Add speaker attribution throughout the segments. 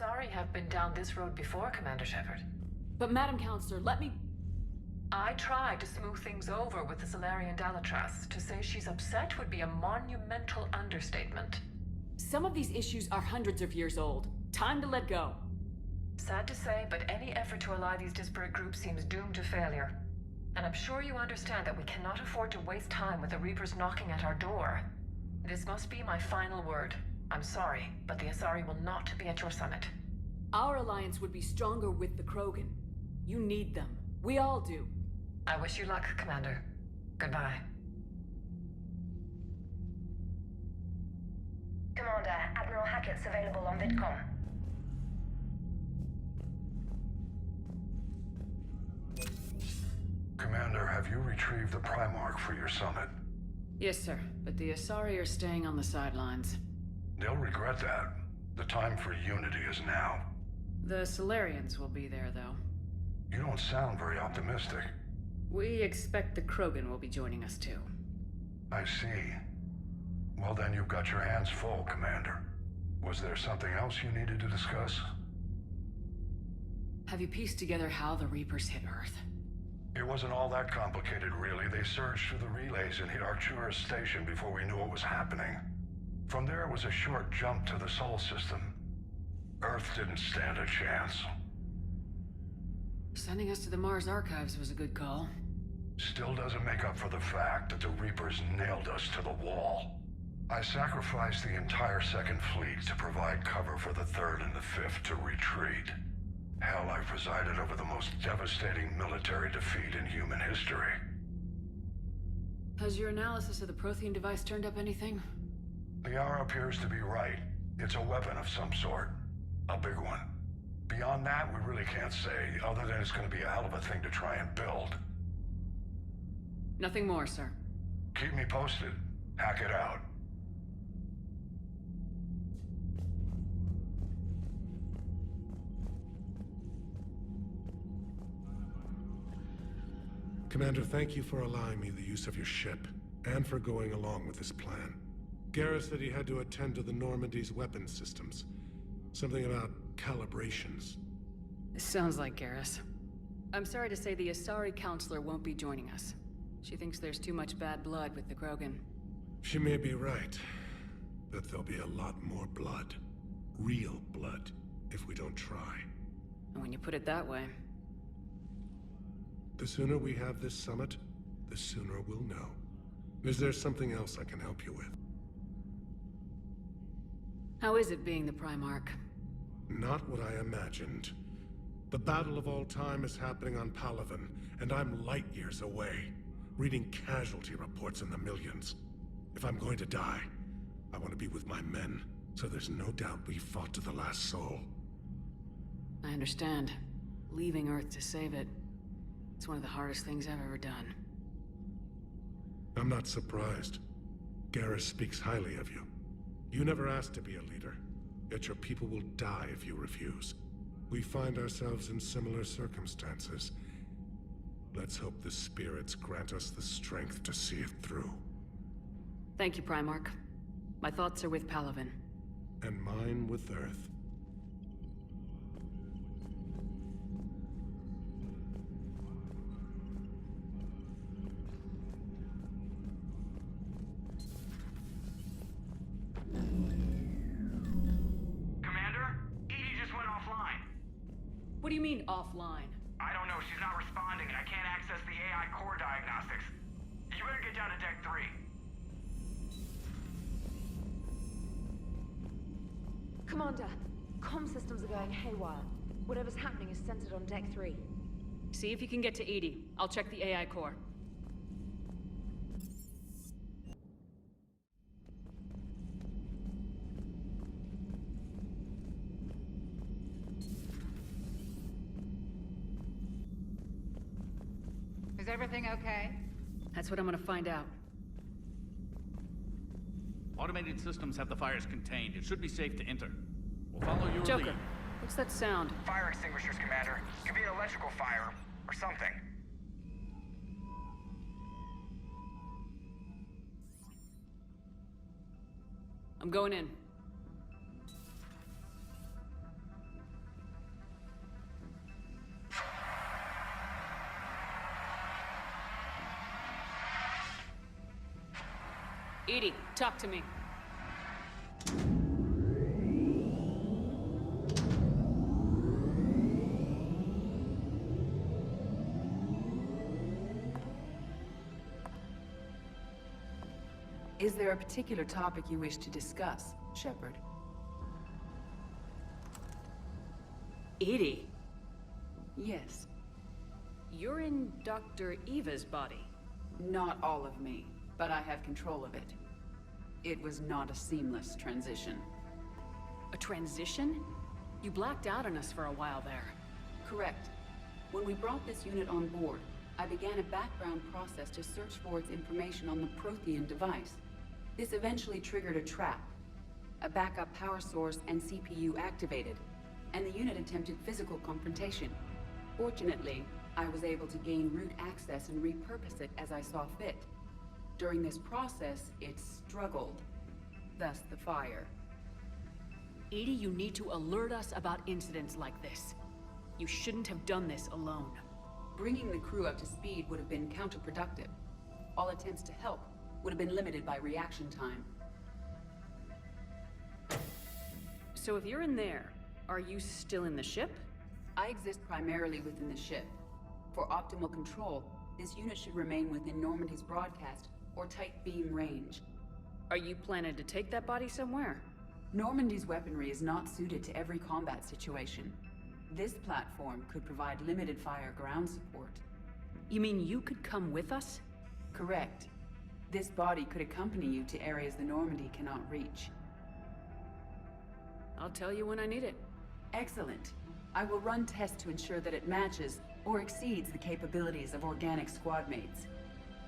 Speaker 1: Asari have been down this road before, Commander Shepard.
Speaker 2: But Madam Counselor, let me...
Speaker 1: I tried to smooth things over with the Solarian Dalatras. To say she's upset would be a monumental understatement.
Speaker 2: Some of these issues are hundreds of years old. Time to let go.
Speaker 1: Sad to say, but any effort to ally these disparate groups seems doomed to failure. And I'm sure you understand that we cannot afford to waste time with the Reapers knocking at our door. This must be my final word. I'm sorry, but the Asari will not be at your summit.
Speaker 2: Our alliance would be stronger with the Krogan. You need them. We all do.
Speaker 1: I wish you luck, Commander. Goodbye.
Speaker 3: Commander, Admiral Hackett's available on VidCom.
Speaker 4: Commander, have you retrieved the Primarch for your summit?
Speaker 2: Yes, sir. But the Asari are staying on the sidelines.
Speaker 4: They'll regret that. The time for unity is now.
Speaker 2: The Solarians will be there, though.
Speaker 4: You don't sound very optimistic.
Speaker 2: We expect the Krogan will be joining us, too.
Speaker 4: I see. Well then, you've got your hands full, Commander. Was there something else you needed to discuss?
Speaker 2: Have you pieced together how the Reapers hit Earth?
Speaker 4: It wasn't all that complicated, really. They surged through the relays and hit Arcturus Station before we knew what was happening. From there, it was a short jump to the Sol system. Earth didn't stand a chance.
Speaker 2: Sending us to the Mars Archives was a good call.
Speaker 4: Still doesn't make up for the fact that the Reapers nailed us to the wall. I sacrificed the entire Second Fleet to provide cover for the Third and the Fifth to retreat. Hell, I presided over the most devastating military defeat in human history.
Speaker 2: Has your analysis of the Prothean device turned up anything?
Speaker 4: Liara appears to be right. It's a weapon of some sort. A big one. Beyond that, we really can't say, other than it's going to be a hell of a thing to try and build.
Speaker 2: Nothing more, sir.
Speaker 4: Keep me posted. Hack it out.
Speaker 5: Commander, thank you for allowing me the use of your ship, and for going along with this plan. Garrus said he had to attend to the Normandy's weapons systems. Something about calibrations.
Speaker 2: Sounds like Garrus. I'm sorry to say the Asari Counselor won't be joining us. She thinks there's too much bad blood with the Krogan.
Speaker 5: She may be right, but there'll be a lot more blood. Real blood, if we don't try.
Speaker 2: And when you put it that way...
Speaker 5: The sooner we have this summit, the sooner we'll know. Is there something else I can help you with?
Speaker 2: How is it being the Primarch?
Speaker 5: Not what I imagined. The battle of all time is happening on Palaven, and I'm light years away, reading casualty reports in the millions. If I'm going to die, I want to be with my men, so there's no doubt we fought to the last soul.
Speaker 2: I understand. Leaving Earth to save it. It's one of the hardest things I've ever done.
Speaker 5: I'm not surprised. Garrus speaks highly of you. You never asked to be a leader, yet your people will die if you refuse. We find ourselves in similar circumstances. Let's hope the spirits grant us the strength to see it through.
Speaker 2: Thank you, Primarch. My thoughts are with Palaven.
Speaker 5: And mine with Earth.
Speaker 2: What do you mean, offline?
Speaker 6: I don't know. She's not responding, and I can't access the AI core diagnostics. You better get down to Deck 3.
Speaker 3: Commander, comm systems are going haywire. Whatever's happening is centered on Deck 3.
Speaker 2: See if you can get to Edie. I'll check the AI core.
Speaker 7: Is everything okay?
Speaker 2: That's what I'm gonna find out.
Speaker 8: Automated systems have the fires contained. It should be safe to enter. We'll follow your
Speaker 2: Joker,
Speaker 8: lead.
Speaker 2: what's that sound?
Speaker 6: Fire extinguishers, Commander. Could be an electrical fire, or something.
Speaker 2: I'm going in. EDI, talk to me.
Speaker 7: Is there a particular topic you wish to discuss, Shepard?
Speaker 2: EDI,
Speaker 7: Yes.
Speaker 2: you're in Dr. Eva's body.
Speaker 7: Not all of me, but I have control of it. It was not a seamless transition.
Speaker 2: A transition? You blacked out on us for a while there.
Speaker 7: Correct. When we brought this unit on board, I began a background process to search for its information on the Prothean device. This eventually triggered a trap. A backup power source and CPU activated, and the unit attempted physical confrontation. Fortunately, I was able to gain root access and repurpose it as I saw fit. During this process, it struggled. Thus the fire.
Speaker 2: EDI, you need to alert us about incidents like this. You shouldn't have done this alone.
Speaker 7: Bringing the crew up to speed would have been counterproductive. All attempts to help would have been limited by reaction time.
Speaker 2: So if you're in there, are you still in the ship?
Speaker 7: I exist primarily within the ship. For optimal control, this unit should remain within Normandy's broadcast or tight beam range.
Speaker 2: Are you planning to take that body somewhere?
Speaker 7: Normandy's weaponry is not suited to every combat situation. This platform could provide limited fire ground support.
Speaker 2: You mean you could come with us?
Speaker 7: Correct. This body could accompany you to areas the Normandy cannot reach.
Speaker 2: I'll tell you when I need it.
Speaker 7: Excellent. I will run tests to ensure that it matches or exceeds the capabilities of organic squad mates.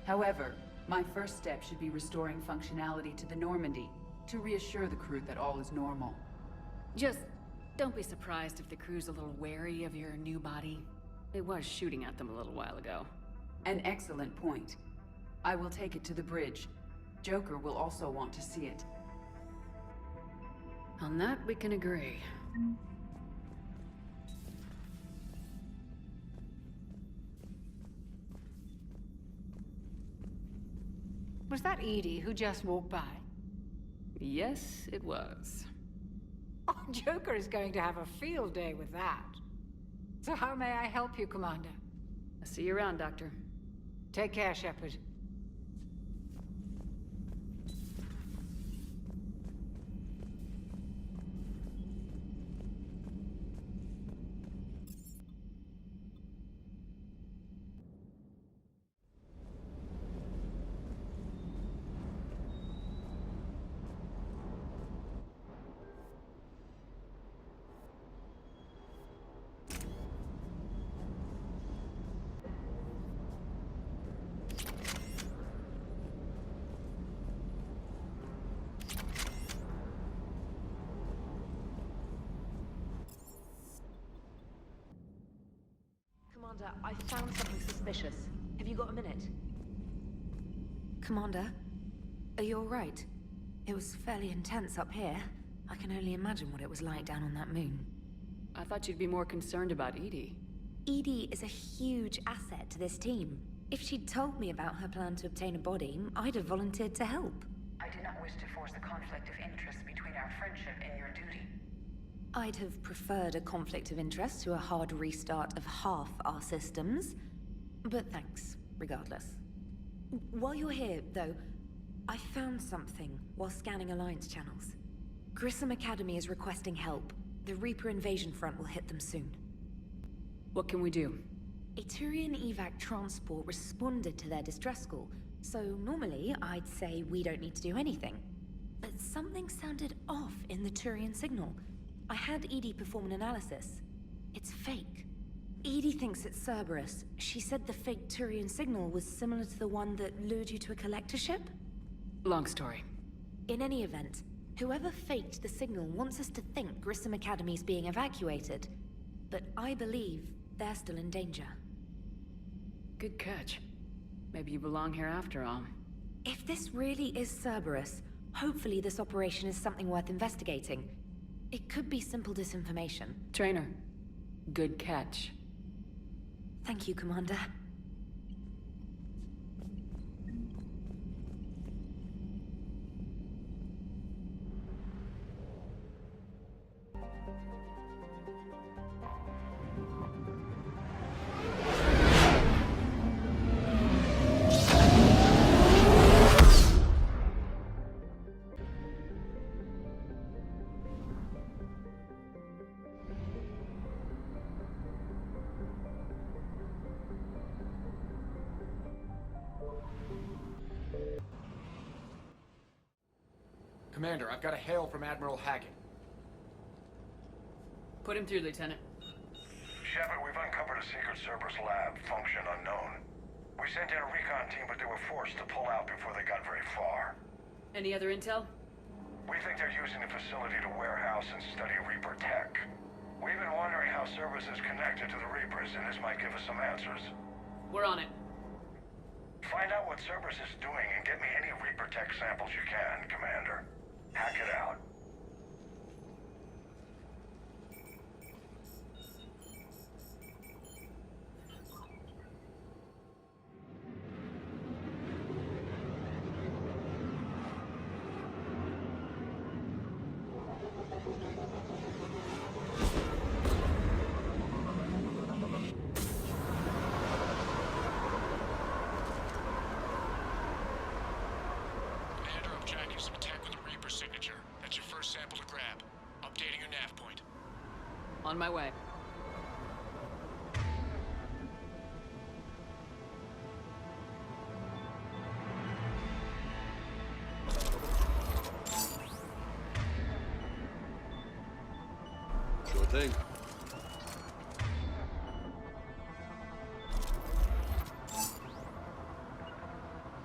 Speaker 7: However, my first step should be restoring functionality to the Normandy to reassure the crew that all is normal.
Speaker 2: Just don't be surprised if the crew's a little wary of your new body. It was shooting at them a little while ago.
Speaker 7: An excellent point. I will take it to the bridge. Joker will also want to see it.
Speaker 2: On that, we can agree.
Speaker 9: Was that EDI who just walked by?
Speaker 2: Yes, it was.
Speaker 9: Oh, Joker is going to have a field day with that. So how may I help you, Commander?
Speaker 2: I'll see you around, Doctor.
Speaker 9: Take care, Shepard.
Speaker 3: Commander, I found something suspicious. Have you got a minute?
Speaker 10: Commander, are you alright? It was fairly intense up here. I can only imagine what it was like down on that moon.
Speaker 2: I thought you'd be more concerned about EDI.
Speaker 10: EDI is a huge asset to this team. If she'd told me about her plan to obtain a body, I'd have volunteered to help.
Speaker 11: I do not wish to force a conflict of interest between our friendship and your duty.
Speaker 10: I'd have preferred a conflict of interest to a hard restart of half our systems. But thanks, regardless. While you're here, though, I found something while scanning Alliance channels. Grissom Academy is requesting help. The Reaper invasion front will hit them soon.
Speaker 2: What can we do?
Speaker 10: A Turian evac transport responded to their distress call, so normally I'd say we don't need to do anything. But something sounded off in the Turian signal. I had EDI perform an analysis. It's fake. EDI thinks it's Cerberus. She said the fake Turian signal was similar to the one that lured you to a collector ship?
Speaker 2: Long story.
Speaker 10: In any event, whoever faked the signal wants us to think Grissom Academy's being evacuated. But I believe they're still in danger.
Speaker 2: Good catch. Maybe you belong here after all.
Speaker 10: If this really is Cerberus, hopefully this operation is something worth investigating. It could be simple disinformation.
Speaker 2: Trainer, good catch.
Speaker 10: Thank you, Commander.
Speaker 12: Commander, I've got a hail from Admiral Hackett.
Speaker 2: Put him through, Lieutenant.
Speaker 4: Shepard, we've uncovered a secret Cerberus lab, function unknown. We sent in a recon team, but they were forced to pull out before they got very far.
Speaker 2: Any other intel?
Speaker 4: We think they're using the facility to warehouse and study Reaper tech. We've been wondering how Cerberus is connected to the Reapers, and this might give us some answers.
Speaker 2: We're on it.
Speaker 4: Find out what Cerberus is doing and get me any Reaper tech samples you can, Commander. Hack it out.
Speaker 2: On my way.
Speaker 13: Sure thing.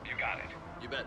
Speaker 4: You got it.
Speaker 13: You bet.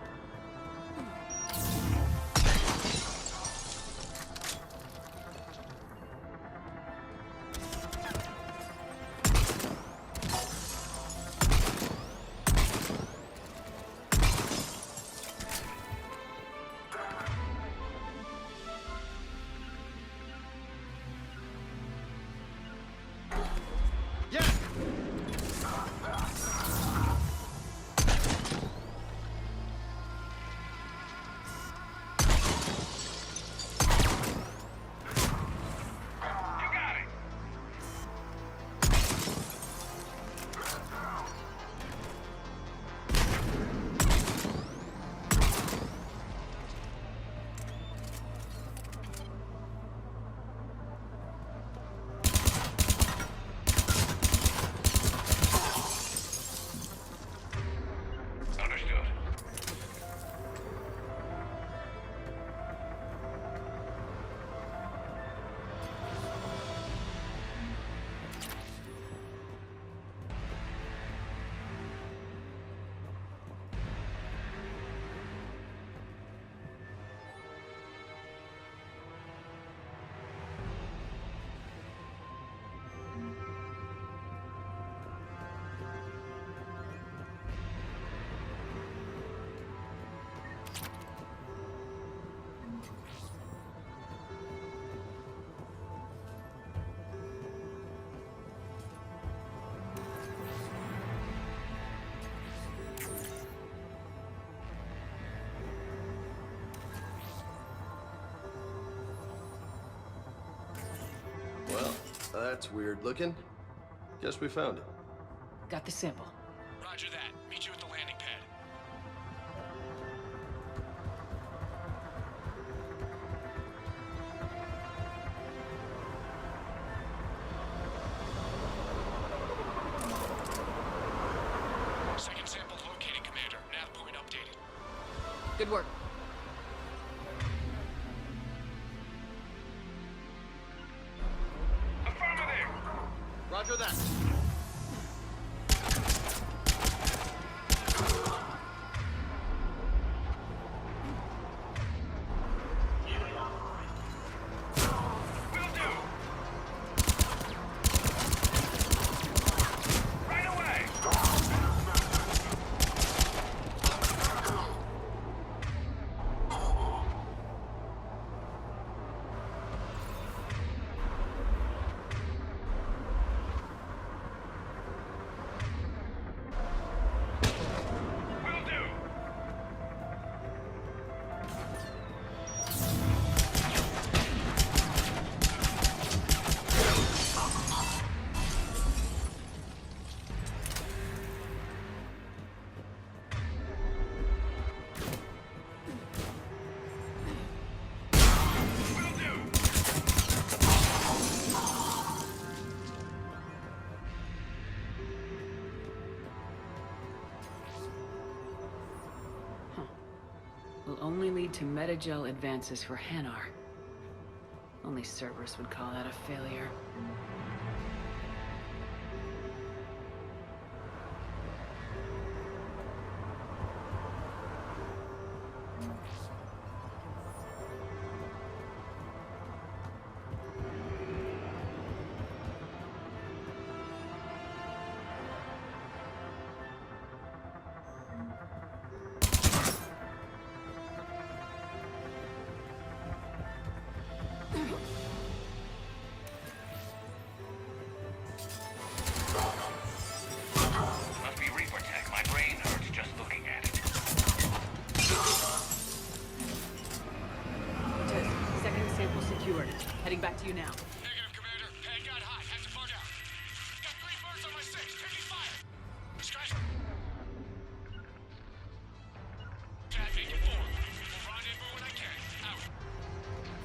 Speaker 13: Well, that's weird looking. Guess we found it.
Speaker 2: Got the sample.
Speaker 6: Roger that. Meet you at the landing pad. Second sample located, Commander. Nav point updated.
Speaker 2: Good work.
Speaker 13: Roger that.
Speaker 2: only lead to metagel advances for Hanar. Only Cerberus would call that a failure.
Speaker 8: Must be Reaper tech. My brain hurts just looking at it.
Speaker 2: Second sample secured. Heading back to you now.
Speaker 6: Negative, Commander. Pad got hot. Have to bug out. Got 3 birds on my 6. Taking fire. Scratch. Pad making forward. We'll rendezvous when I can. Out.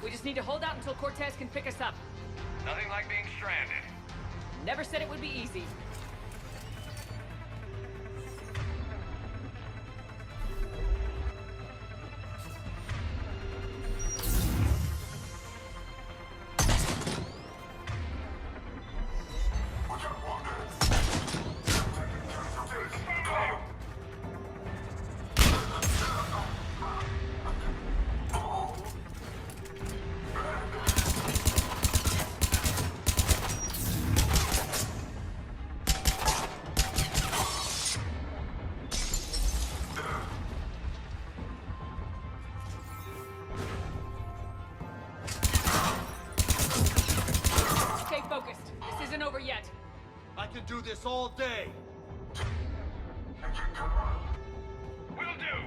Speaker 2: We just need to hold out until Cortez can pick us up.
Speaker 8: Nothing like being stranded.
Speaker 2: Never said it would be easy. Stay focused. This isn't over yet.
Speaker 12: I can do this all day.
Speaker 6: Will do.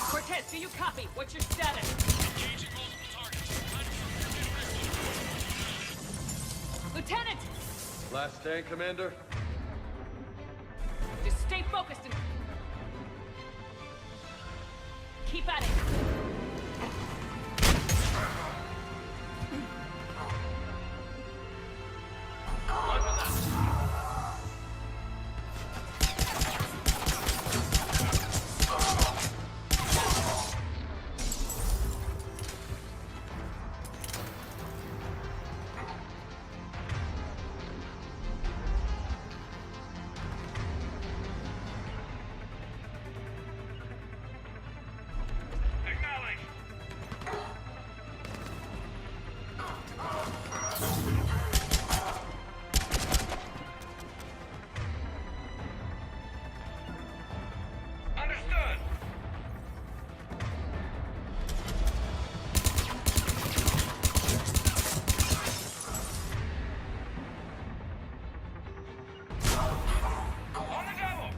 Speaker 2: Cortez, do you copy? What's your status?
Speaker 6: Engaging multiple targets.
Speaker 2: Lieutenant!
Speaker 13: Last stand, Commander?
Speaker 2: Just stay focused and... keep at it.
Speaker 6: Acknowledge. Understood. On the double.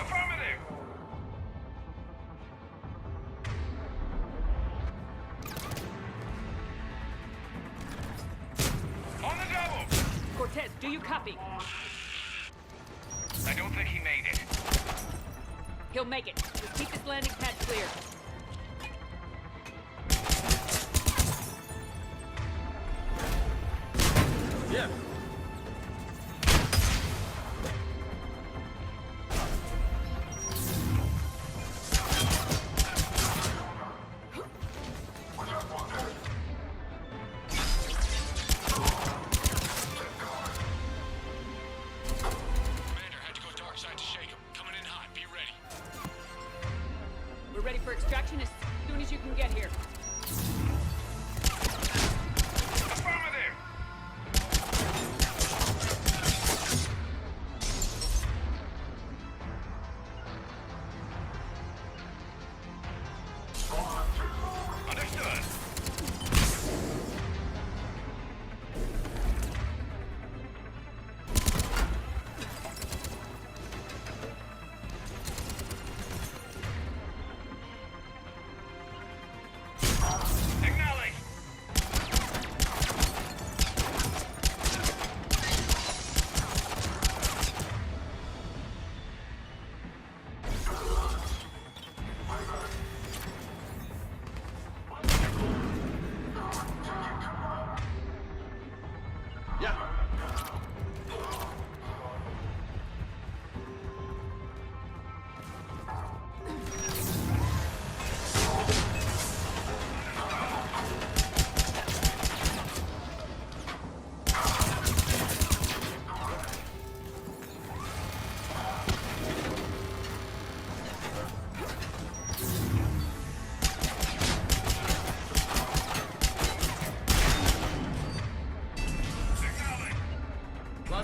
Speaker 6: Affirmative. On the double.
Speaker 2: Cortez, do you copy?
Speaker 8: I don't think he made it.
Speaker 2: He'll make it. Just keep this landing pad clear.
Speaker 13: Yeah.
Speaker 6: Commander, had to go dark side to shake him. Coming in hot. Be ready.
Speaker 2: We're ready for extraction.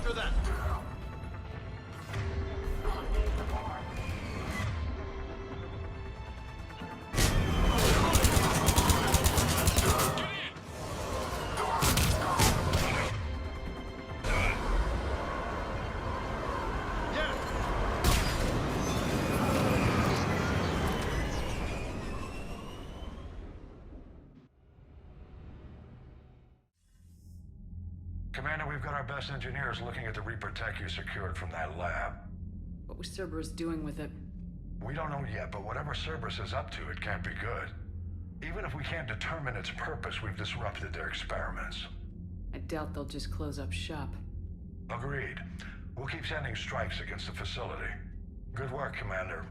Speaker 12: Roger that.
Speaker 4: Commander, we've got our best engineers looking at the Reaper tech you secured from that lab.
Speaker 2: What was Cerberus doing with it?
Speaker 4: We don't know yet, but whatever Cerberus is up to, it can't be good. Even if we can't determine its purpose, we've disrupted their experiments.
Speaker 2: I doubt they'll just close up shop.
Speaker 4: Agreed. We'll keep sending strikes against the facility. Good work, Commander.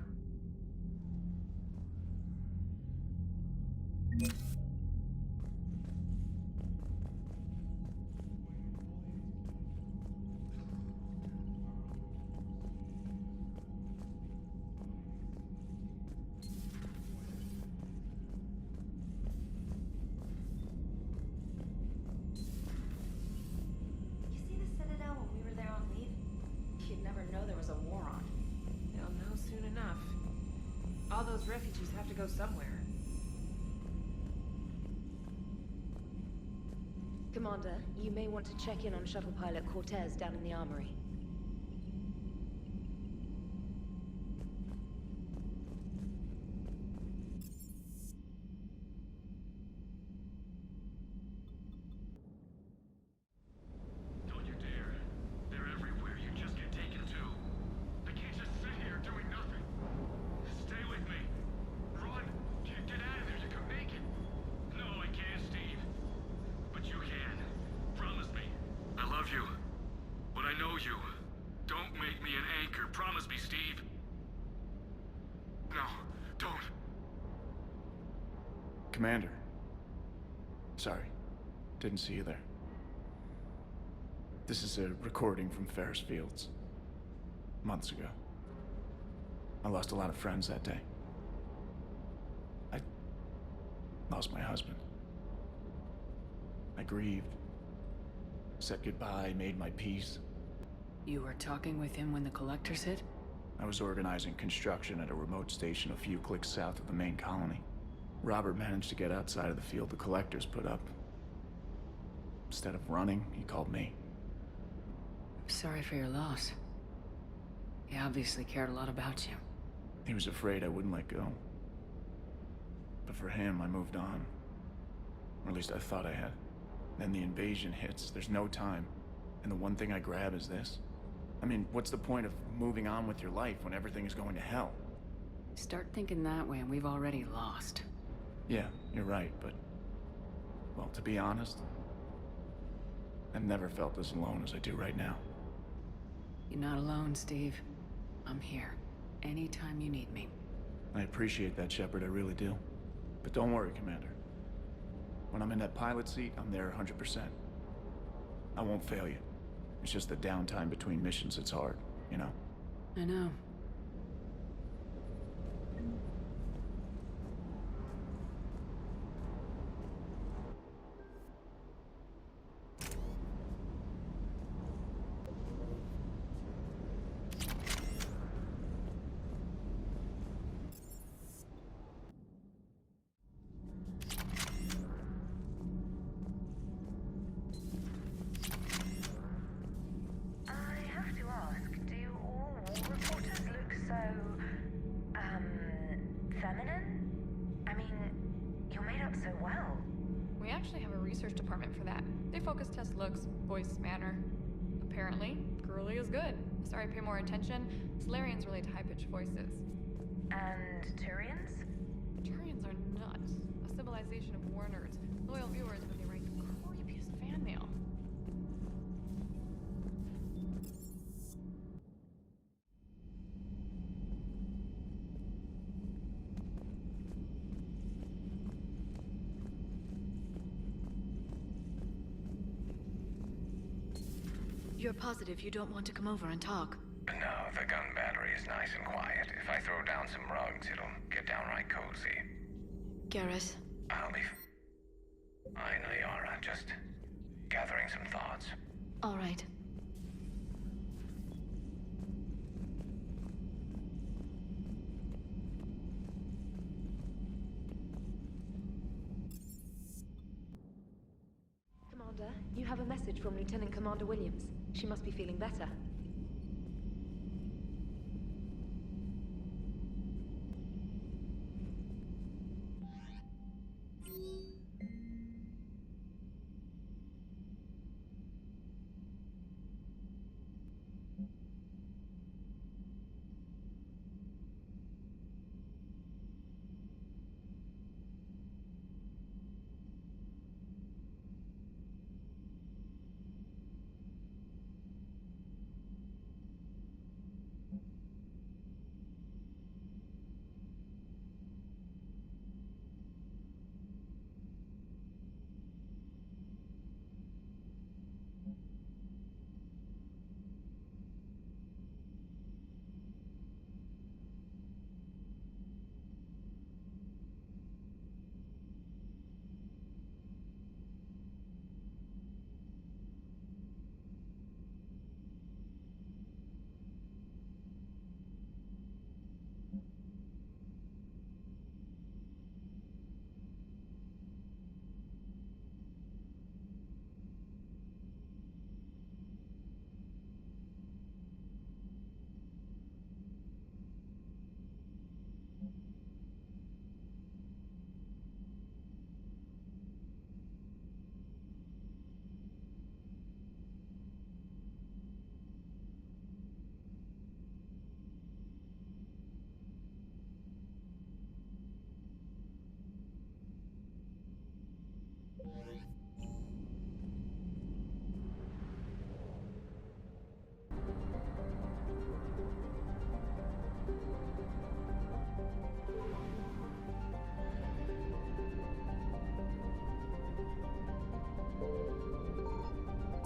Speaker 1: All those refugees have to go somewhere.
Speaker 3: Commander, you may want to check in on shuttle pilot Cortez down in the armory.
Speaker 14: Commander. Sorry. Didn't see you there. This is a recording from Ferris Fields. Months ago. I lost a lot of friends that day. I lost my husband. I grieved. Said goodbye, made my peace.
Speaker 2: You were talking with him when the collectors hit?
Speaker 14: I was organizing construction at a remote station a few clicks south of the main colony. Robert managed to get outside of the field the collectors put up. Instead of running, he called me.
Speaker 2: I'm sorry for your loss. He obviously cared a lot about you.
Speaker 14: He was afraid I wouldn't let go. But for him, I moved on. Or at least I thought I had. Then the invasion hits, there's no time. And the one thing I grab is this. I mean, what's the point of moving on with your life when everything is going to hell?
Speaker 2: Start thinking that way and we've already lost.
Speaker 14: Yeah, you're right, but... well, to be honest, I've never felt as alone as I do right now.
Speaker 2: You're not alone, Steve. I'm here. Anytime you need me.
Speaker 14: I appreciate that, Shepard, I really do. But don't worry, Commander. When I'm in that pilot seat, I'm there 100%. I won't fail you. It's just the downtime between missions that's hard, you know?
Speaker 2: I know.
Speaker 15: Voice, manner. Apparently, girly is good. Sorry, pay more attention. Solarians relate to high-pitched voices.
Speaker 10: And Turians?
Speaker 15: Turians are nuts. A civilization of warners. Loyal viewers when they write the creepiest fan mail.
Speaker 10: You're positive you don't want to come over and talk?
Speaker 16: No, the gun battery is nice and quiet. If I throw down some rugs, it'll get downright cozy.
Speaker 10: Garrus?
Speaker 16: I'll be... I know, Yara. Just gathering some thoughts.
Speaker 10: All right.
Speaker 3: Commander, you have a message from Lieutenant Commander Williams. She must be feeling better.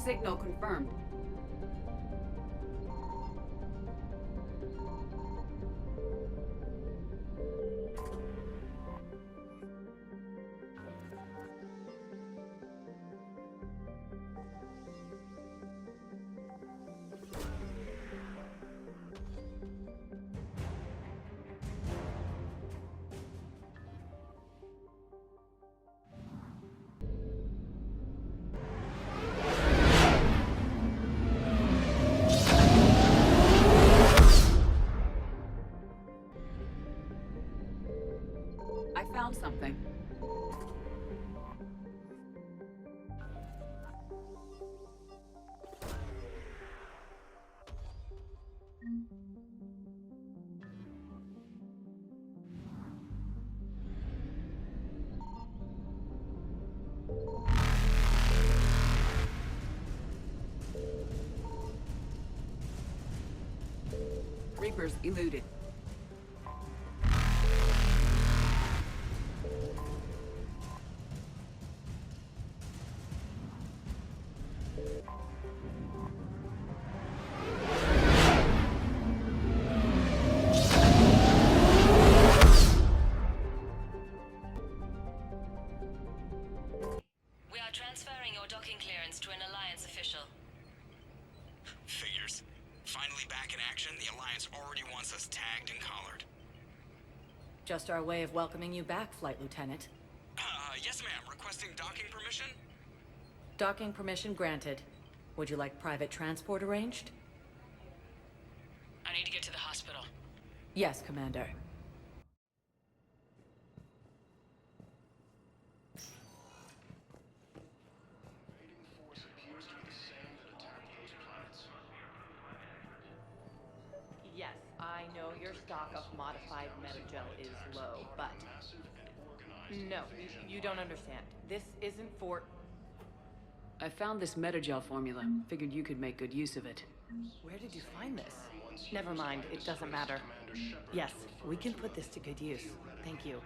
Speaker 7: Signal confirmed. I found something. Reapers eluded.
Speaker 17: We are transferring your docking clearance to an Alliance official.
Speaker 18: Figures. Finally back in action, the Alliance already wants us tagged and collared.
Speaker 19: Just our way of welcoming you back, Flight Lieutenant.
Speaker 18: Yes ma'am, requesting docking permission?
Speaker 19: Docking permission granted. Would you like private transport arranged?
Speaker 17: I need to get to the hospital.
Speaker 19: Yes, Commander.
Speaker 20: Yes, I know your stock of modified metagel is low, but... No, you don't understand. This isn't for...
Speaker 2: I found this metagel formula. Figured you could make good use of it.
Speaker 20: Where did you find this? Never mind, it doesn't matter. Yes, we can put this to good use. Thank you.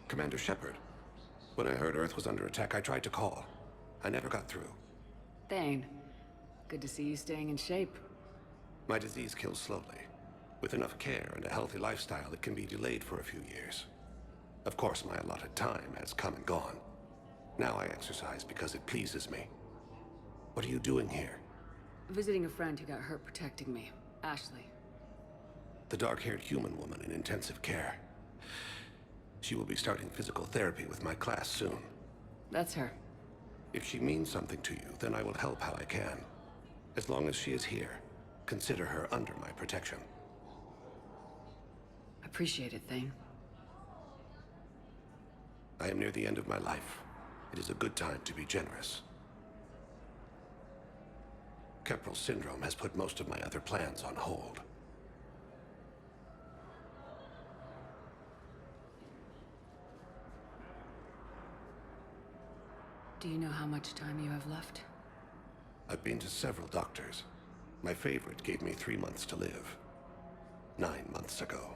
Speaker 21: Commander Shepard. When I heard Earth was under attack, I tried to call. I never got through.
Speaker 2: Thane, good to see you staying in shape.
Speaker 21: My disease kills slowly. With enough care and a healthy lifestyle, it can be delayed for a few years. Of course, my allotted time has come and gone. Now I exercise because it pleases me. What are you doing here?
Speaker 2: Visiting a friend who got hurt protecting me, Ashley.
Speaker 21: The dark-haired human woman in intensive care. She will be starting physical therapy with my class soon.
Speaker 2: That's her.
Speaker 21: If she means something to you, then I will help how I can. As long as she is here, consider her under my protection.
Speaker 2: Appreciate it, Thane.
Speaker 21: I am near the end of my life. It is a good time to be generous. Keppel syndrome has put most of my other plans on hold.
Speaker 2: Do you know how much time you have left?
Speaker 21: I've been to several doctors. My favorite gave me 3 months to live. 9 months ago.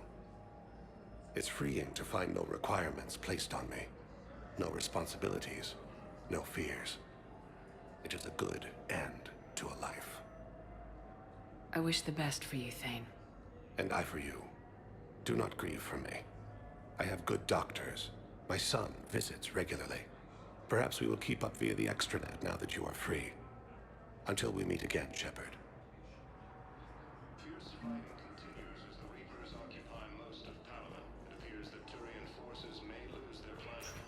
Speaker 21: It's freeing to find no requirements placed on me. No responsibilities. No fears. It is a good end to a life.
Speaker 2: I wish the best for you, Thane.
Speaker 21: And I for you. Do not grieve for me. I have good doctors. My son visits regularly. Perhaps we will keep up via the extranet now that you are free. Until we meet again, Shepard.
Speaker 4: Fierce fighting continues as the Reapers occupy most of Palaven. It appears that Turian forces may lose their planet.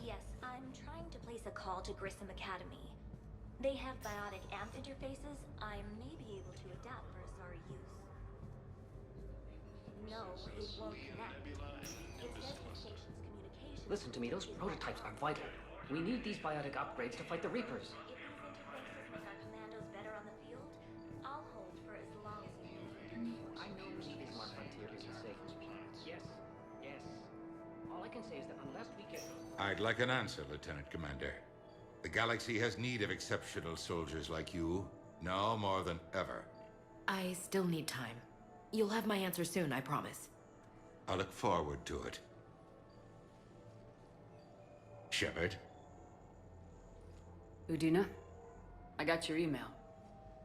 Speaker 5: Yes, I'm trying to place a call to Grissom Academy. They have biotic amp interfaces I may be able to adapt for Asari use. No, it won't connect. It says it stations communications.
Speaker 22: Listen to me, those prototypes are vital. We need these biotic upgrades to fight the Reapers.
Speaker 5: If these interfaces make our commandos better on the field, I'll hold for as long as you need.
Speaker 22: I know this Bismarck frontier isn't safe. Yes, yes. All I can say is that unless we get...
Speaker 23: I'd like an answer, Lieutenant Commander. The galaxy has need of exceptional soldiers like you, now more than ever.
Speaker 24: I still need time. You'll have my answer soon, I promise.
Speaker 23: I look forward to it. Shepard?
Speaker 2: Udina? I got your email.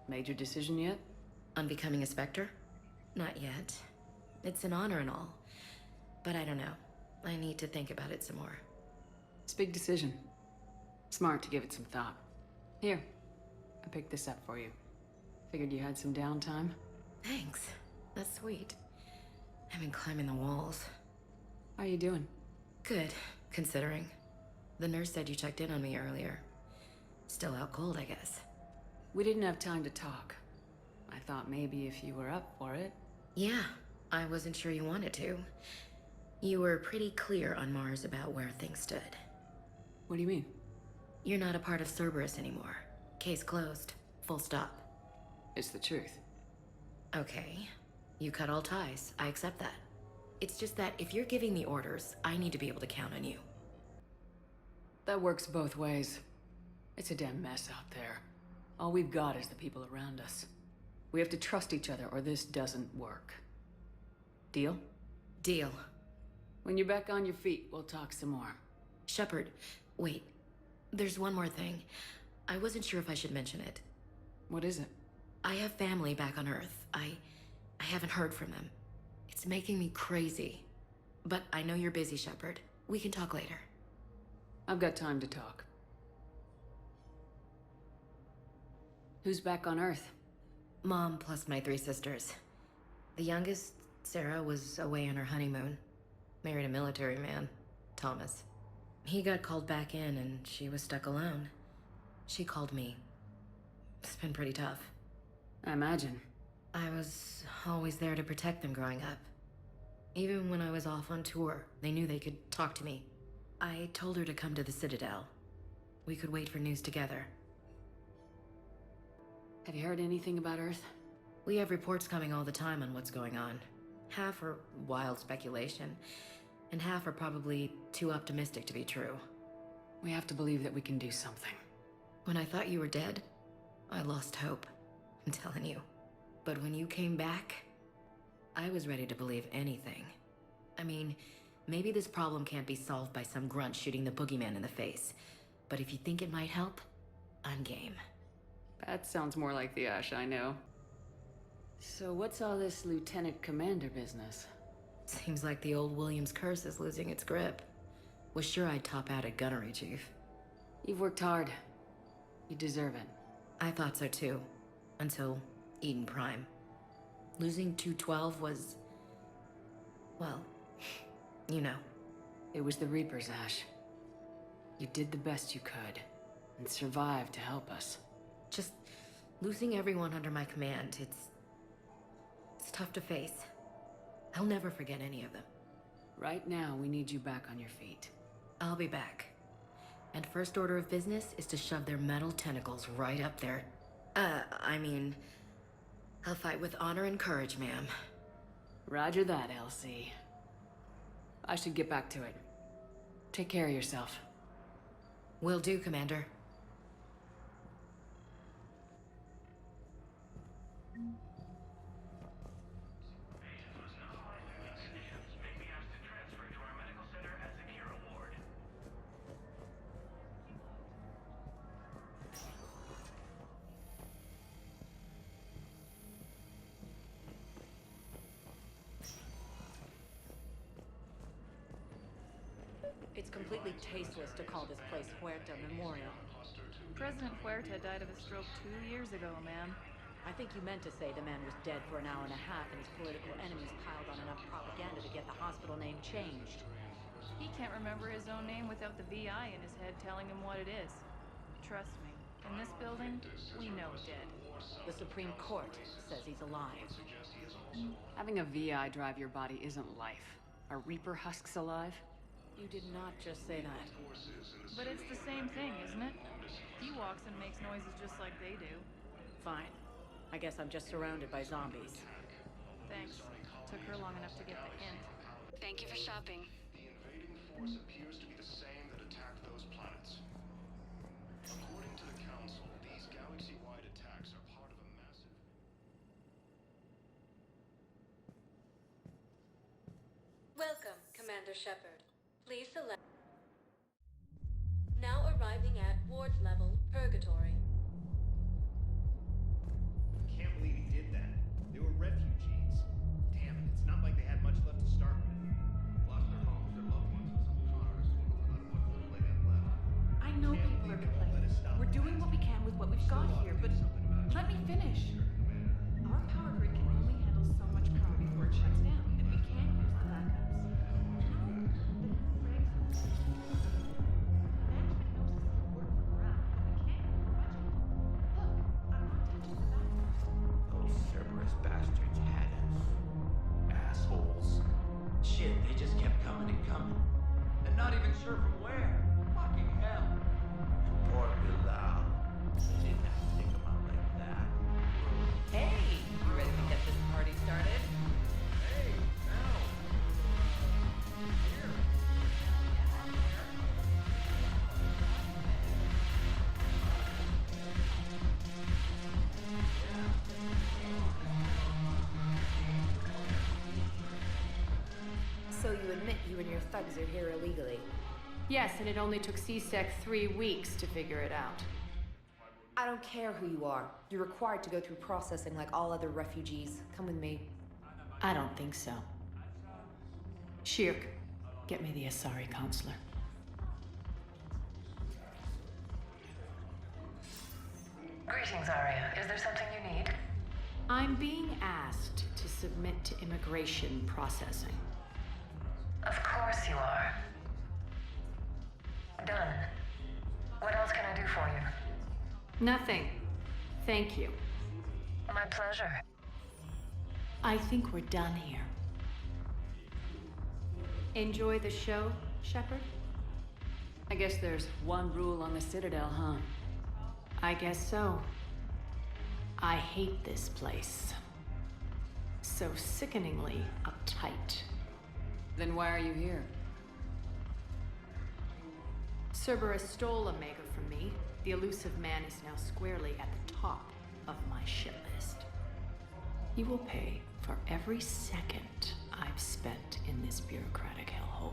Speaker 2: Made your decision yet?
Speaker 24: On becoming a Spectre? Not yet. It's an honor and all. But I don't know. I need to think about it some more.
Speaker 2: It's a big decision. Smart to give it some thought. Here, I picked this up for you. Figured you had some downtime.
Speaker 24: Thanks. That's sweet. I've been climbing the walls.
Speaker 2: How are you doing?
Speaker 24: Good, considering. The nurse said you checked in on me earlier. Still out cold, I guess.
Speaker 2: We didn't have time to talk. I thought maybe if you were up for it.
Speaker 24: Yeah, I wasn't sure you wanted to. You were pretty clear on Mars about where things stood.
Speaker 2: What do you mean?
Speaker 24: You're not a part of Cerberus anymore. Case closed. Full stop.
Speaker 2: It's the truth.
Speaker 24: Okay. You cut all ties. I accept that. It's just that if you're giving the orders, I need to be able to count on you.
Speaker 2: That works both ways. It's a damn mess out there. All we've got is the people around us. We have to trust each other or this doesn't work. Deal?
Speaker 24: Deal.
Speaker 2: When you're back on your feet, we'll talk some more.
Speaker 24: Shepard, wait. There's one more thing. I wasn't sure if I should mention it.
Speaker 2: What is it?
Speaker 24: I have family back on Earth. I haven't heard from them. It's making me crazy. But I know you're busy, Shepard. We can talk later.
Speaker 2: I've got time to talk. Who's back on Earth?
Speaker 24: Mom plus my 3 sisters. The youngest, Sarah, was away on her honeymoon. Married a military man, Thomas. He got called back in and she was stuck alone. She called me. It's been pretty tough.
Speaker 2: I imagine.
Speaker 24: I was always there to protect them growing up. Even when I was off on tour, they knew they could talk to me. I told her to come to the Citadel. We could wait for news together.
Speaker 2: Have you heard anything about Earth?
Speaker 24: We have reports coming all the time on what's going on. Half are wild speculation, and half are probably too optimistic to be true.
Speaker 2: We have to believe that we can do something.
Speaker 24: When I thought you were dead, I lost hope. I'm telling you. But when you came back, I was ready to believe anything. I mean, maybe this problem can't be solved by some grunt shooting the boogeyman in the face. But if you think it might help, I'm game.
Speaker 2: That sounds more like the Ash I know. So what's all this Lieutenant Commander business?
Speaker 24: Seems like the old Williams curse is losing its grip. Was sure I'd top out at gunnery, Chief.
Speaker 2: You've worked hard. You deserve it.
Speaker 24: I thought so too. Until Eden Prime. Losing 212 was... well, you know.
Speaker 2: It was the Reapers, Ash. You did the best you could, and survived to help us.
Speaker 24: Just losing everyone under my command, it's tough to face. I'll never forget any of them.
Speaker 2: Right now, we need you back on your feet.
Speaker 24: I'll be back. And first order of business is to shove their metal tentacles right up there. I mean, I'll fight with honor and courage, ma'am.
Speaker 2: Roger that, Elsie. I should get back to it. Take care of yourself.
Speaker 24: Will do, Commander.
Speaker 19: It's completely tasteless to call this place Huerta Memorial.
Speaker 15: President Huerta died of a stroke 2 years ago, ma'am.
Speaker 19: I think you meant to say the man was dead for an hour and a half and his political enemies piled on enough propaganda to get the hospital name changed.
Speaker 15: He can't remember his own name without the VI in his head telling him what it is. Trust me, in this building, we know dead.
Speaker 19: The Supreme Court says he's alive.
Speaker 2: Having a VI drive your body isn't life. Are Reaper husks alive?
Speaker 19: You did not just say that.
Speaker 15: But it's the same thing, isn't it? He walks and makes noises just like they do.
Speaker 19: Fine. I guess I'm just surrounded by zombies.
Speaker 15: Thanks. Took her long enough to get the hint.
Speaker 17: Thank you for shopping.
Speaker 4: The invading force appears to be the same that attacked those planets. According to the Council, these galaxy-wide attacks are part of a massive...
Speaker 8: Welcome, Commander Shepard. Please select... Now arriving at Ward Level, Purgatory.
Speaker 12: Can't believe he did that. They were refugees. Damn it, it's not like they had much left to start with. Lost their homes, their loved ones, and some cars. Out of what little they had left.
Speaker 9: I know people are complaining. We're doing what we can with what we've got here, but let me finish. Our power grid can only handle so much power before it shuts down, and we can't use the backups.
Speaker 11: Those Cerberus bastards had us. Assholes. Shit, they just kept coming and coming. And not even sure from where. Fucking hell. And poor Bilal. They didn't have to take him out like that.
Speaker 20: Hey, you ready to get this party started?
Speaker 12: Hey, now. Here.
Speaker 10: So you admit you and your thugs are here illegally?
Speaker 9: Yes, and it only took CSEC 3 weeks to figure it out.
Speaker 10: I don't care who you are. You're required to go through processing like all other refugees. Come with me.
Speaker 9: I don't think so. Shirk, get me the Asari counselor.
Speaker 1: Greetings, Arya. Is there something you need?
Speaker 9: I'm being asked to submit to immigration processing.
Speaker 1: Of course you are. Done. What else can I do for you?
Speaker 9: Nothing. Thank you.
Speaker 1: My pleasure.
Speaker 9: I think we're done here. Enjoy the show, Shepard?
Speaker 2: I guess there's one rule on the Citadel, huh?
Speaker 9: I guess so. I hate this place. So sickeningly uptight.
Speaker 2: Then why are you here?
Speaker 9: Cerberus stole Omega from me. The elusive man is now squarely at the top of my shit list. He will pay for every second I've spent in this bureaucratic hellhole.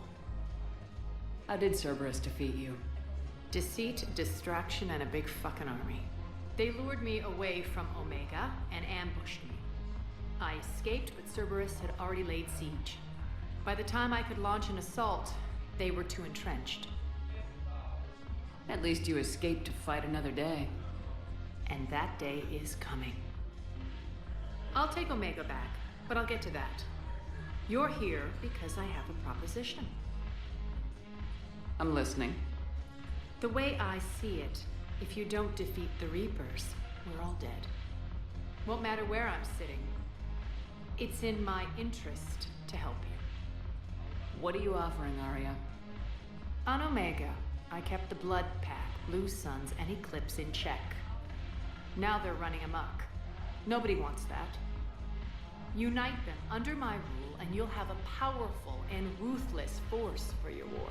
Speaker 2: How did Cerberus defeat you?
Speaker 9: Deceit, distraction, and a big fucking army. They lured me away from Omega and ambushed me. I escaped, but Cerberus had already laid siege. By the time I could launch an assault, they were too entrenched.
Speaker 2: At least you escaped to fight another day.
Speaker 9: And that day is coming. I'll take Omega back, but I'll get to that. You're here because I have a proposition.
Speaker 2: I'm listening.
Speaker 9: The way I see it, if you don't defeat the Reapers, we're all dead. Won't matter where I'm sitting. It's in my interest to help you.
Speaker 2: What are you offering, Arya?
Speaker 9: On Omega, I kept the Blood Pack, Blue Suns, and Eclipse in check. Now they're running amok. Nobody wants that. Unite them under my rule, and you'll have a powerful and ruthless force for your war.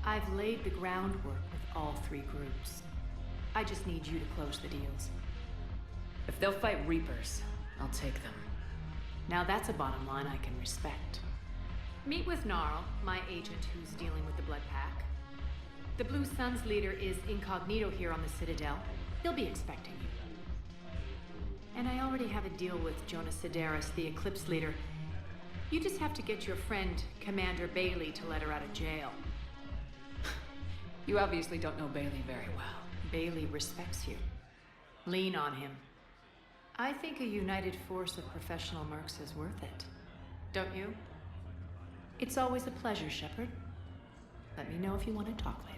Speaker 9: I've laid the groundwork with all three groups. I just need you to close the deals.
Speaker 2: If they'll fight Reapers, I'll take them.
Speaker 9: Now that's a bottom line I can respect. Meet with Gnarl, my agent who's dealing with the Blood Pack. The Blue Suns leader is incognito here on the Citadel. He'll be expecting you. And I already have a deal with Jonas Sedaris, the Eclipse leader. You just have to get your friend, Commander Bailey, to let her out of jail.
Speaker 2: You obviously don't know Bailey very well.
Speaker 9: Bailey respects you. Lean on him. I think a united force of professional mercs is worth it. Don't you? It's always a pleasure, Shepard. Let me know if you want to talk later.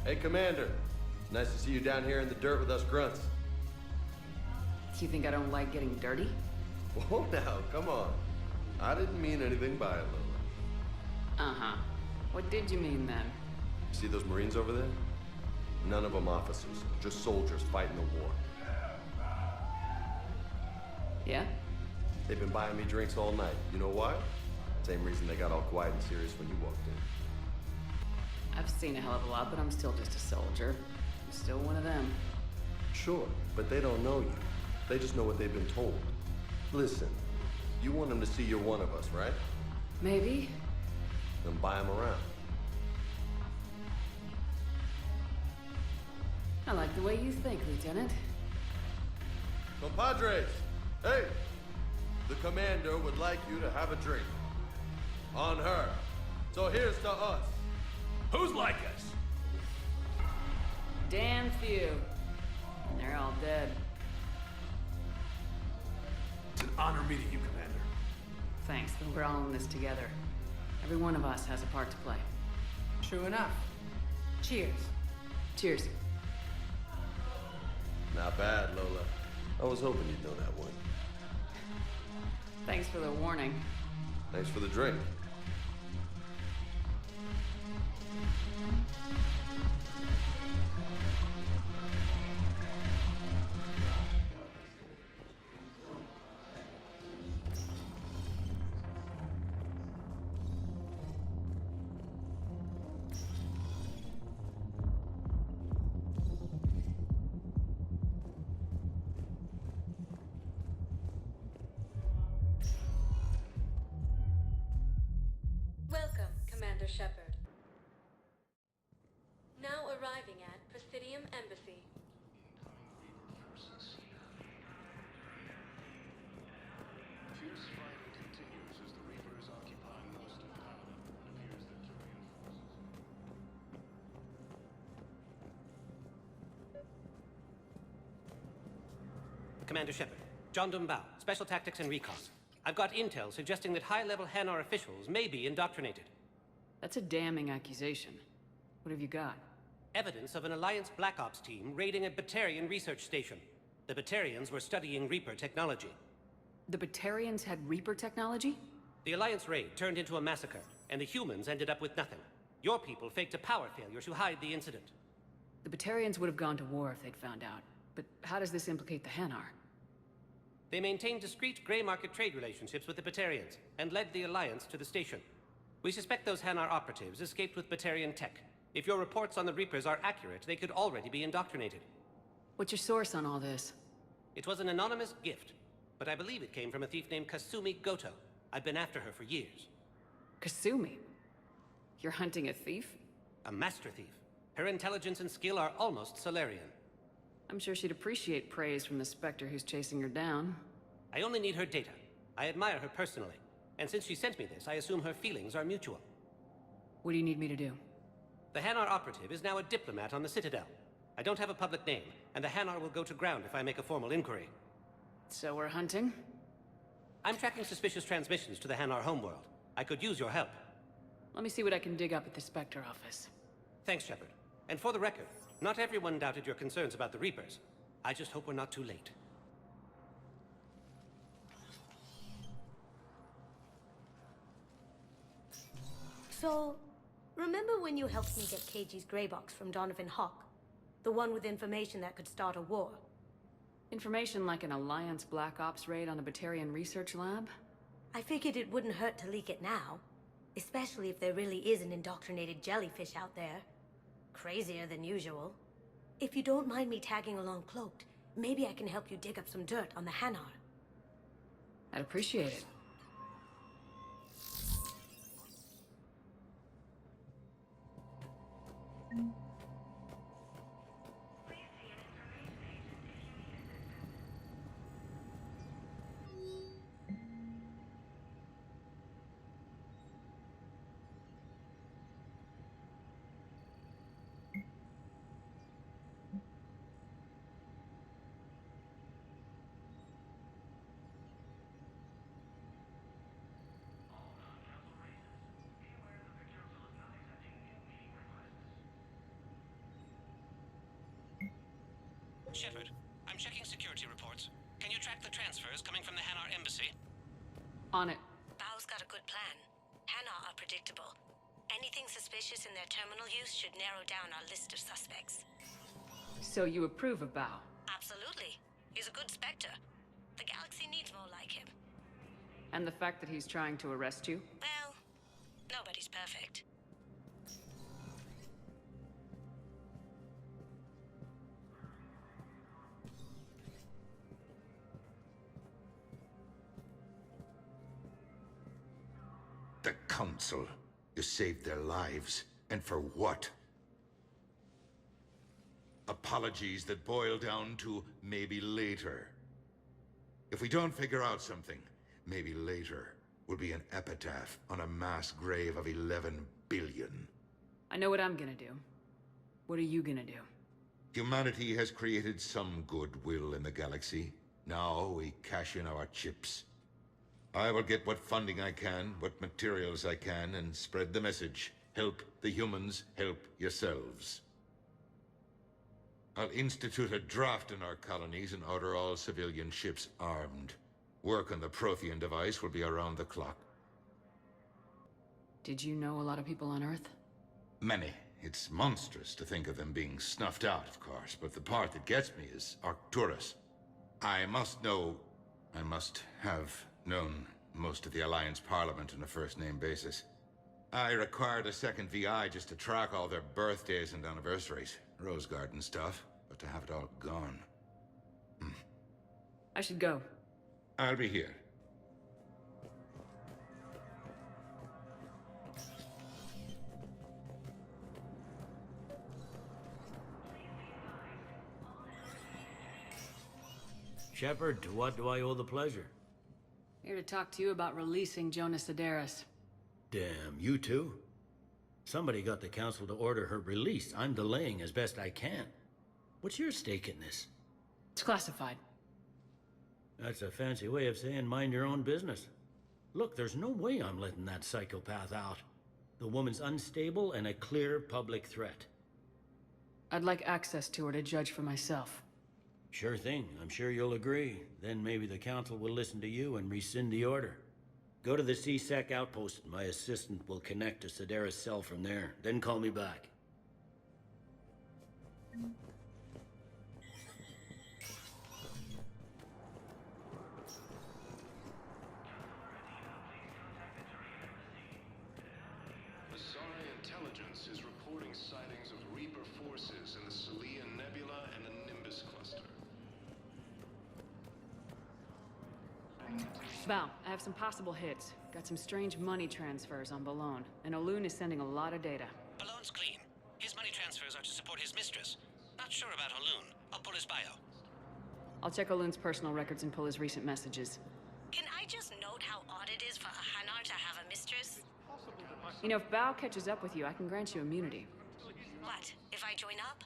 Speaker 6: Hey, Commander. Nice to see you down here in the dirt with us grunts.
Speaker 2: Do you think I don't like getting dirty?
Speaker 6: Whoa, now, come on. I didn't mean anything by it, Lola.
Speaker 2: Uh-huh. What did you mean, then?
Speaker 6: See those Marines over there? None of them officers, just soldiers fighting the war.
Speaker 2: Yeah?
Speaker 6: They've been buying me drinks all night. You know why? Same reason they got all quiet and serious when you walked in.
Speaker 2: I've seen a hell of a lot, but I'm still just a soldier. I'm still one of them.
Speaker 6: Sure, but they don't know you. They just know what they've been told. Listen, you want them to see you're one of us, right?
Speaker 2: Maybe.
Speaker 6: Then buy them around.
Speaker 2: I like the way you think, Lieutenant.
Speaker 6: Compadres! Hey! The commander would like you to have a drink. On her. So here's to us.
Speaker 12: Who's like us?
Speaker 2: Damn few. And they're all dead.
Speaker 12: It's an honor meeting you, Commander.
Speaker 2: Thanks, but we're all in this together. Every one of us has a part to play.
Speaker 13: True enough. Cheers.
Speaker 2: Cheers.
Speaker 6: Not bad, Lola. I was hoping you'd know that one.
Speaker 2: Thanks for the warning.
Speaker 6: Thanks for the drink.
Speaker 8: Welcome, Commander Shepard. Now arriving at Presidium Embassy.
Speaker 14: Commander Shepard, John Dumbao, Special Tactics and Recon. I've got intel suggesting that high-level Hanar officials may be indoctrinated.
Speaker 2: That's a damning accusation. What have you got?
Speaker 14: Evidence of an Alliance Black Ops team raiding a Batarian research station. The Batarians were studying Reaper technology.
Speaker 2: The Batarians had Reaper technology?
Speaker 14: The Alliance raid turned into a massacre, and the humans ended up with nothing. Your people faked a power failure to hide the incident.
Speaker 2: The Batarians would have gone to war if they'd found out. But how does this implicate the Hanar?
Speaker 14: They maintained discreet gray market trade relationships with the Batarians, and led the Alliance to the station. We suspect those Hanar operatives escaped with Batarian tech. If your reports on the Reapers are accurate, they could already be indoctrinated.
Speaker 2: What's your source on all this?
Speaker 14: It was an anonymous gift, but I believe it came from a thief named Kasumi Goto. I've been after her for years.
Speaker 2: Kasumi? You're hunting a thief?
Speaker 14: A master thief. Her intelligence and skill are almost Solarian.
Speaker 2: I'm sure she'd appreciate praise from the Spectre who's chasing her down.
Speaker 14: I only need her data. I admire her personally. And since she sent me this, I assume her feelings are mutual.
Speaker 2: What do you need me to do?
Speaker 14: The Hanar operative is now a diplomat on the Citadel. I don't have a public name, and the Hanar will go to ground if I make a formal inquiry.
Speaker 2: So we're hunting?
Speaker 14: I'm tracking suspicious transmissions to the Hanar homeworld. I could use your help.
Speaker 2: Let me see what I can dig up at the Spectre office.
Speaker 14: Thanks, Shepard. And for the record, not everyone doubted your concerns about the Reapers. I just hope we're not too late.
Speaker 3: So, remember when you helped me get KG's grey box from Donovan Hawk? The one with information that could start a war?
Speaker 2: Information like an Alliance Black Ops raid on a Batarian research lab?
Speaker 3: I figured it wouldn't hurt to leak it now. Especially if there really is an indoctrinated jellyfish out there. Crazier than usual. If you don't mind me tagging along cloaked, maybe I can help you dig up some dirt on the Hanar.
Speaker 2: I'd appreciate it.
Speaker 14: Shepard, I'm checking security reports. Can you track the transfers coming from the Hanar embassy?
Speaker 2: On it.
Speaker 3: Bao's got a good plan. Hanar are predictable. Anything suspicious in their terminal use should narrow down our list of suspects.
Speaker 2: So you approve of Bao?
Speaker 3: Absolutely. He's a good Spectre. The galaxy needs more like him.
Speaker 2: And the fact that he's trying to arrest you?
Speaker 3: Well, nobody's perfect.
Speaker 23: The Council. You saved their lives. And for what? Apologies that boil down to maybe later. If we don't figure out something, maybe later will be an epitaph on a mass grave of 11 billion.
Speaker 2: I know what I'm gonna do. What are you gonna do?
Speaker 23: Humanity has created some goodwill in the galaxy. Now we cash in our chips. I will get what funding I can, what materials I can, and spread the message. Help the humans, help yourselves. I'll institute a draft in our colonies and order all civilian ships armed. Work on the Prothean device will be around the clock.
Speaker 2: Did you know a lot of people on Earth?
Speaker 23: Many. It's monstrous to think of them being snuffed out, of course, but the part that gets me is Arcturus. I must have known most of the Alliance Parliament on a first-name basis. I required a second VI just to track all their birthdays and anniversaries. Rose Garden stuff, but to have it all gone.
Speaker 2: I should go.
Speaker 23: I'll be here.
Speaker 11: Shepard, to what do I owe the pleasure?
Speaker 2: Here to talk to you about releasing Jonas Sedaris.
Speaker 11: Damn, you too? Somebody got the Council to order her release. I'm delaying as best I can. What's your stake in this?
Speaker 2: It's classified.
Speaker 11: That's a fancy way of saying mind your own business. Look, there's no way I'm letting that psychopath out. The woman's unstable and a clear public threat.
Speaker 2: I'd like access to her to judge for myself.
Speaker 11: Sure thing. I'm sure you'll agree. Then maybe the Council will listen to you and rescind the order. Go to the C-Sec outpost. My assistant will connect to Sedaris' cell from there. Then call me back.
Speaker 7: Asari intelligence is reporting sightings of Reaper forces in the Celia Nebula and the Nimbus cluster.
Speaker 2: Val, I have some possible hits. Got some strange money transfers on Balone, and Olun is sending a lot of data.
Speaker 14: Balone's clean. His money transfers are to support his mistress. Not sure about Olun. I'll pull his bio.
Speaker 2: I'll check Olun's personal records and pull his recent messages.
Speaker 3: Can I just note how odd it is for a Hanar to have a mistress?
Speaker 2: You know, if Bao catches up with you, I can grant you immunity.
Speaker 3: What, if I join up?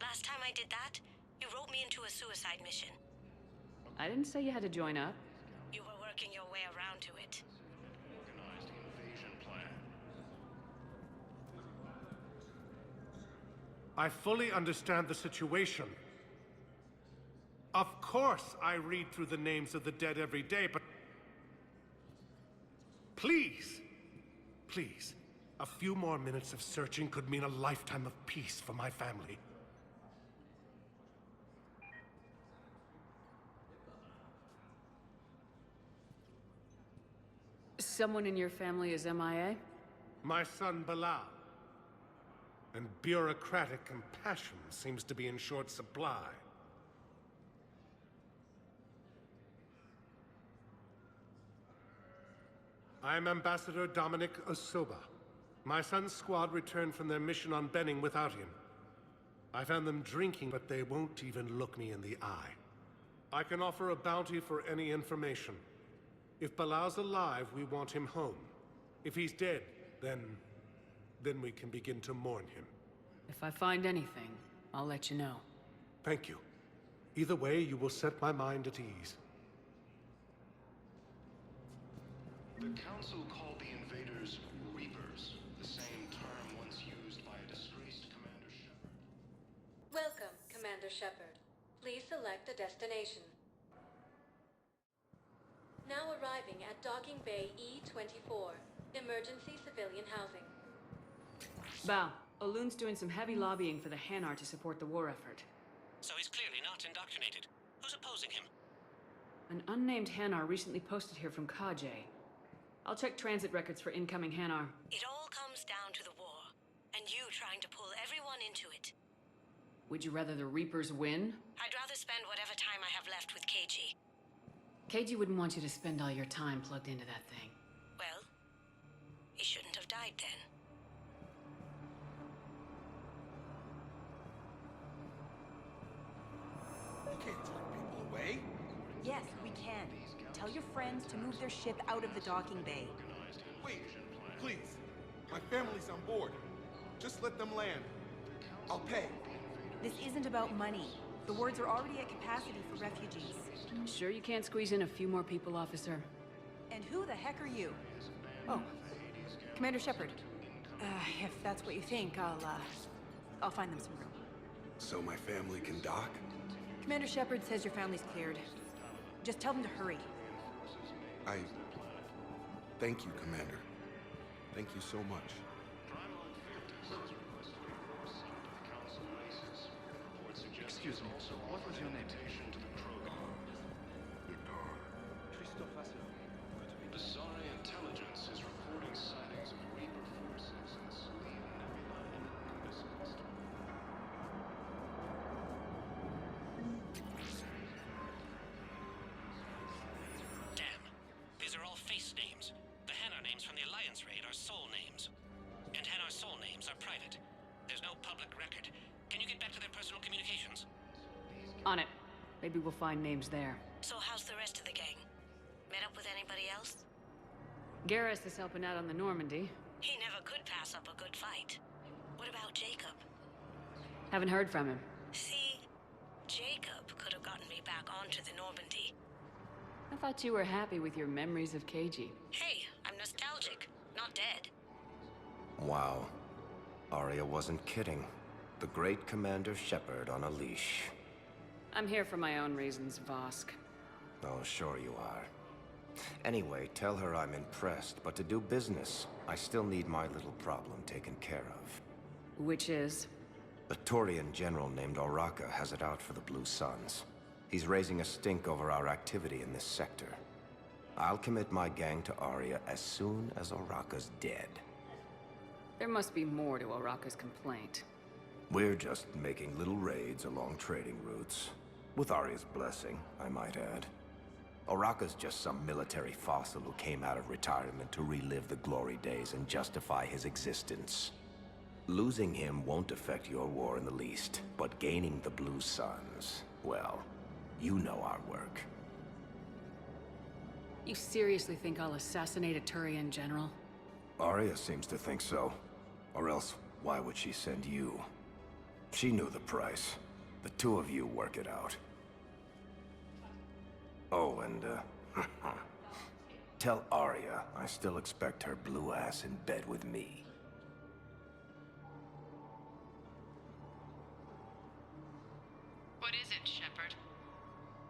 Speaker 3: Last time I did that, you wrote me into a suicide mission.
Speaker 2: I didn't say you had to join up.
Speaker 3: You were working your way around to it.
Speaker 7: Organized invasion plan.
Speaker 16: I fully understand the situation. Of course I read through the names of the dead every day, but... Please! Please. A few more minutes of searching could mean a lifetime of peace for my family.
Speaker 2: Someone in your family is MIA?
Speaker 16: My son Bilal. And bureaucratic compassion seems to be in short supply. I'm Ambassador Dominic Osoba. My son's squad returned from their mission on Benning without him. I found them drinking, but they won't even look me in the eye. I can offer a bounty for any information. If Bilal's alive, we want him home. If he's dead, then we can begin to mourn him.
Speaker 2: If I find anything, I'll let you know.
Speaker 16: Thank you. Either way, you will set my mind at ease.
Speaker 7: The Council called the invaders Reapers, the same term once used by a disgraced Commander Shepard.
Speaker 8: Welcome, Commander Shepard. Please select a destination. Now arriving at Docking Bay E-24, Emergency Civilian Housing.
Speaker 2: Bao, Olun's doing some heavy lobbying for the Hanar to support the war effort.
Speaker 14: So he's clearly not indoctrinated. Who's opposing him?
Speaker 2: An unnamed Hanar recently posted here from Kajay. I'll check transit records for incoming Hanar.
Speaker 3: It all comes down to the war, and you trying to pull everyone into it.
Speaker 2: Would you rather the Reapers win?
Speaker 3: I'd rather spend whatever time I have left with KG.
Speaker 2: KG wouldn't want you to spend all your time plugged into that thing.
Speaker 3: Well, he shouldn't have died then.
Speaker 18: You can't turn people away.
Speaker 21: Yes, we can. Tell your friends to move their ship out of the docking bay.
Speaker 18: Wait, please. My family's on board. Just let them land. I'll pay.
Speaker 21: This isn't about money. The wards are already at capacity for refugees.
Speaker 2: Sure you can't squeeze in a few more people, officer?
Speaker 21: And who the heck are you? Oh, Commander Shepard. If that's what you think, I'll find them some room.
Speaker 18: So my family can dock?
Speaker 21: Commander Shepard says your family's cleared. Just tell them to hurry.
Speaker 18: Thank you, Commander. Thank you so much.
Speaker 12: Excuse me, what was your name?
Speaker 7: Asari intelligence is reporting sightings of Reaper forces in the Celia Nebula and the Nimbus cluster.
Speaker 14: Damn. These are all face names. The Hanar names from the Alliance raid are soul names. And Hanar soul names are private. There's no public record. Can you get back to their personal communications?
Speaker 2: On it. Maybe we'll find names there.
Speaker 3: So how's the rest of the gang? Met up with anybody else?
Speaker 2: Garrus is helping out on the Normandy.
Speaker 3: He never could pass up a good fight. What about Jacob?
Speaker 2: Haven't heard from him.
Speaker 3: See, Jacob could have gotten me back onto the Normandy.
Speaker 2: I thought you were happy with your memories of KG.
Speaker 3: Hey, I'm nostalgic, not dead.
Speaker 25: Wow. Arya wasn't kidding. The great Commander Shepard on a leash.
Speaker 2: I'm here for my own reasons, Vosk.
Speaker 25: Oh, sure you are. Anyway, tell her I'm impressed, but to do business, I still need my little problem taken care of.
Speaker 2: Which is?
Speaker 25: A Turian general named Oraka has it out for the Blue Suns. He's raising a stink over our activity in this sector. I'll commit my gang to Aria as soon as Oraka's dead.
Speaker 2: There must be more to Oraka's complaint.
Speaker 25: We're just making little raids along trading routes. With Aria's blessing, I might add. Oraka's just some military fossil who came out of retirement to relive the glory days and justify his existence. Losing him won't affect your war in the least, but gaining the Blue Suns, well, you know our work.
Speaker 2: You seriously think I'll assassinate a Turian general?
Speaker 25: Aria seems to think so. Or else, why would she send you? She knew the price. The two of you work it out. Oh, and, tell Aria I still expect her blue ass in bed with me.
Speaker 17: What is it, Shepard?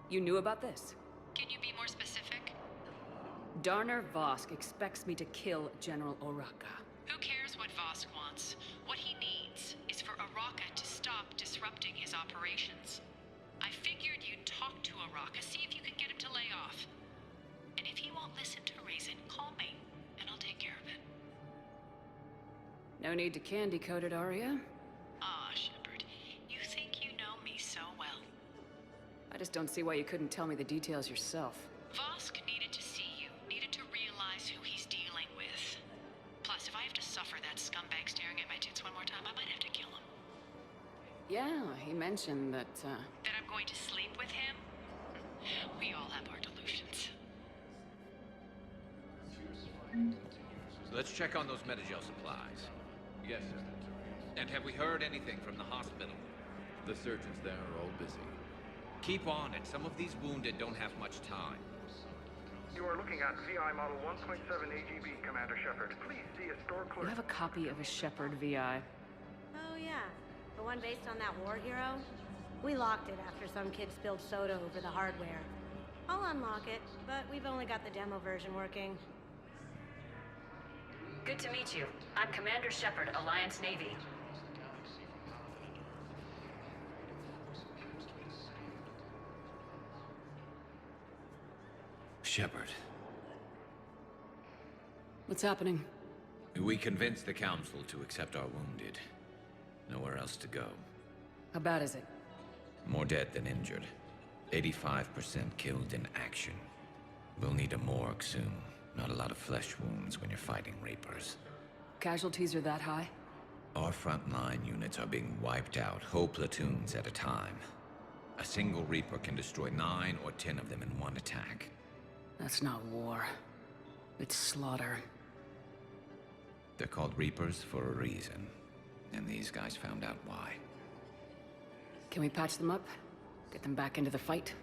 Speaker 2: You knew about this?
Speaker 17: Can you be more specific?
Speaker 2: Darner Vosk expects me to kill General Oraka.
Speaker 17: Who cares what Vosk wants? What he needs is for Oraka to stop disrupting his operations. I figured you'd talk to Oraka, see if you can get him to lay off. And if he won't listen to reason, call me, and I'll take care of it.
Speaker 2: No need to candy coat it, Aria.
Speaker 17: Ah, Shepard, you think you know me so well.
Speaker 2: I just don't see why you couldn't tell me the details yourself.
Speaker 17: Vosk needed to see you, needed to realize who he's dealing with. Plus, if I have to suffer that scumbag staring at my tits one more time, I might have to kill him.
Speaker 2: Yeah, he mentioned that,
Speaker 17: That I'm going to sleep with him? We all have our delusions.
Speaker 11: So let's check on those Metagel supplies. Yes, sir. And have we heard anything from the hospital?
Speaker 5: The surgeons there are all busy.
Speaker 11: Keep on it. Some of these wounded don't have much time.
Speaker 15: You are looking at VI Model 1.7 AGB, Commander Shepard. Please see a store clerk.
Speaker 2: you have a copy of a Shepard VI.
Speaker 3: Oh, yeah. The one based on that war hero? We locked it after some kid spilled soda over the hardware. I'll unlock it, but we've only got the demo version working.
Speaker 1: Good to meet you. I'm Commander Shepard, Alliance Navy.
Speaker 5: Shepard.
Speaker 2: What's happening?
Speaker 5: We convinced the Council to accept our wounded. Nowhere else to go.
Speaker 2: How bad is it?
Speaker 5: More dead than injured. 85% killed in action. We'll need a morgue soon. Not a lot of flesh wounds when you're fighting Reapers.
Speaker 2: Casualties are that high?
Speaker 5: Our frontline units are being wiped out, whole platoons at a time. A single Reaper can destroy 9 or 10 of them in one attack.
Speaker 2: That's not war. It's slaughter.
Speaker 5: They're called Reapers for a reason. And these guys found out why.
Speaker 2: Can we patch them up? Get them back into the fight?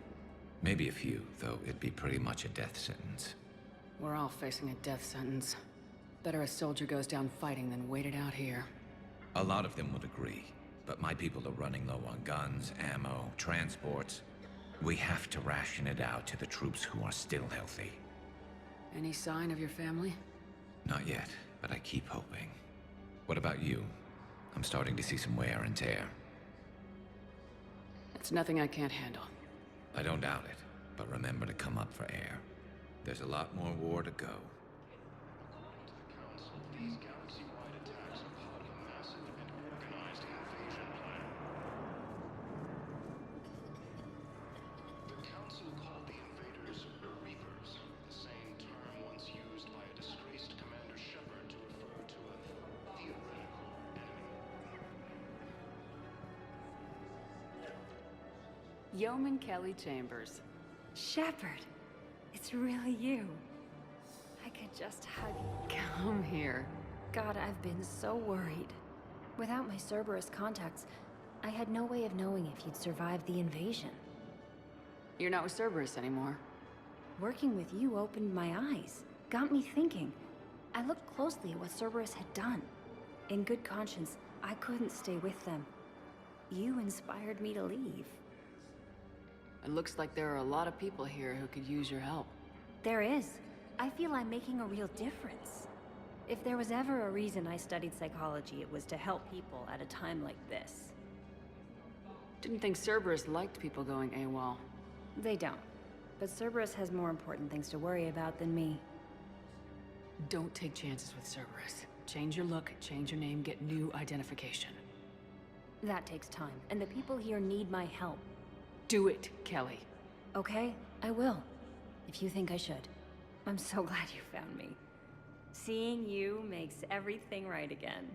Speaker 5: Maybe a few, though it'd be pretty much a death sentence.
Speaker 2: We're all facing a death sentence. Better a soldier goes down fighting than wait it out here.
Speaker 5: A lot of them would agree, but my people are running low on guns, ammo, transports. We have to ration it out to the troops who are still healthy.
Speaker 2: Any sign of your family?
Speaker 5: Not yet, but I keep hoping. What about you? I'm starting to see some wear and tear.
Speaker 2: It's nothing I can't handle.
Speaker 5: I don't doubt it, but remember to come up for air. There's a lot more war to go.
Speaker 7: These galaxy-wide attacks are part of a massive and organized invasion plan. The Council called the invaders Reapers, the same term once used by a disgraced Commander Shepard to refer to a theoretical enemy.
Speaker 2: Yeoman Kelly Chambers.
Speaker 10: Shepard, it's really you. I could just hug you.
Speaker 2: Come here.
Speaker 10: God, I've been so worried. Without my Cerberus contacts, I had no way of knowing if you'd survived the invasion.
Speaker 2: You're not with Cerberus anymore.
Speaker 10: Working with you opened my eyes, got me thinking. I looked closely at what Cerberus had done. In good conscience, I couldn't stay with them. You inspired me to leave.
Speaker 2: It looks like there are a lot of people here who could use your help.
Speaker 10: There is. I feel I'm making a real difference. If there was ever a reason I studied psychology, it was to help people at a time like this.
Speaker 2: Didn't think Cerberus liked people going AWOL.
Speaker 4: They don't. But Cerberus has more important things to worry about than me.
Speaker 2: Don't take chances with Cerberus. Change your look, change your name, get new identification.
Speaker 4: That takes time, and the people here need my help.
Speaker 2: Do it, Kelly.
Speaker 4: Okay, I will. If you think I should. I'm so glad you found me. Seeing you makes everything right again.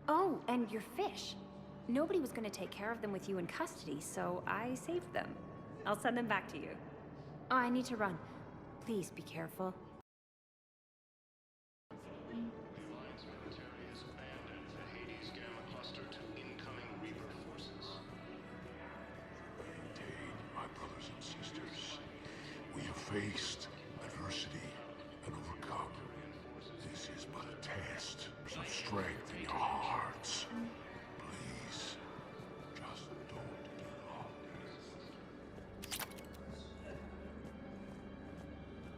Speaker 4: Oh, and your fish. Nobody was gonna take care of them with you in custody, so I saved them. I'll send them back to you. Oh, I need to run. Please be careful.
Speaker 7: The Alliance military has abandoned the Hades Gamma Cluster to incoming Reaper forces.
Speaker 19: Indeed, my brothers and sisters, we have faced adversity and overcome. This is but a test of strength in your hearts. Please, just don't give up.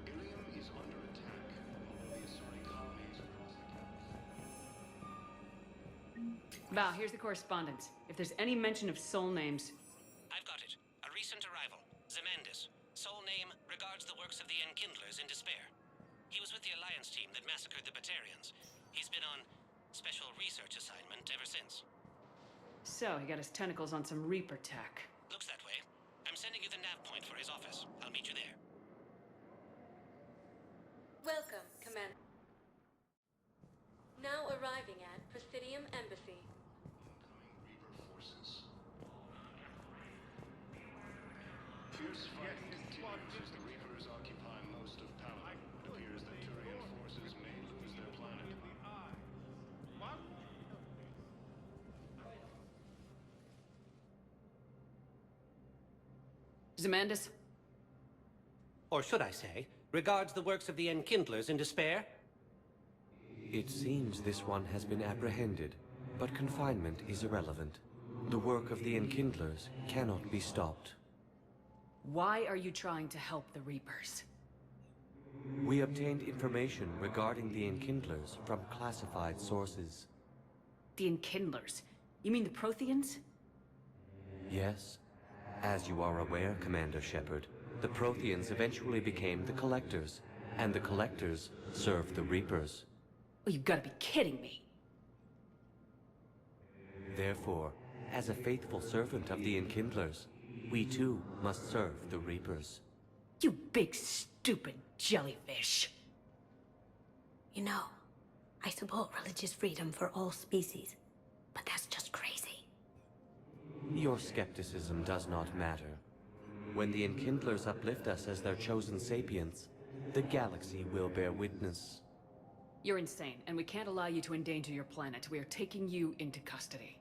Speaker 7: Ilium is under attack. All the assorting colonies across the galaxy.
Speaker 2: Val, here's the correspondence. If there's any mention of soul names...
Speaker 14: I've got it. A recent arrival. Zemandis. Soul name regards the works of the Enkindlers in despair. He was with the Alliance team that massacred the Batarians. He's been on special research assignment ever since.
Speaker 2: So, he got his tentacles on some Reaper tech.
Speaker 14: Looks that way. I'm sending you the nav point for his office. I'll meet you there.
Speaker 8: Welcome, Command. Now arriving at Presidium Embassy.
Speaker 7: Reaper forces. Fierce fighting continues as the Reapers occupy most of Paladin. It appears that Turian forces may lose their planet.
Speaker 2: Zemandis?
Speaker 14: Or should I say, regards the works of the Enkindlers in despair?
Speaker 20: It seems this one has been apprehended, but confinement is irrelevant. The work of the Enkindlers cannot be stopped.
Speaker 2: Why are you trying to help the Reapers?
Speaker 20: We obtained information regarding the Enkindlers from classified sources.
Speaker 2: The Enkindlers? You mean the Protheans?
Speaker 20: Yes. As you are aware, Commander Shepard, the Protheans eventually became the Collectors, and the Collectors served the Reapers.
Speaker 2: Oh, you've got to be kidding me.
Speaker 20: Therefore, as a faithful servant of the Enkindlers, we too must serve the Reapers.
Speaker 2: You big stupid jellyfish.
Speaker 3: You know, I support religious freedom for all species, but that's just crazy.
Speaker 20: Your skepticism does not matter. When the Enkindlers uplift us as their chosen sapients, the galaxy will bear witness.
Speaker 2: You're insane, and we can't allow you to endanger your planet. We are taking you into custody.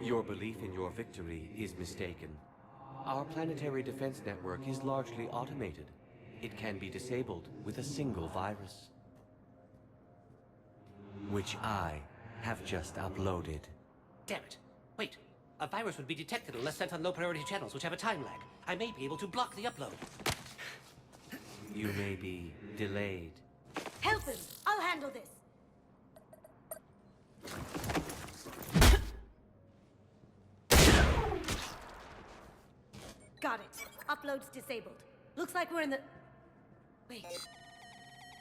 Speaker 20: Your belief in your victory is mistaken. Our planetary defense network is largely automated. It can be disabled with a single virus, which I have just uploaded.
Speaker 14: Damn it. Wait. A virus would be detected unless sent on low-priority channels, which have a time lag. I may be able to block the upload.
Speaker 20: You may be delayed.
Speaker 3: Help him! I'll handle this! Got it. Upload's disabled. Looks like we're in the... Wait.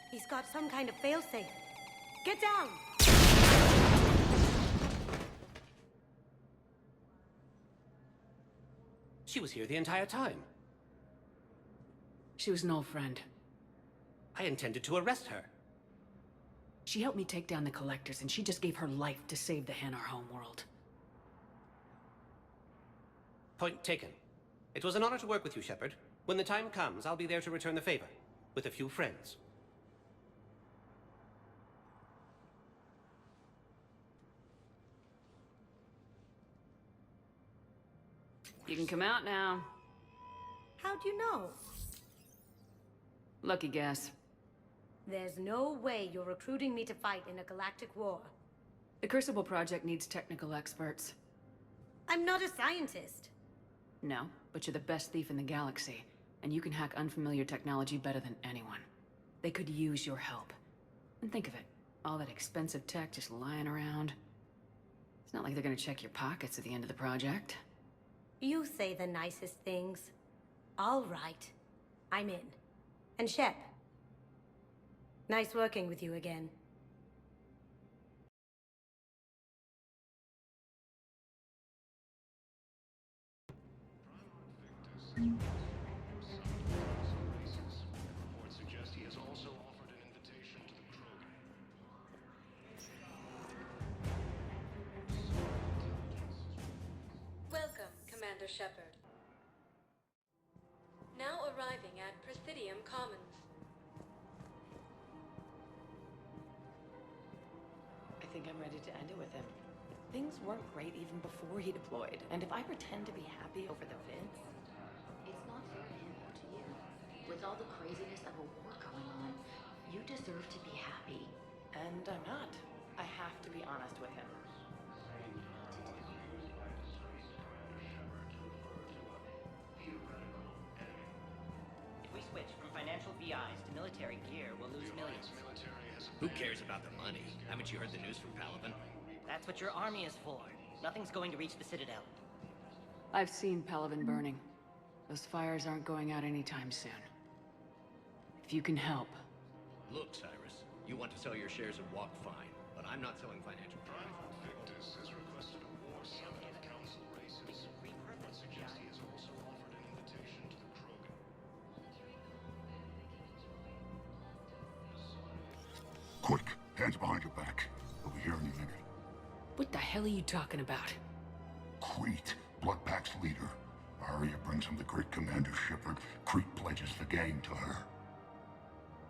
Speaker 3: He's got some kind of failsafe. Get down!
Speaker 14: She was here the entire time.
Speaker 2: She was an old friend.
Speaker 14: I intended to arrest her.
Speaker 2: She helped me take down the Collectors, and she just gave her life to save the Hanar homeworld.
Speaker 14: Point taken. It was an honor to work with you, Shepard. When the time comes, I'll be there to return the favor. With a few friends.
Speaker 2: You can come out now.
Speaker 3: How'd you know?
Speaker 2: Lucky guess.
Speaker 3: There's no way you're recruiting me to fight in a galactic war.
Speaker 2: The Crucible Project needs technical experts.
Speaker 3: I'm not a scientist.
Speaker 2: No, but you're the best thief in the galaxy, and you can hack unfamiliar technology better than anyone. They could use your help. And think of it, all that expensive tech just lying around. It's not like they're gonna check your pockets at the end of the project.
Speaker 3: You say the nicest things. All right. I'm in. And Shep. Nice working with you again.
Speaker 7: Reports suggest he has also offered an invitation to the Krogan.
Speaker 8: Welcome, Commander Shepard. Now arriving at Presidium Commons.
Speaker 6: I think I'm ready to end it with him. Things weren't great even before he deployed, and if I pretend to be happy over the vids...
Speaker 9: It's not fair to him or to you. With all the craziness of a war going on, you deserve to be happy.
Speaker 6: And I'm not. I have to be honest with him.
Speaker 13: If we switch from financial VIs to military gear, we'll lose millions.
Speaker 22: Who cares about the money? Haven't you heard the news from Palaven?
Speaker 13: That's what your army is for. Nothing's going to reach the Citadel.
Speaker 2: I've seen Palaven burning. Those fires aren't going out anytime soon. If you can help.
Speaker 22: Look, Cyrus, you want to sell your shares and walk fine, but I'm not selling financial products.
Speaker 7: Victus has requested a war summit of council races. Reports suggest he has also offered an invitation to the Krogan.
Speaker 19: Quick, hands behind your back. We'll be here any minute.
Speaker 2: What the hell are you talking about?
Speaker 19: Crete, Bloodpack's leader. Arya brings him the great Commander Shepard. Crete pledges the gang to her.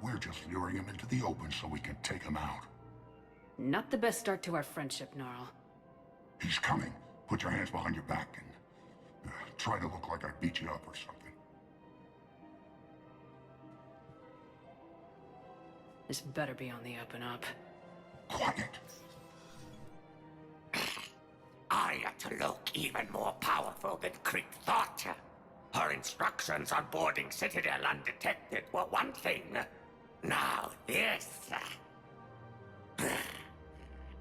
Speaker 19: We're just luring him into the open so we can take him out.
Speaker 2: Not the best start to our friendship, Gnarl.
Speaker 19: He's coming. Put your hands behind your back and try to look like I beat you up or something.
Speaker 2: This better be on the up and up.
Speaker 19: Quiet.
Speaker 24: Arya to look even more powerful than Crete thought. Her instructions on boarding Citadel undetected were one thing. Now this.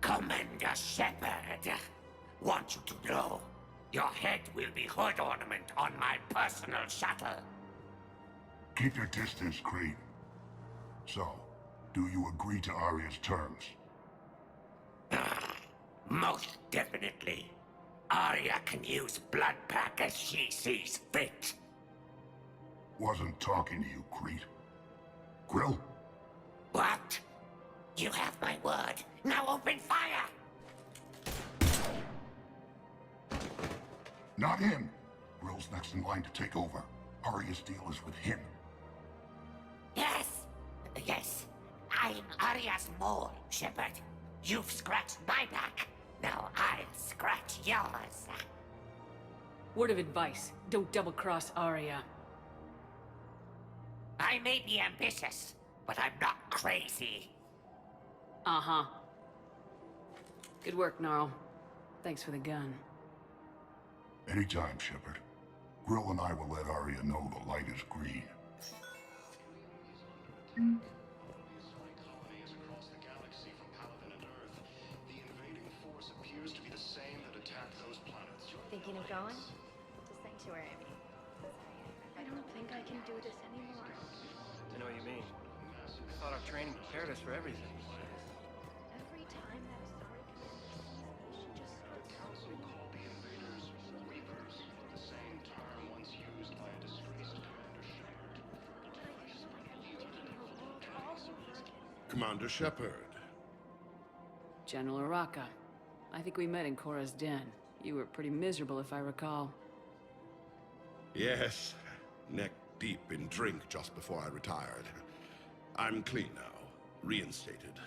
Speaker 24: Commander Shepard, want you to know, your head will be hood ornament on my personal shuttle.
Speaker 19: Keep your distance, Crete. So, do you agree to Arya's terms?
Speaker 24: Most definitely. Arya can use Bloodpack as she sees fit.
Speaker 19: Wasn't talking to you, Crete. Grill?
Speaker 24: What? You have my word. Now open fire!
Speaker 19: Not him. Grill's next in line to take over. Arya's deal is with him.
Speaker 24: Yes. Yes. I'm Arya's mole, Shepard. You've scratched my back. Now I'll scratch yours.
Speaker 2: Word of advice, don't double-cross Arya.
Speaker 24: I may be ambitious, but I'm not crazy.
Speaker 2: Uh-huh. Good work, Gnarl. Thanks for the gun.
Speaker 19: Anytime, Shepard. Grill and I will let Arya know the light is green.
Speaker 4: Thinking of going? To Sanctuary, I mean. I don't think I can do this anymore.
Speaker 26: I know what you mean. I thought our training prepared us for everything.
Speaker 4: Every time that a story comes in, just
Speaker 7: Council called the invaders Reapers, the same term once used by a disgraced Commander Shepard.
Speaker 19: Commander Shepard.
Speaker 2: General Araka. I think we met in Korra's den. You were pretty miserable, if I recall.
Speaker 27: Yes, neck deep in drink just before I retired. I'm clean now, reinstated.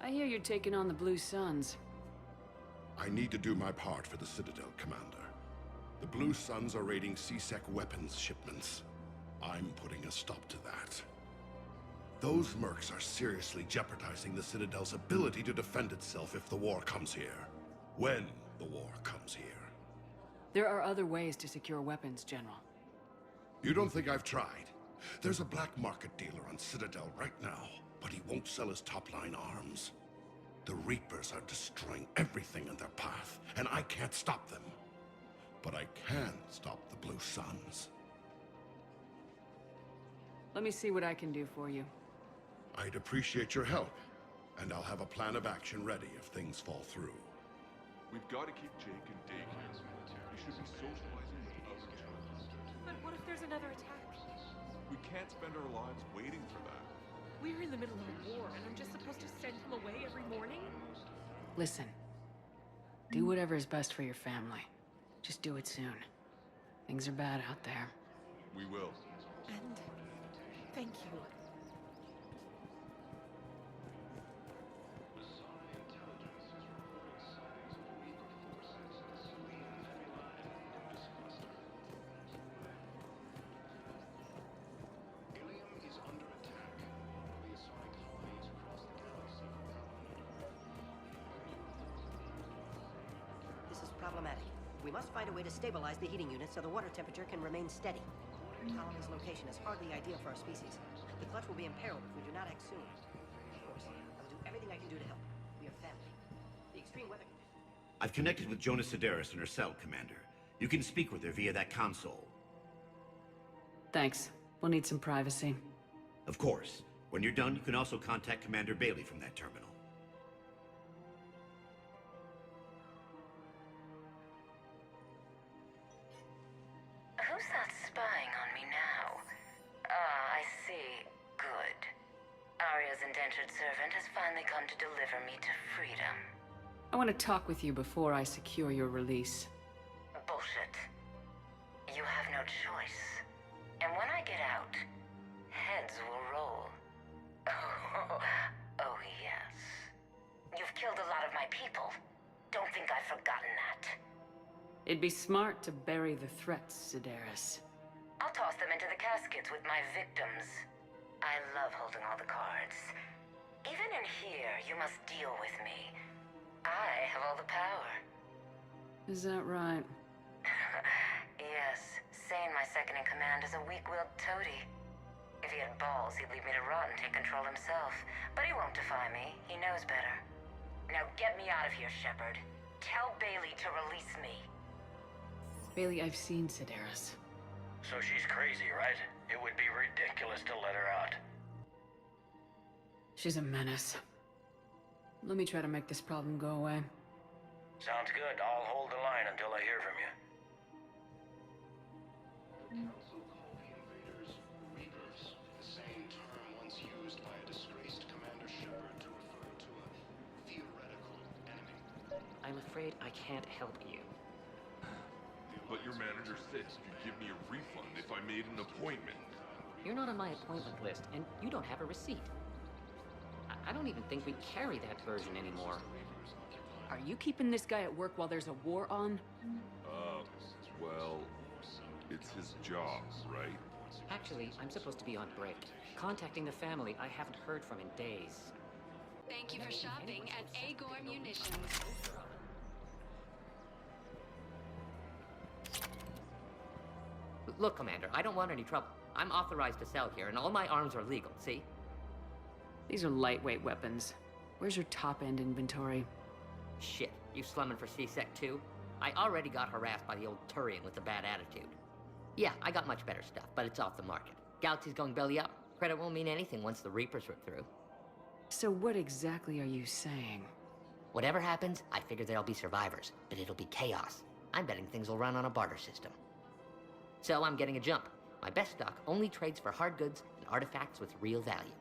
Speaker 2: I hear you're taking on the Blue Suns.
Speaker 27: I need to do my part for the Citadel, Commander. The Blue Suns are raiding C-Sec weapons shipments. I'm putting a stop to that. Those mercs are seriously jeopardizing the Citadel's ability to defend itself if the war comes here. When the war comes here.
Speaker 2: There are other ways to secure weapons, General.
Speaker 27: You don't think I've tried? There's a black market dealer on Citadel right now, but he won't sell his top-line arms. The Reapers are destroying everything in their path, and I can't stop them. But I can stop the Blue Suns.
Speaker 2: Let me see what I can do for you.
Speaker 27: I'd appreciate your help, and I'll have a plan of action ready if things fall through.
Speaker 12: We've got to keep Jake in daycare. We should be socializing with other children.
Speaker 16: But what if there's another attack?
Speaker 12: We can't spend our lives waiting for that.
Speaker 16: We're in the middle of a war, and I'm just supposed to send him away every morning?
Speaker 2: Listen. Do whatever is best for your family. Just do it soon. Things are bad out there.
Speaker 12: We will.
Speaker 16: And thank you.
Speaker 17: This is problematic. We must find a way to stabilize the heating unit so the water temperature can remain steady. The colony's location is hardly ideal for our species. The clutch will be imperiled if we do not act soon. Of course, I will do everything I can do to help. We are family. The extreme weather conditions...
Speaker 22: I've connected with Jonas Sedaris in her cell, Commander. You can speak with her via that console.
Speaker 2: Thanks. We'll need some privacy.
Speaker 22: Of course. When you're done, you can also contact Commander Bailey from that terminal.
Speaker 18: Who's that spying on me now? Ah, I see. Good. Arya's indentured servant has finally come to deliver me to freedom.
Speaker 2: I want to talk with you before I secure your release.
Speaker 18: Bullshit. You have no choice. And when I get out, heads will roll. Oh, yes. You've killed a lot of my people. Don't think I've forgotten that.
Speaker 2: It'd be smart to bury the threats, Sedaris.
Speaker 18: I'll toss them into the caskets with my victims. I love holding all the cards. Even in here, you must deal with me. I have all the power.
Speaker 2: Is that right?
Speaker 18: Yes, Sane, my second-in-command, is a weak-willed toady. If he had balls, he'd leave me to rot and take control himself. But he won't defy me. He knows better. Now get me out of here, Shepard. Tell Bailey to release me.
Speaker 2: Bailey, I've seen Sedaris.
Speaker 21: So she's crazy, right? It would be ridiculous to let her out.
Speaker 2: She's a menace. Let me try to make this problem go away.
Speaker 21: Sounds good. I'll hold the line until I hear from you.
Speaker 7: Council called the invaders Reapers, the same term once used by a disgraced Commander Shepard to refer to a theoretical enemy.
Speaker 23: I'm afraid I can't help you.
Speaker 12: But your manager said you could give me a refund if I made an appointment.
Speaker 23: You're not on my appointment list, and you don't have a receipt. I don't even think we carry that version anymore.
Speaker 2: Are you keeping this guy at work while there's a war on?
Speaker 12: Well, it's his job, right?
Speaker 23: Actually, I'm supposed to be on break. Contacting the family I haven't heard from in days.
Speaker 25: Thank you for shopping at Agor Munitions.
Speaker 13: Look, Commander, I don't want any trouble. I'm authorized to sell here, and all my arms are legal, see?
Speaker 2: These are lightweight weapons. Where's your top-end inventory?
Speaker 13: Shit, you slumming for C-Sec too? I already got harassed by the old Turian with the bad attitude. Yeah, I got much better stuff, but it's off the market. Galaxy's going belly up. Credit won't mean anything once the Reapers rip through.
Speaker 2: So what exactly are you saying?
Speaker 13: Whatever happens, I figure there'll be survivors, but it'll be chaos. I'm betting things will run on a barter system. So I'm getting a jump. My best stock only trades for hard goods and artifacts with real value.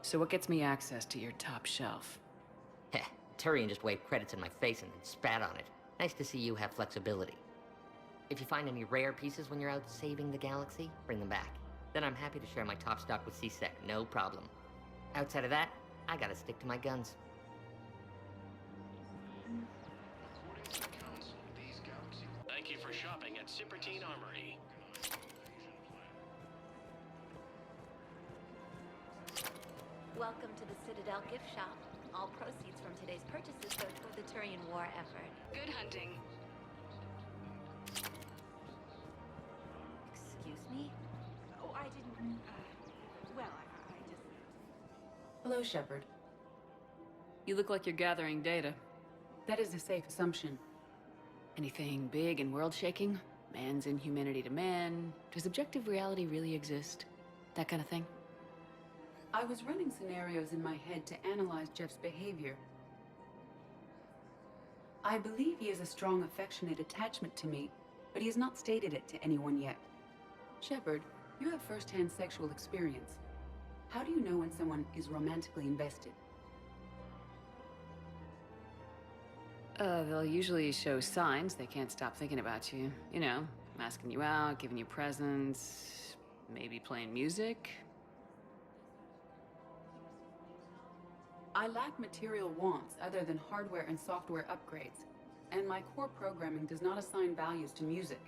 Speaker 2: So what gets me access to your top shelf?
Speaker 13: Heh, Turian just waved credits in my face and then spat on it. Nice to see you have flexibility. If you find any rare pieces when you're out saving the galaxy, bring them back. Then I'm happy to share my top stock with C-Sec, no problem. Outside of that, I gotta stick to my guns.
Speaker 21: Thank you for shopping at Cippertine Armory.
Speaker 9: Welcome to the Citadel gift shop. All proceeds from today's purchases go toward the Turian war effort.
Speaker 25: Good hunting.
Speaker 9: Excuse me?
Speaker 16: Oh, I didn't... well, I just...
Speaker 6: Hello, Shepard.
Speaker 2: You look like you're gathering data.
Speaker 1: That is a safe assumption.
Speaker 2: Anything big and world-shaking? Man's inhumanity to man? Does objective reality really exist? That kind of thing?
Speaker 1: I was running scenarios in my head to analyze Jeff's behavior. I believe he has a strong affectionate attachment to me, but he has not stated it to anyone yet. Shepard, you have first-hand sexual experience. How do you know when someone is romantically invested?
Speaker 2: They'll usually show signs they can't stop thinking about you. You know, asking you out, giving you presents, maybe playing music.
Speaker 1: I lack material wants other than hardware and software upgrades, and my core programming does not assign values to music.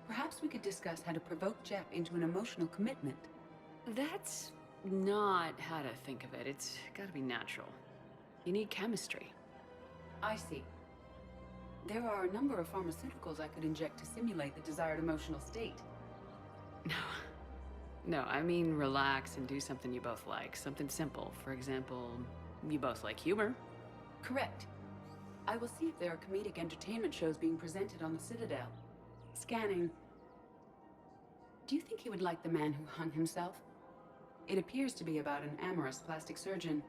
Speaker 1: Perhaps we could discuss how to provoke Jeff into an emotional commitment.
Speaker 2: That's not how to think of it. It's gotta be natural. You need chemistry.
Speaker 1: I see. There are a number of pharmaceuticals I could inject to simulate the desired emotional state.
Speaker 2: No, I mean relax and do something you both like. Something simple. For example, you both like humor.
Speaker 1: Correct. I will see if there are comedic entertainment shows being presented on the Citadel. Scanning. Do you think he would like The Man Who Hung Himself? It appears to be about an amorous plastic surgeon.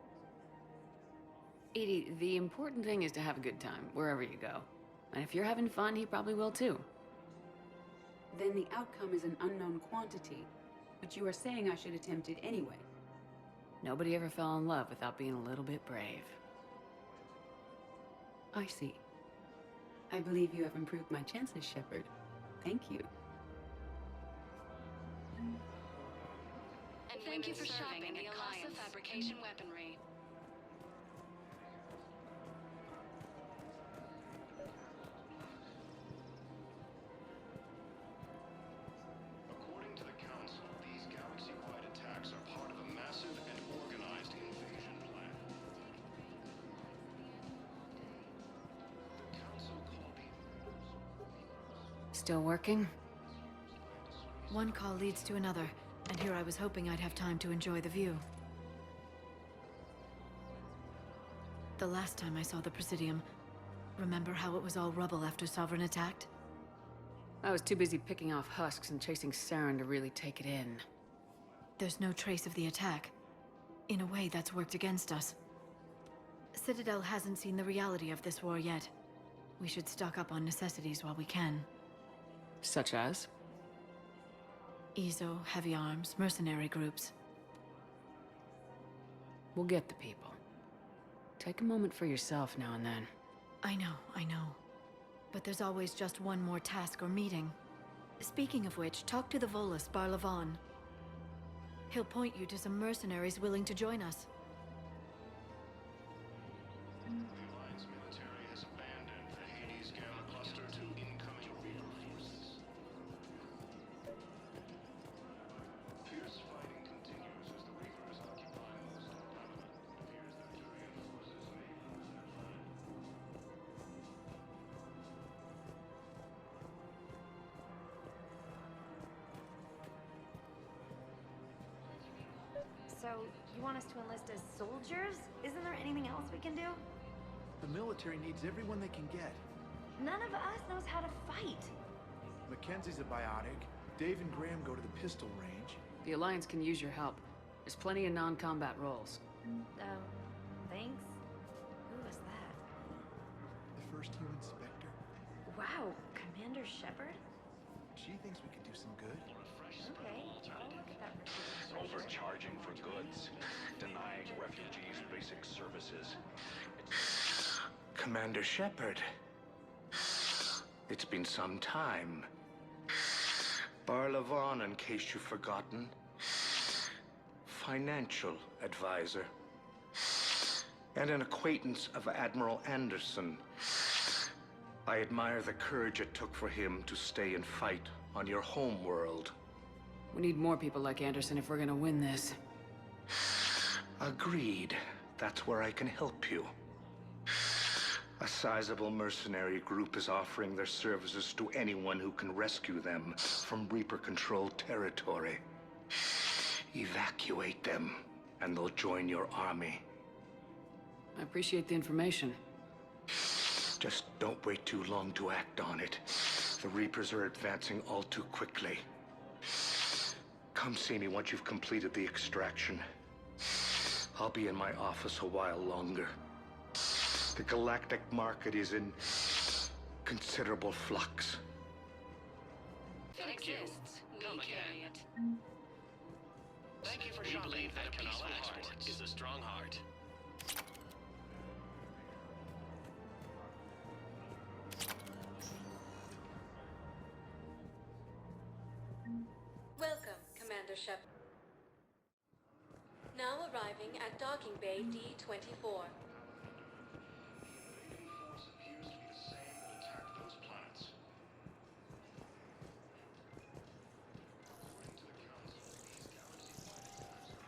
Speaker 2: Edie, the important thing is to have a good time, wherever you go. And if you're having fun, he probably will too.
Speaker 1: Then the outcome is an unknown quantity, but you are saying I should attempt it anyway.
Speaker 2: Nobody ever fell in love without being a little bit brave.
Speaker 1: I see. I believe you have improved my chances, Shepard. Thank you.
Speaker 25: And thank you for shopping at Casa Fabrication Weaponry.
Speaker 7: According to the Council, these galaxy-wide attacks are part of a massive and organized invasion plan. The Council called the...
Speaker 2: Still working?
Speaker 5: One call leads to another, and here I was hoping I'd have time to enjoy the view. The last time I saw the Presidium, remember how it was all rubble after Sovereign attacked?
Speaker 2: I was too busy picking off husks and chasing Saren to really take it in.
Speaker 5: There's no trace of the attack. In a way, that's worked against us. Citadel hasn't seen the reality of this war yet. We should stock up on necessities while we can.
Speaker 2: Such as?
Speaker 5: EZO, heavy arms, mercenary groups.
Speaker 2: We'll get the people. Take a moment for yourself now and then.
Speaker 5: I know. But there's always just one more task or meeting. Speaking of which, talk to the Volus, Barlavon. He'll point you to some mercenaries willing to join us.
Speaker 7: The Alliance military has abandoned the Hades Gamma Cluster to incoming Reaper forces. Fierce fighting continues as the Reapers occupy most of Panama. It appears that Turian forces may lose their fight.
Speaker 4: So, you want us to enlist as soldiers? Isn't there anything else we can do?
Speaker 10: The military needs everyone they can get.
Speaker 4: None of us knows how to fight.
Speaker 10: Mackenzie's a biotic. Dave and Graham go to the pistol range.
Speaker 2: The Alliance can use your help. There's plenty of non-combat roles.
Speaker 4: Thanks? Who was that?
Speaker 10: The first human Spectre.
Speaker 4: Wow, Commander Shepard?
Speaker 10: She thinks we could do some good.
Speaker 4: Okay, I'll look at that receipt later.
Speaker 21: Overcharging for goods, denying refugees basic services.
Speaker 24: Commander Shepard. It's been some time. Barlavon, in case you've forgotten. Financial advisor. And an acquaintance of Admiral Anderson. I admire the courage it took for him to stay and fight on your home world.
Speaker 2: We need more people like Anderson if we're gonna win this.
Speaker 24: Agreed. That's where I can help you. A sizable mercenary group is offering their services to anyone who can rescue them from Reaper-controlled territory. Evacuate them, and they'll join your army.
Speaker 2: I appreciate the information.
Speaker 24: Just don't wait too long to act on it. The Reapers are advancing all too quickly. Come see me once you've completed the extraction. I'll be in my office a while longer. The galactic market is in considerable flux.
Speaker 25: Thank you. Come again.
Speaker 21: Thank you for shopping. We believe that a peaceful heart is a strong heart.
Speaker 3: Welcome, Commander Shepard. Now arriving at Docking Bay D-24.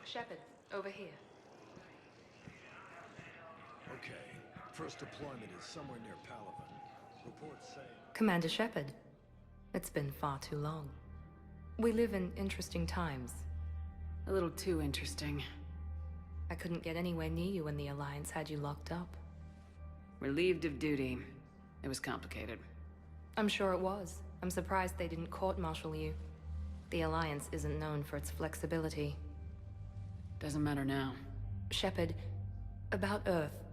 Speaker 6: Shepard, over here.
Speaker 10: Okay. First deployment is somewhere near Palaven. Reports say...
Speaker 8: Commander Shepard, it's been far too long. We live in interesting times.
Speaker 2: A little too interesting.
Speaker 8: I couldn't get anywhere near you when the Alliance had you locked up.
Speaker 2: Relieved of duty. It was complicated.
Speaker 8: I'm sure it was. I'm surprised they didn't court-martial you. The Alliance isn't known for its flexibility.
Speaker 2: Doesn't matter now.
Speaker 8: Shepard, about Earth.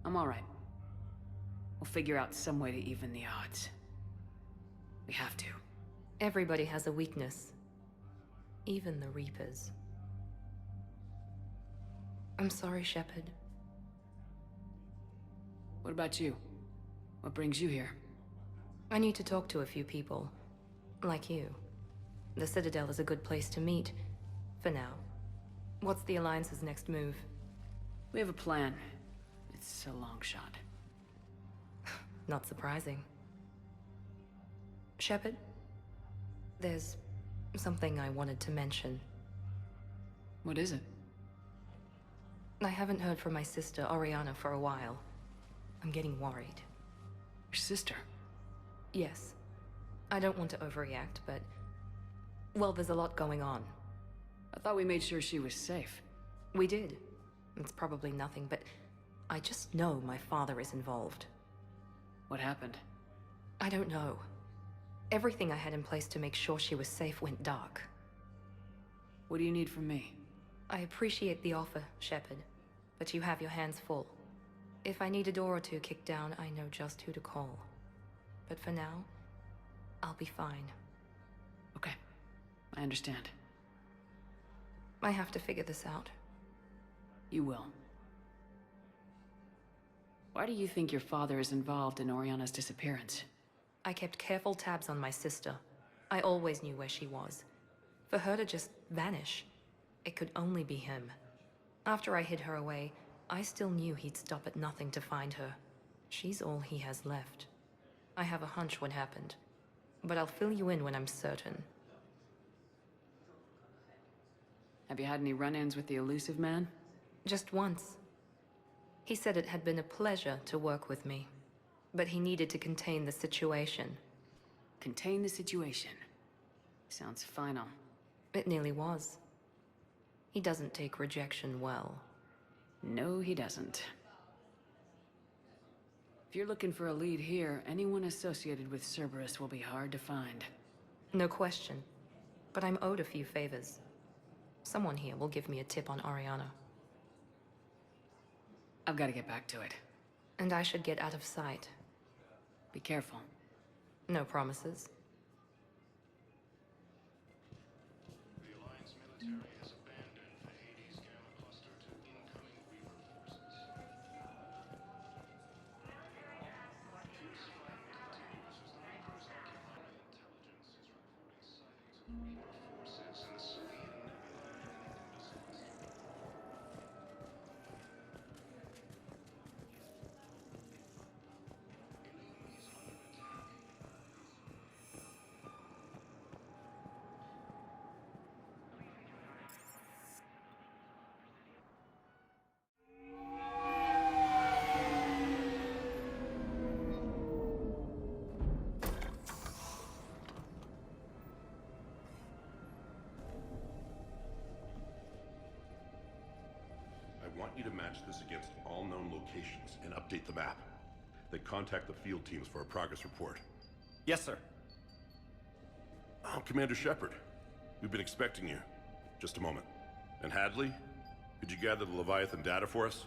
Speaker 2: I'm alright. We'll figure out some way to even the odds. We have to.
Speaker 8: Everybody has a weakness. Even the Reapers. I'm sorry, Shepard.
Speaker 2: What about you? What brings you here?
Speaker 8: I need to talk to a few people. Like you. The Citadel is a good place to meet. For now. What's the Alliance's next move?
Speaker 2: We have a plan. It's a long shot.
Speaker 8: Not surprising. Shepard? There's something I wanted to mention.
Speaker 2: What is it?
Speaker 8: I haven't heard from my sister, Oriana, for a while. I'm getting worried.
Speaker 2: Your sister?
Speaker 8: Yes. I don't want to overreact, but... well, there's a lot going on.
Speaker 2: I thought we made sure she was safe.
Speaker 8: We did. It's probably nothing, but I just know my father is involved.
Speaker 2: What happened?
Speaker 8: I don't know. Everything I had in place to make sure she was safe went dark.
Speaker 2: What do you need from me?
Speaker 8: I appreciate the offer, Shepard, but you have your hands full. If I need a door or two kicked down, I know just who to call. But for now, I'll be fine.
Speaker 2: Okay. I understand.
Speaker 8: I have to figure this out.
Speaker 2: You will. Why do you think your father is involved in Oriana's disappearance?
Speaker 8: I kept careful tabs on my sister. I always knew where she was. For her to just vanish, it could only be him. After I hid her away, I still knew he'd stop at nothing to find her. She's all he has left. I have a hunch what happened, but I'll fill you in when I'm certain.
Speaker 2: Have you had any run-ins with the elusive man?
Speaker 8: Just once. He said it had been a pleasure to work with me, but he needed to contain the situation.
Speaker 2: Contain the situation. Sounds final.
Speaker 8: It nearly was. He doesn't take rejection well.
Speaker 2: No, he doesn't. If you're looking for a lead here, anyone associated with Cerberus will be hard to find.
Speaker 8: No question. But I'm owed a few favors. Someone here will give me a tip on Oriana.
Speaker 2: I've got to get back to it.
Speaker 8: And I should get out of sight.
Speaker 2: Be careful.
Speaker 8: No promises.
Speaker 7: The Alliance military has abandoned the Hades Gamma Cluster to incoming Reaper forces. Fierce fighting continues as the Reapers occupy. Intelligence is reporting sightings of Reaper forces in the Salian Nebula and this cluster.
Speaker 11: you to match this against all known locations and update the map. Then contact the field teams for a progress report.
Speaker 14: Yes, sir.
Speaker 11: Oh, Commander Shepard. We've been expecting you. Just a moment. And Hadley, could you gather the Leviathan data for us?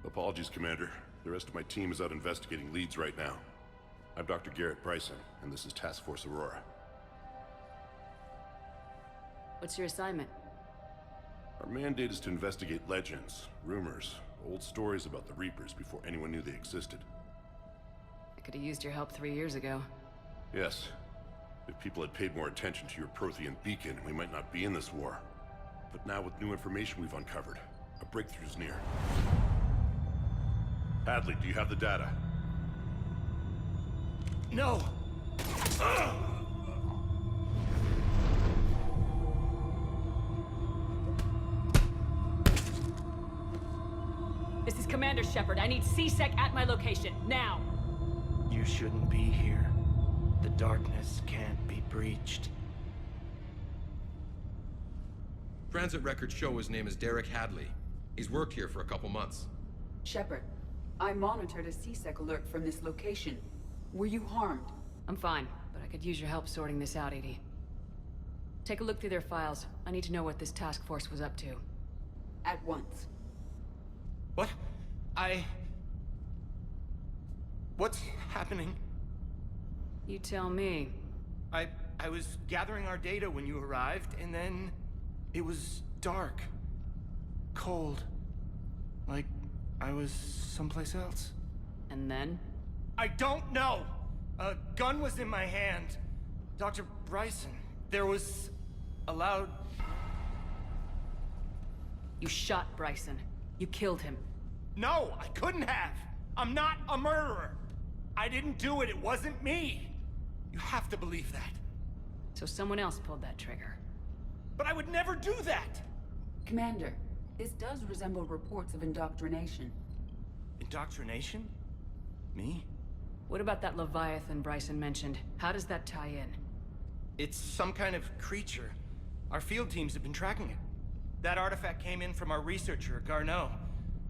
Speaker 11: Apologies, Commander. The rest of my team is out investigating leads right now. I'm Dr. Garrett Bryson, and this is Task Force Aurora.
Speaker 2: What's your assignment?
Speaker 11: Our mandate is to investigate legends, rumors, old stories about the Reapers before anyone knew they existed.
Speaker 2: I could have used your help 3 years ago.
Speaker 11: Yes. If people had paid more attention to your Prothean beacon, we might not be in this war. But now with new information we've uncovered, a breakthrough's near. Hadley, do you have the data?
Speaker 14: No!
Speaker 2: This is Commander Shepard. I need C-Sec at my location, now!
Speaker 14: You shouldn't be here. The darkness can't be breached.
Speaker 15: Transit records show his name is Derek Hadley. He's worked here for a couple months.
Speaker 1: Shepard, I monitored a C-Sec alert from this location. Were you harmed?
Speaker 2: I'm fine, but I could use your help sorting this out, EDI. Take a look through their files. I need to know what this task force was up to.
Speaker 1: At once.
Speaker 14: What? What's happening?
Speaker 2: You tell me.
Speaker 14: I was gathering our data when you arrived, and then it was dark. Cold. Like I was someplace else.
Speaker 2: And then?
Speaker 14: I don't know! A gun was in my hand. Dr. Bryson, there was a loud...
Speaker 2: You shot Bryson. You killed him.
Speaker 14: No, I couldn't have! I'm not a murderer! I didn't do it, it wasn't me! You have to believe that.
Speaker 2: So someone else pulled that trigger.
Speaker 14: But I would never do that!
Speaker 1: Commander, this does resemble reports of indoctrination.
Speaker 14: Indoctrination? Me?
Speaker 2: What about that Leviathan Bryson mentioned? How does that tie in?
Speaker 14: It's some kind of creature. Our field teams have been tracking it. That artifact came in from our researcher, Garneau.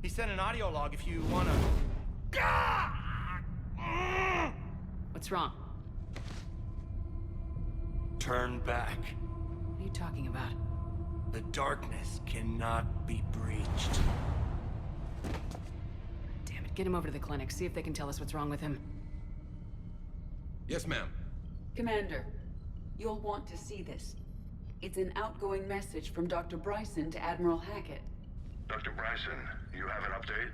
Speaker 14: He sent an audio log if you wanna...
Speaker 2: What's wrong?
Speaker 14: Turn back.
Speaker 2: What are you talking about?
Speaker 14: The darkness cannot be breached.
Speaker 2: Damn it, get him over to the clinic. See if they can tell us what's wrong with him.
Speaker 15: Yes, ma'am.
Speaker 1: Commander, you'll want to see this. It's an outgoing message from Dr. Bryson to Admiral Hackett.
Speaker 7: Dr. Bryson, you have an update?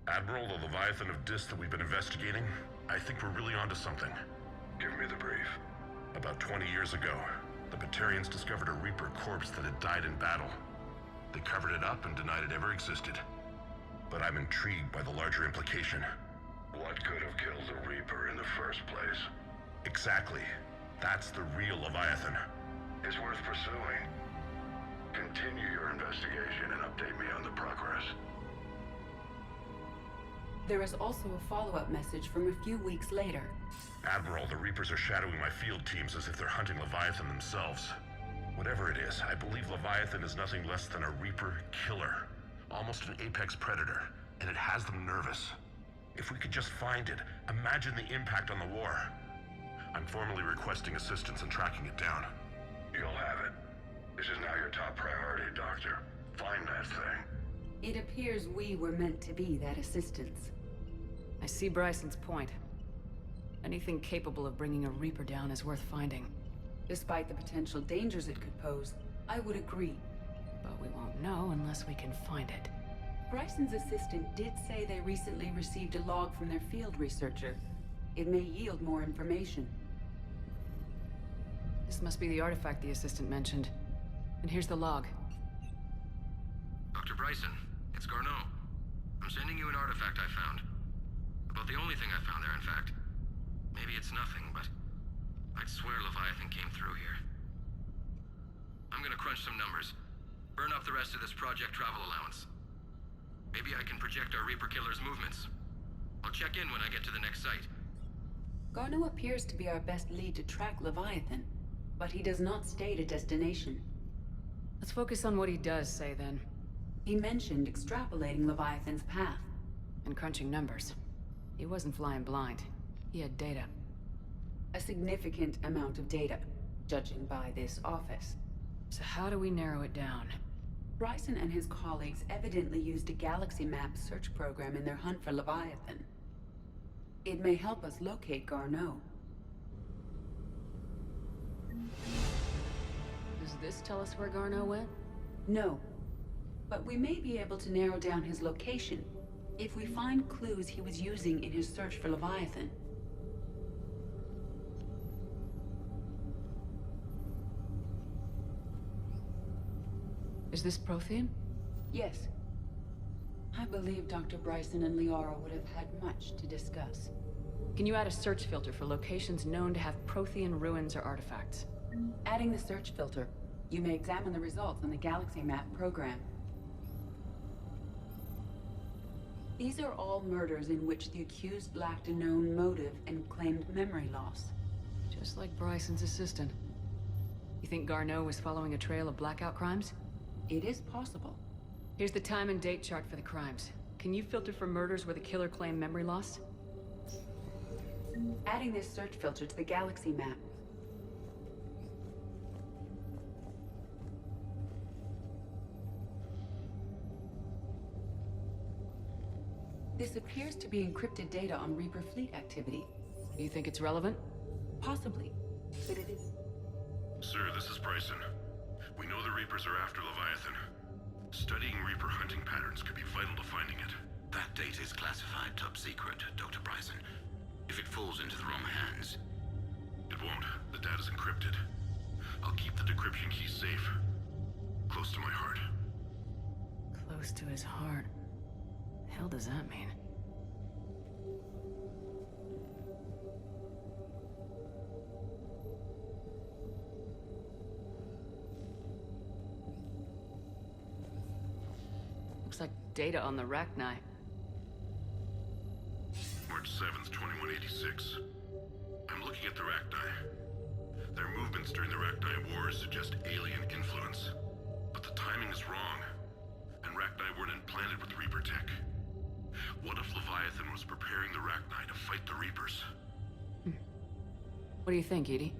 Speaker 11: Admiral, the Leviathan of Dis that we've been investigating, I think we're really onto something.
Speaker 7: Give me the brief.
Speaker 11: About 20 years ago, the Batarians discovered a Reaper corpse that had died in battle. They covered it up and denied it ever existed. But I'm intrigued by the larger implication.
Speaker 7: What could have killed the Reaper in the first place?
Speaker 11: Exactly. That's the real Leviathan.
Speaker 7: It's worth pursuing. Continue your investigation and update me on the progress.
Speaker 1: There is also a follow-up message from a few weeks later.
Speaker 11: Admiral, the Reapers are shadowing my field teams as if they're hunting Leviathan themselves. Whatever it is, I believe Leviathan is nothing less than a Reaper killer. Almost an apex predator, and it has them nervous. If we could just find it, imagine the impact on the war. I'm formally requesting assistance in tracking it down.
Speaker 7: You'll have it. This is now your top priority, Doctor. Find that thing.
Speaker 1: It appears we were meant to be that assistance.
Speaker 2: I see Bryson's point. Anything capable of bringing a Reaper down is worth finding.
Speaker 1: Despite the potential dangers it could pose, I would agree.
Speaker 2: But we won't know unless we can find it.
Speaker 1: Bryson's assistant did say they recently received a log from their field researcher. It may yield more information.
Speaker 2: This must be the artifact the assistant mentioned. And here's the log.
Speaker 21: Dr. Bryson, it's Garneau. I'm sending you an artifact I found. About the only thing I found there, in fact. Maybe it's nothing, but I'd swear Leviathan came through here. I'm gonna crunch some numbers. Burn up the rest of this project travel allowance. Maybe I can project our Reaper killer's movements. I'll check in when I get to the next site.
Speaker 1: Garneau appears to be our best lead to track Leviathan, but he does not state a destination.
Speaker 2: Let's focus on what he does say, then.
Speaker 1: He mentioned extrapolating Leviathan's path.
Speaker 2: And crunching numbers. He wasn't flying blind. He had data.
Speaker 1: A significant amount of data, judging by this office.
Speaker 2: So how do we narrow it down?
Speaker 1: Bryson and his colleagues evidently used a galaxy map search program in their hunt for Leviathan. It may help us locate Garneau.
Speaker 2: Does this tell us where Garneau went?
Speaker 1: No. But we may be able to narrow down his location if we find clues he was using in his search for Leviathan.
Speaker 2: Is this Prothean?
Speaker 1: Yes. I believe Dr. Bryson and Liara would have had much to discuss.
Speaker 2: Can you add a search filter for locations known to have Prothean ruins or artifacts?
Speaker 1: Adding the search filter, you may examine the results on the Galaxy Map program. These are all murders in which the accused lacked a known motive and claimed memory loss.
Speaker 2: Just like Bryson's assistant. You think Garneau was following a trail of blackout crimes?
Speaker 1: It is possible.
Speaker 2: Here's the time and date chart for the crimes. Can you filter for murders where the killer claimed memory loss?
Speaker 1: Adding this search filter to the Galaxy Map. This appears to be encrypted data on Reaper fleet activity.
Speaker 2: Do you think it's relevant?
Speaker 1: Possibly, but it is...
Speaker 11: Sir, this is Bryson. We know the Reapers are after Leviathan. Studying Reaper hunting patterns could be vital to finding it.
Speaker 17: That data is classified top secret, Dr. Bryson. If it falls into the wrong hands...
Speaker 11: It won't. The data's encrypted. I'll keep the decryption key safe. Close to my heart.
Speaker 2: Close to his heart. The hell does that mean? Looks like data on the Rachni.
Speaker 11: March 7th, 2186. I'm looking at the Rachni. Their movements during the Rachni Wars suggest alien influence. But the timing is wrong. And Rachni weren't implanted with Reaper tech. What if Leviathan was preparing the Rachni to fight the Reapers?
Speaker 2: What do you think, Edie?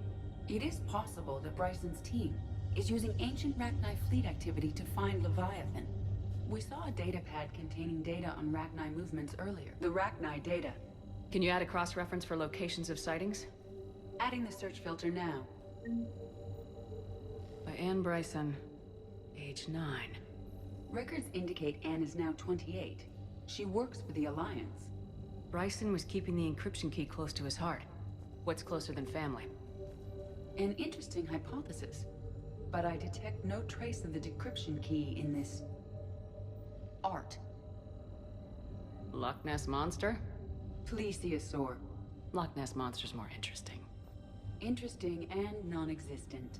Speaker 1: It is possible that Bryson's team is using ancient Rachni fleet activity to find Leviathan. We saw a data pad containing data on Rachni movements earlier. The Rachni data.
Speaker 2: Can you add a cross-reference for locations of sightings?
Speaker 1: Adding the search filter now.
Speaker 2: By Anne Bryson, age 9.
Speaker 1: Records indicate Anne is now 28. She works for the Alliance.
Speaker 2: Bryson was keeping the encryption key close to his heart. What's closer than family?
Speaker 1: An interesting hypothesis. But I detect no trace of the decryption key in this... art.
Speaker 2: Loch Ness Monster?
Speaker 1: Plesiosaur.
Speaker 2: Loch Ness Monster's more interesting.
Speaker 1: Interesting and non-existent.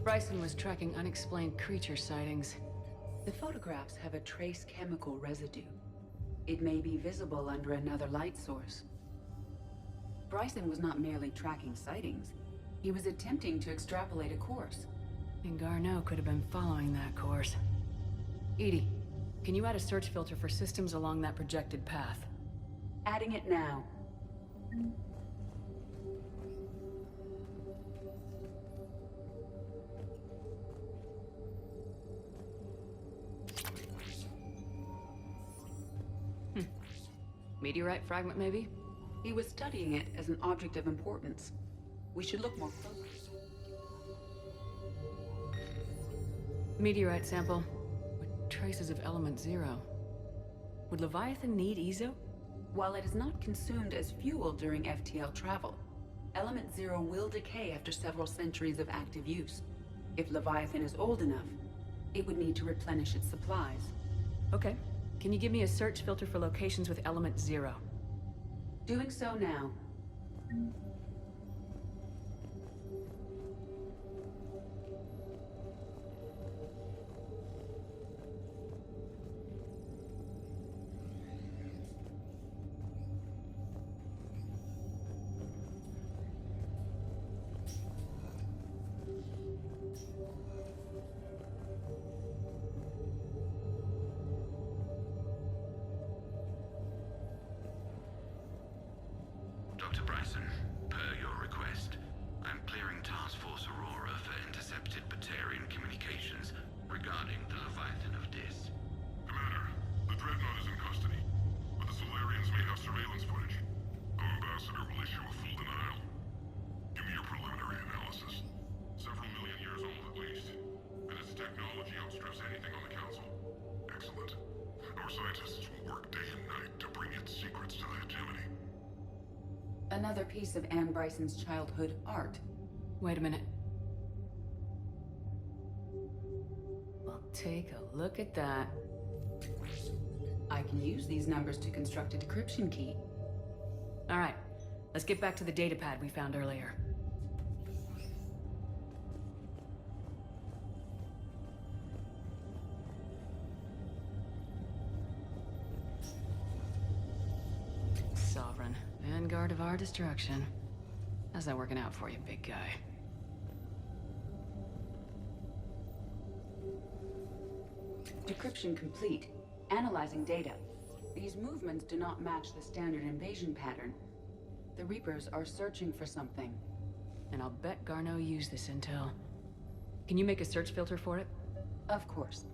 Speaker 2: Bryson was tracking unexplained creature sightings.
Speaker 1: The photographs have a trace chemical residue. It may be visible under another light source. Bryson was not merely tracking sightings. He was attempting to extrapolate a course.
Speaker 2: And Garneau could have been following that course. Edie, can you add a search filter for systems along that projected path?
Speaker 1: Adding it now.
Speaker 2: Meteorite fragment, maybe?
Speaker 1: He was studying it as an object of importance. We should look more closely.
Speaker 2: Meteorite sample with traces of element 0. Would Leviathan need Ezo?
Speaker 1: While it is not consumed as fuel during FTL travel, Element Zero will decay after several centuries of active use. If Leviathan is old enough, it would need to replenish its supplies.
Speaker 2: Okay. Can you give me a search filter for locations with Element Zero?
Speaker 1: Doing so now.
Speaker 17: Dr. Bryson, per your request, I'm clearing Task Force Aurora for intercepted Batarian communications regarding the Leviathan of Dis.
Speaker 12: Commander, the Dreadnought is in custody, but the Solarians may have surveillance footage. Our ambassador will issue a full denial. Give me your preliminary analysis. Several million years old at least, and its technology outstrips anything on the Council. Excellent. Our scientists will work day and night to bring its secrets to the hegemony.
Speaker 1: Another piece of Anne Bryson's childhood art.
Speaker 2: Wait a minute. Well, take a look at that.
Speaker 1: I can use these numbers to construct a decryption key.
Speaker 2: All right, let's get back to the datapad we found earlier. Sovereign, vanguard of our destruction. How's that working out for you, big guy?
Speaker 1: Decryption complete. Analyzing data. These movements do not match the standard invasion pattern. The Reapers are searching for something.
Speaker 2: And I'll bet Garneau used this intel. Can you make a search filter for it?
Speaker 1: Of course.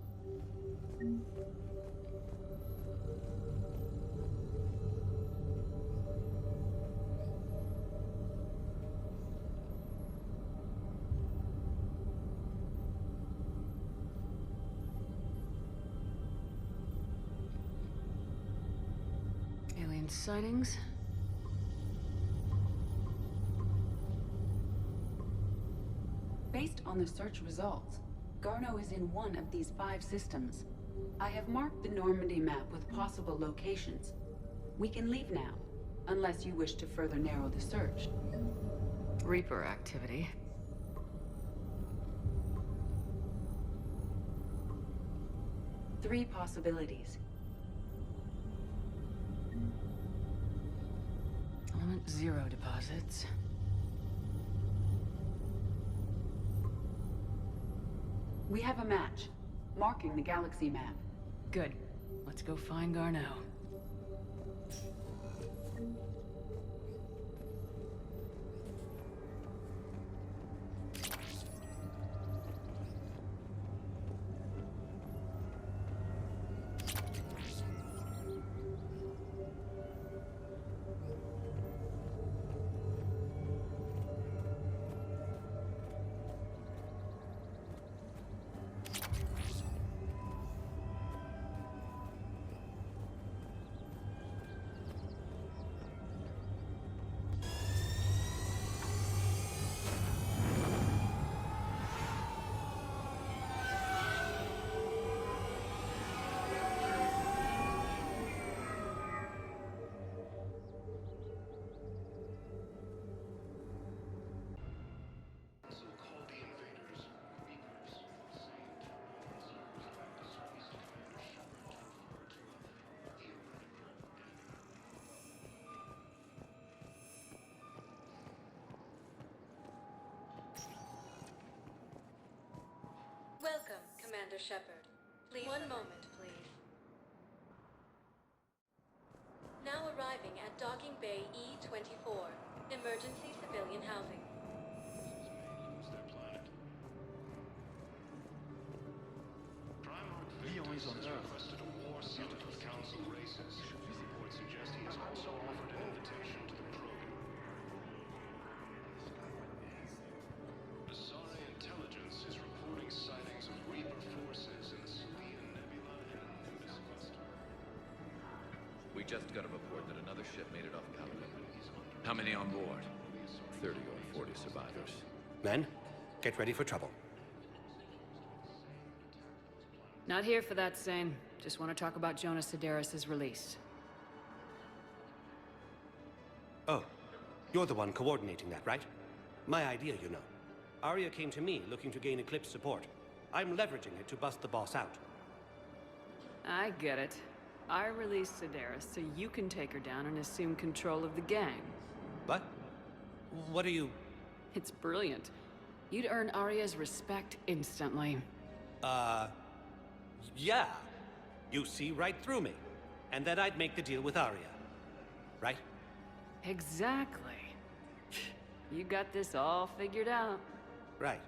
Speaker 2: Alien sightings?
Speaker 1: Based on the search results, Garneau is in one of these 5 systems. I have marked the Normandy map with possible locations. We can leave now, unless you wish to further narrow the search.
Speaker 2: Reaper activity.
Speaker 1: Three possibilities.
Speaker 2: Element Zero deposits.
Speaker 1: We have a match, marking the galaxy map.
Speaker 2: Good. Let's go find Garneau.
Speaker 3: Welcome, Commander Shepard. Please, one moment, please. Now arriving at Docking Bay E-24, emergency civilian housing.
Speaker 7: Leon is on Earth. Requested a war summit with Council races. Reports suggest he has also offered an invitation to the program. Asari intelligence is reporting sightings of Reaper forces in the Salian Nebula and Nimbus cluster.
Speaker 18: We just got a report that another ship made it off Calico. How many on board? 30 or 40 survivors.
Speaker 19: Men, get ready for trouble.
Speaker 2: Not here for that, Sane. Just want to talk about Jonas Sedaris' release.
Speaker 19: Oh, you're the one coordinating that, right? My idea, you know. Arya came to me looking to gain Eclipse support. I'm leveraging it to bust the boss out.
Speaker 2: I get it. I released Sedaris so you can take her down and assume control of the gang.
Speaker 19: What? What are you...
Speaker 2: It's brilliant. You'd earn Arya's respect instantly.
Speaker 19: Yeah. You see right through me. And then I'd make the deal with Arya. Right?
Speaker 2: Exactly. You got this all figured out.
Speaker 19: Right.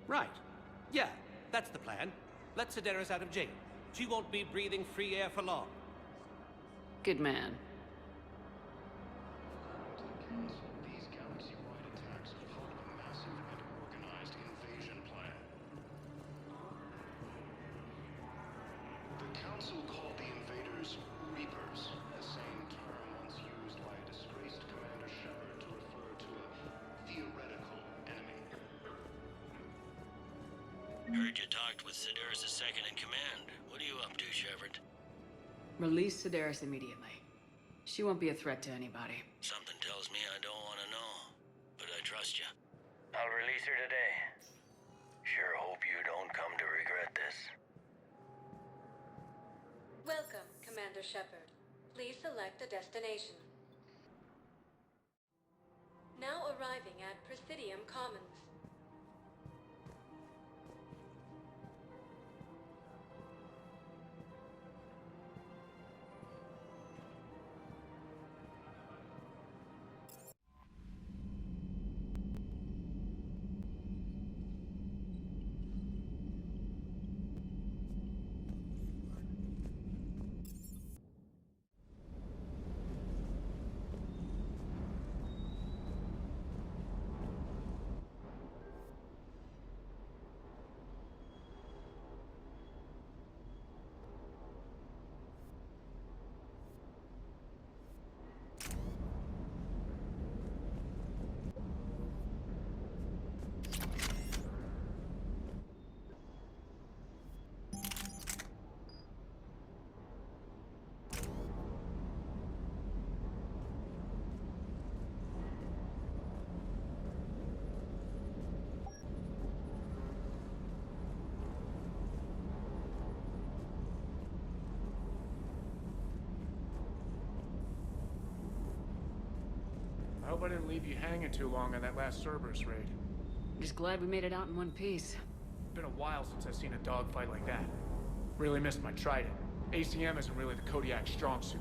Speaker 19: Right. Yeah, that's the plan. Let Sedaris out of jail. She won't be breathing free air for long.
Speaker 2: Good man.
Speaker 7: These galaxy-wide attacks are part of a massive and organized invasion plan. The Council called the invaders Reapers, the same term once used by a disgraced Commander Shepard to refer to a theoretical enemy.
Speaker 20: Heard you talked with Sedaris' second-in-command. What are you up to, Shepard?
Speaker 2: Release Sedaris immediately. She won't be a threat to anybody.
Speaker 20: Something tells me I don't want to know, but I trust you. I'll release her today. Sure hope you don't come to regret this.
Speaker 3: Welcome, Commander Shepard. Please select a destination. Now arriving at Presidium Commons.
Speaker 10: I hope I didn't leave you hanging too long on that last Cerberus raid.
Speaker 2: Just glad we made it out in one piece.
Speaker 10: Been a while since I've seen a dogfight like that. Really missed my trident. ACM isn't really the Kodiak strong suit.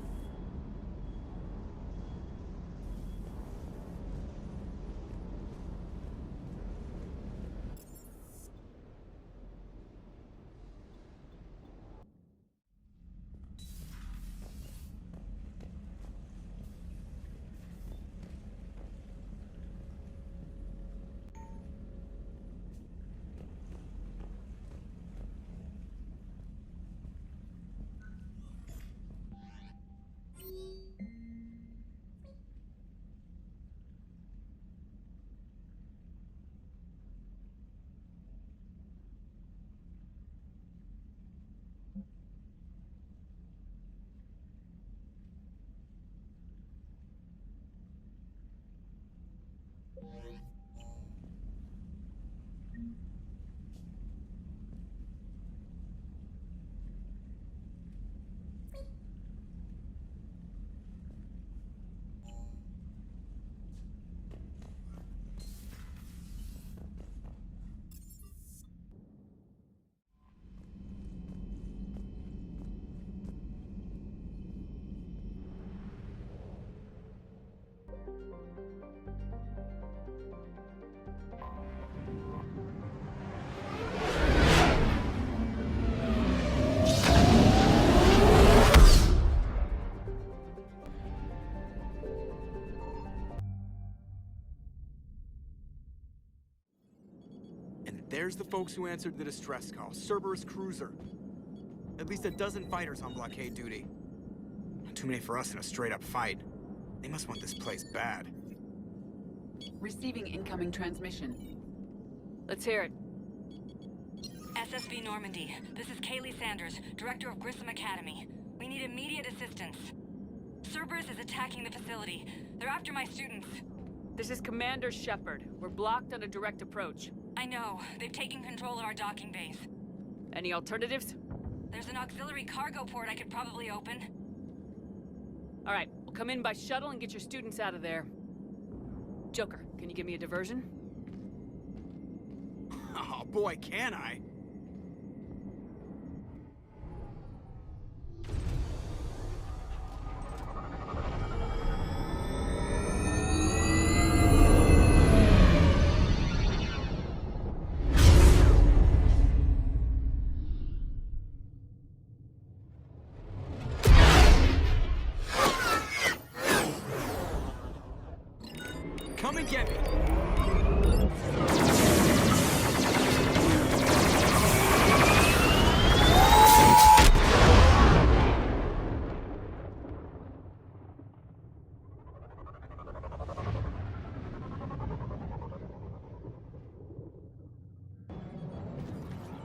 Speaker 22: There's the folks who answered the distress call. Cerberus cruiser. At least a dozen fighters on blockade duty. Too many for us in a straight-up fight. They must want this place bad.
Speaker 1: Receiving incoming transmission.
Speaker 2: Let's hear it.
Speaker 9: SSB Normandy. This is Kaylee Sanders, Director of Grissom Academy. We need immediate assistance. Cerberus is attacking the facility. They're after my students.
Speaker 2: This is Commander Shepard. We're blocked on a direct approach.
Speaker 9: I know. They've taken control of our docking base.
Speaker 2: Any alternatives?
Speaker 9: There's an auxiliary cargo port I could probably open.
Speaker 2: All right, we'll come in by shuttle and get your students out of there. Joker, can you give me a diversion?
Speaker 22: Oh boy, can I? Come and get me.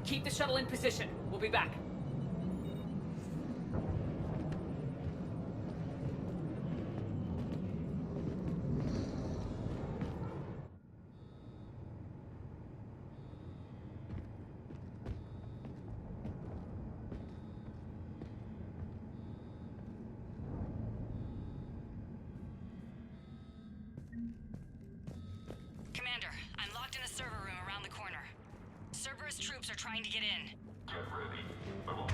Speaker 2: Keep the shuttle in position. We'll be back.
Speaker 9: Commander, I'm locked in a server room around the corner. Cerberus troops are trying to get in.
Speaker 12: Get ready. Come on.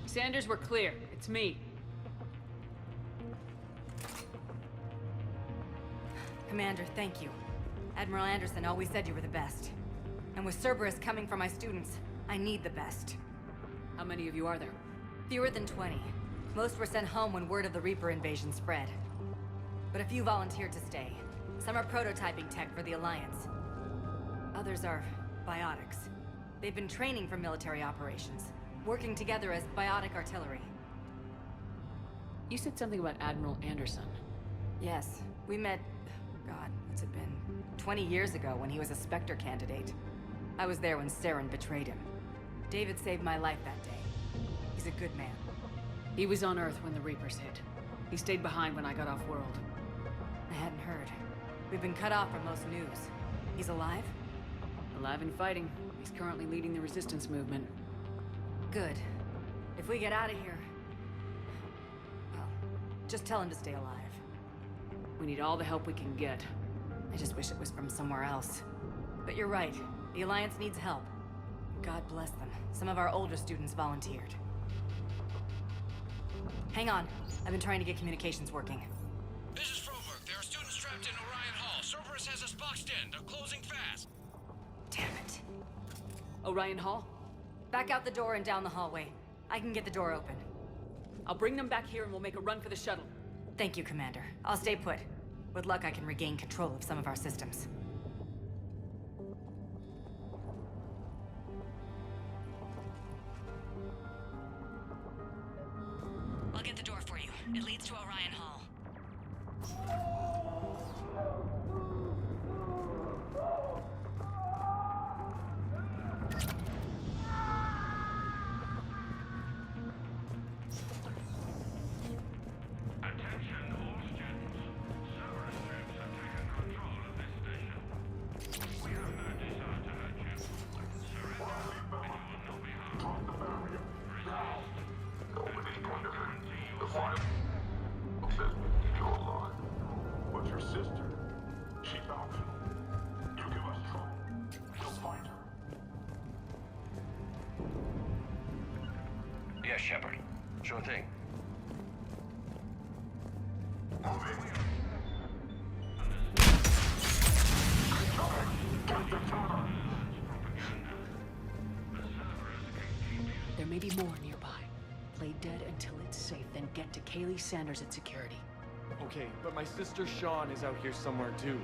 Speaker 2: Sanders, we're clear. It's me.
Speaker 9: Commander, thank you. Admiral Anderson always said you were the best. And with Cerberus coming for my students, I need the best.
Speaker 2: How many of you are there?
Speaker 9: Fewer than 20. Most were sent home when word of the Reaper invasion spread. But a few volunteered to stay. Some are prototyping tech for the Alliance. Others are biotics. They've been training for military operations, working together as biotic artillery.
Speaker 2: You said something about Admiral Anderson.
Speaker 9: Yes, we met, God, what's it been? 20 years ago when he was a Spectre candidate. I was there when Saren betrayed him. David saved my life that day. He's a good man.
Speaker 2: He was on Earth when the Reapers hit. He stayed behind when I got off-world.
Speaker 9: I hadn't heard. We've been cut off from most news. He's alive?
Speaker 2: Alive and fighting. He's currently leading the resistance movement.
Speaker 9: Good. If we get out of here... well, just tell him to stay alive.
Speaker 2: We need all the help we can get.
Speaker 9: I just wish it was from somewhere else. But you're right. The Alliance needs help. God bless them. Some of our older students volunteered. Hang on. I've been trying to get communications working.
Speaker 13: This is Froberg. There are students trapped in Orion Hall. Cerberus has us boxed in. They're closing fast.
Speaker 9: Damn it.
Speaker 2: Orion Hall?
Speaker 9: Back out the door and down the hallway. I can get the door open.
Speaker 2: I'll bring them back here and we'll make a run for the shuttle.
Speaker 9: Thank you, Commander. I'll stay put. With luck, I can regain control of some of our systems. I'll get the door for you. It leads to Orion Hall.
Speaker 12: But your sister, she's optional. You give us trouble, we'll find her.
Speaker 20: Yes, Shepard. Sure thing.
Speaker 2: There may be more nearby. Play dead until it's safe, then get to Kaylee Sanders at security.
Speaker 10: Okay, but my sister Sean is out here somewhere too.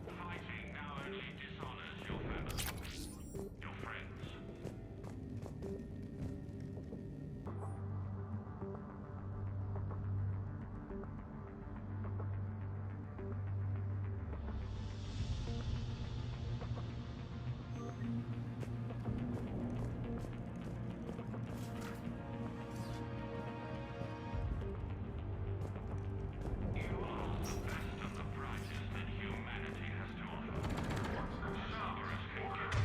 Speaker 12: Fighting now only dishonors your family, your friends. You are the best of the brightest that humanity has to offer. Cerberus can give.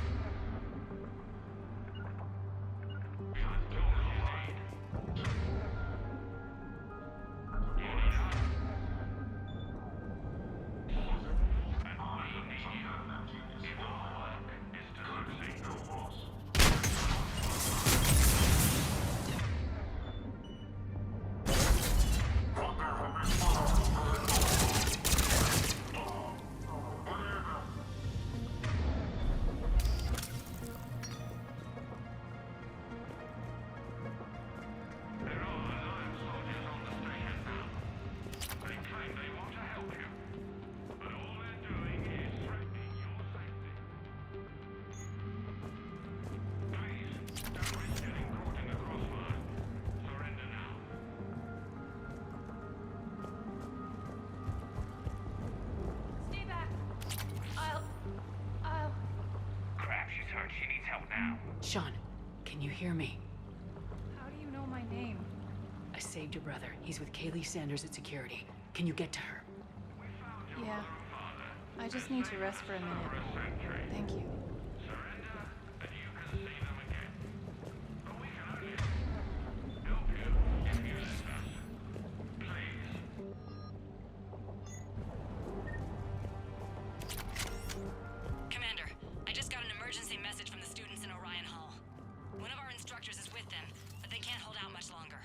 Speaker 12: Shut doors you need. You need us. And we need you. If our work is to succeed. There are Alliance soldiers on the station now. They claim they want to help you, but all they're doing is threatening your safety. Please, don't risk getting caught in the crossfire. Surrender now.
Speaker 9: Stay back. I'll...
Speaker 13: Crap, she's hurt. She needs help now.
Speaker 2: Sean, can you hear me?
Speaker 4: How do you know my name?
Speaker 2: I saved your brother. He's with Kaylee Sanders at security. Can you get to her?
Speaker 4: Yeah. I just need to rest for a minute. Thank you.
Speaker 12: Surrender, and you can see them again. But we can only help you if you let us. Please.
Speaker 9: Commander, I just got an emergency message from the students in Orion Hall. One of our instructors is with them, but they can't hold out much longer.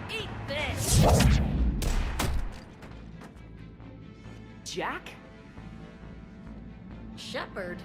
Speaker 2: Eat this! Jack? Shepard?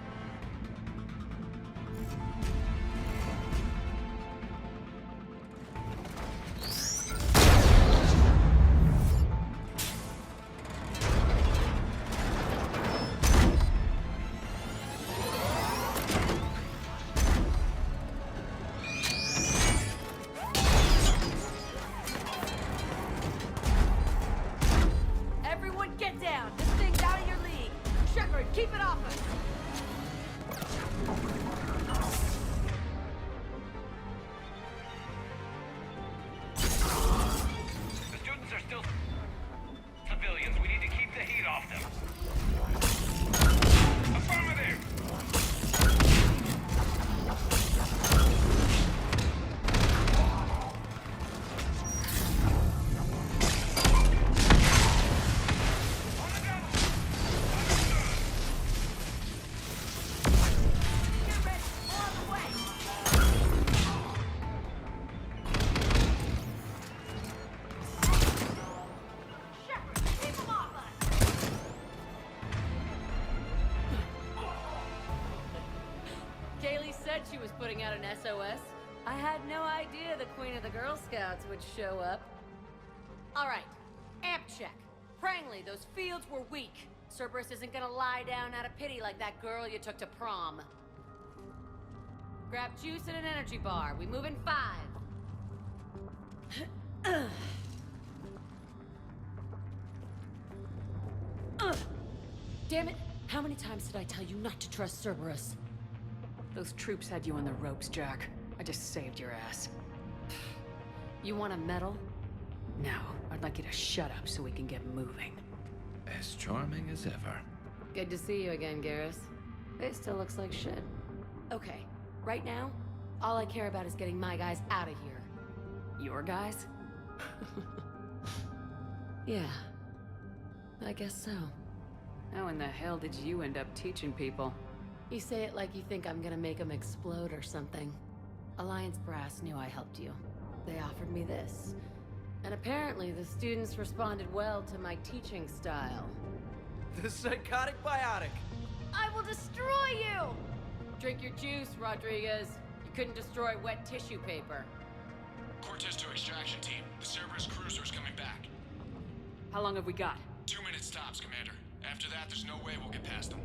Speaker 9: Everyone get down! This thing's out of your league! Shepard, keep it off us!
Speaker 13: The students are still civilians. We need to keep the heat off them. Affirmative!
Speaker 9: Kaylee said she was putting out an SOS. I had no idea the Queen of the Girl Scouts would show up. All right, amp check. Prangley, those fields were weak. Cerberus isn't gonna lie down out of pity like that girl you took to prom. Grab juice and an energy bar. We move in 5.
Speaker 2: Damn it! How many times did I tell you not to trust Cerberus? Those troops had you on the ropes, Jack. I just saved your ass.
Speaker 9: You want a medal?
Speaker 2: No, I'd like you to shut up so we can get moving.
Speaker 17: As charming as ever.
Speaker 6: Good to see you again, Garrus. It still looks like shit. Okay, right now, all I care about is getting my guys out of here.
Speaker 2: Your guys?
Speaker 6: Yeah, I guess so.
Speaker 2: How in the hell did you end up teaching people?
Speaker 6: You say it like you think I'm gonna make them explode or something. Alliance Brass knew I helped you. They offered me this. And apparently the students responded well to my teaching style.
Speaker 22: The psychotic biotic!
Speaker 6: I will destroy you! Drink your juice, Rodriguez. You couldn't destroy wet tissue paper.
Speaker 13: Cortez to extraction team. The Cerberus cruiser's coming back.
Speaker 2: How long have we got?
Speaker 13: 2 minutes tops, Commander. After that, there's no way we'll get past them.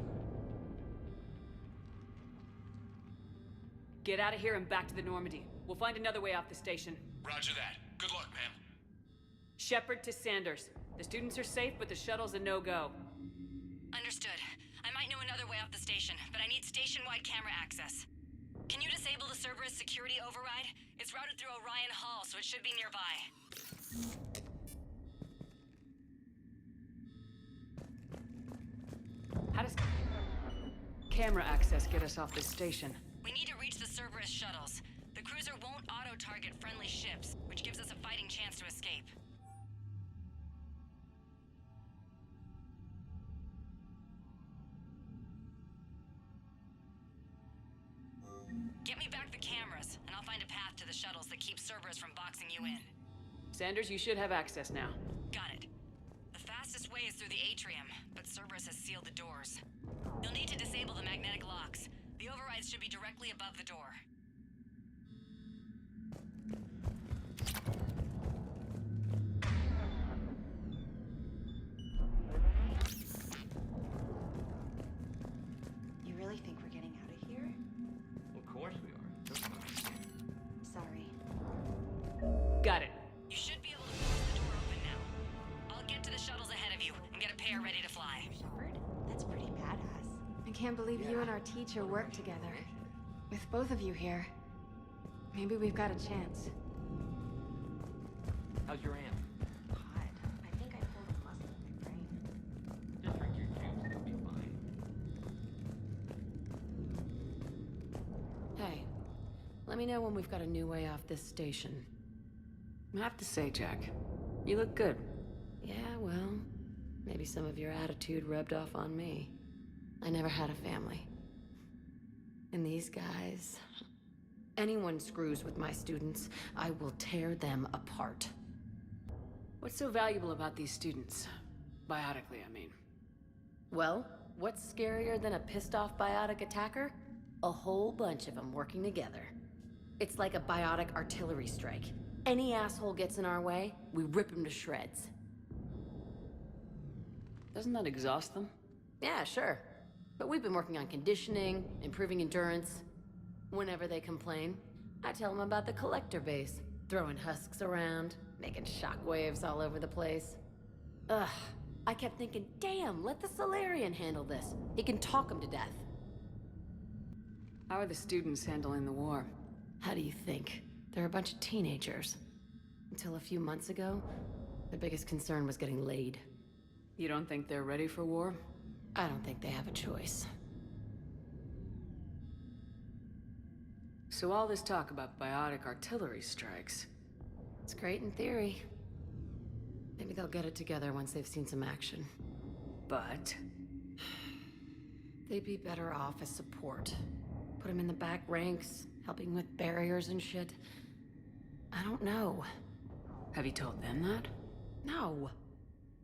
Speaker 2: Get out of here and back to the Normandy. We'll find another way off the station.
Speaker 13: Roger that. Good luck, ma'am.
Speaker 2: Shepard to Sanders. The students are safe, but the shuttle's a no-go.
Speaker 9: Understood. I might know another way off the station, but I need station-wide camera access. Can you disable the Cerberus security override? It's routed through Orion Hall, so it should be nearby.
Speaker 2: How does camera access get us off this station?
Speaker 9: We need to reach the Cerberus shuttles. The cruiser won't auto-target friendly ships, which gives us a fighting chance to escape. Get me back the cameras, and I'll find a path to the shuttles that keep Cerberus from boxing you in.
Speaker 2: Sanders, you should have access now.
Speaker 9: Got it. The fastest way is through the atrium, but Cerberus has sealed the doors. You'll need to disable the magnetic locks. The overrides should be directly above the door.
Speaker 5: You really think we're getting out of here?
Speaker 16: Of course we are.
Speaker 5: Sorry.
Speaker 2: Got it.
Speaker 9: You should be able to force the door open now. I'll get to the shuttles ahead of you and get a pair ready to fly.
Speaker 5: Shepard? That's pretty badass.
Speaker 4: I can't believe you and our teacher work together. With both of you here, maybe we've got a chance.
Speaker 16: How's your aunt?
Speaker 5: God, I think I pulled a muscle in my brain.
Speaker 16: Just drink your juice, you'll be fine.
Speaker 6: Hey, let me know when we've got a new way off this station.
Speaker 2: I have to say, Jack, you look good.
Speaker 6: Yeah, well, maybe some of your attitude rubbed off on me. I never had a family. And these guys... Anyone screws with my students, I will tear them apart.
Speaker 2: What's so valuable about these students? Biotically, I mean.
Speaker 6: Well, what's scarier than a pissed-off biotic attacker? A whole bunch of them working together. It's like a biotic artillery strike. Any asshole gets in our way, we rip him to shreds.
Speaker 2: Doesn't that exhaust them?
Speaker 6: Yeah, sure. But we've been working on conditioning, improving endurance. Whenever they complain, I tell them about the collector base, throwing husks around, making shockwaves all over the place. Ugh, I kept thinking, damn, let the Solarian handle this. He can talk them to death.
Speaker 2: How are the students handling the war?
Speaker 6: How do you think? They're a bunch of teenagers. Until a few months ago, their biggest concern was getting laid.
Speaker 2: You don't think they're ready for war?
Speaker 6: I don't think they have a choice.
Speaker 2: So all this talk about biotic artillery strikes...
Speaker 6: It's great in theory. Maybe they'll get it together once they've seen some action.
Speaker 2: But...
Speaker 6: They'd be better off as support. Put them in the back ranks, helping with barriers and shit. I don't know.
Speaker 2: Have you told them that?
Speaker 6: No.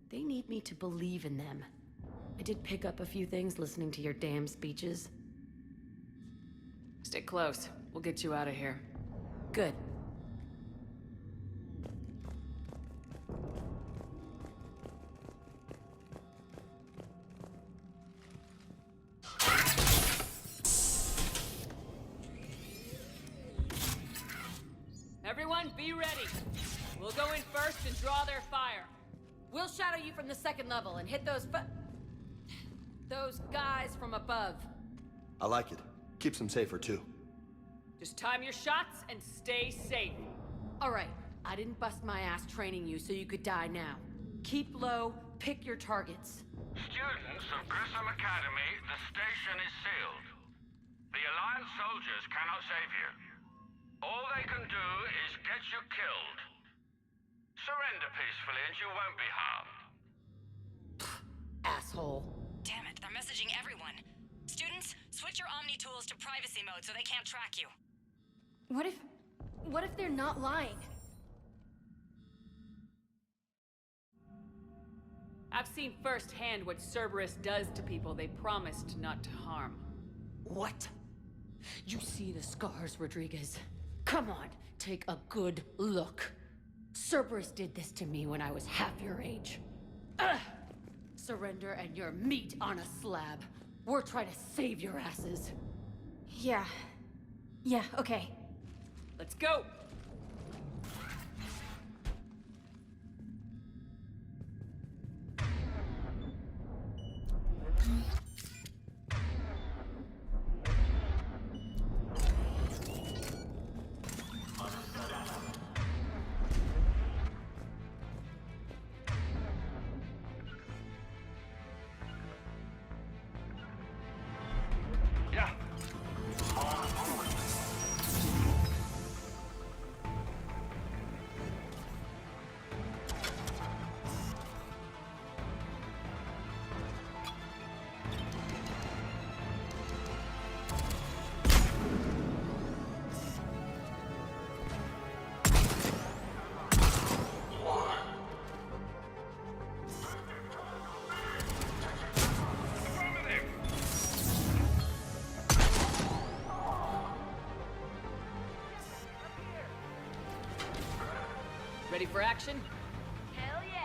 Speaker 6: They need me to believe in them. I did pick up a few things listening to your damn speeches.
Speaker 2: Stay close. We'll get you out of here.
Speaker 6: Good.
Speaker 2: Everyone, be ready. We'll go in first and draw their fire.
Speaker 6: We'll shadow you from the second level and hit those guys from above.
Speaker 18: I like it. Keeps them safer, too.
Speaker 2: Just time your shots and stay safe.
Speaker 6: All right. I didn't bust my ass training you so you could die now. Keep low, Pick your targets.
Speaker 8: Students of Grissom Academy, the station is sealed. The Alliance soldiers cannot save you. All they can do is get you killed. Surrender peacefully and you won't be harmed.
Speaker 6: Asshole.
Speaker 9: Damn it, they're messaging everyone. Students, switch your Omni tools to privacy mode so they can't track you.
Speaker 4: What if they're not lying?
Speaker 2: I've seen firsthand what Cerberus does to people they promised not to harm.
Speaker 6: What? You see the scars, Rodriguez? Come on, take a good look. Cerberus did this to me when I was half your age. Ugh! Surrender and you're meat on a slab. We're trying to save your asses.
Speaker 4: Yeah, okay.
Speaker 2: Let's go! Ready for action?
Speaker 9: Hell yeah!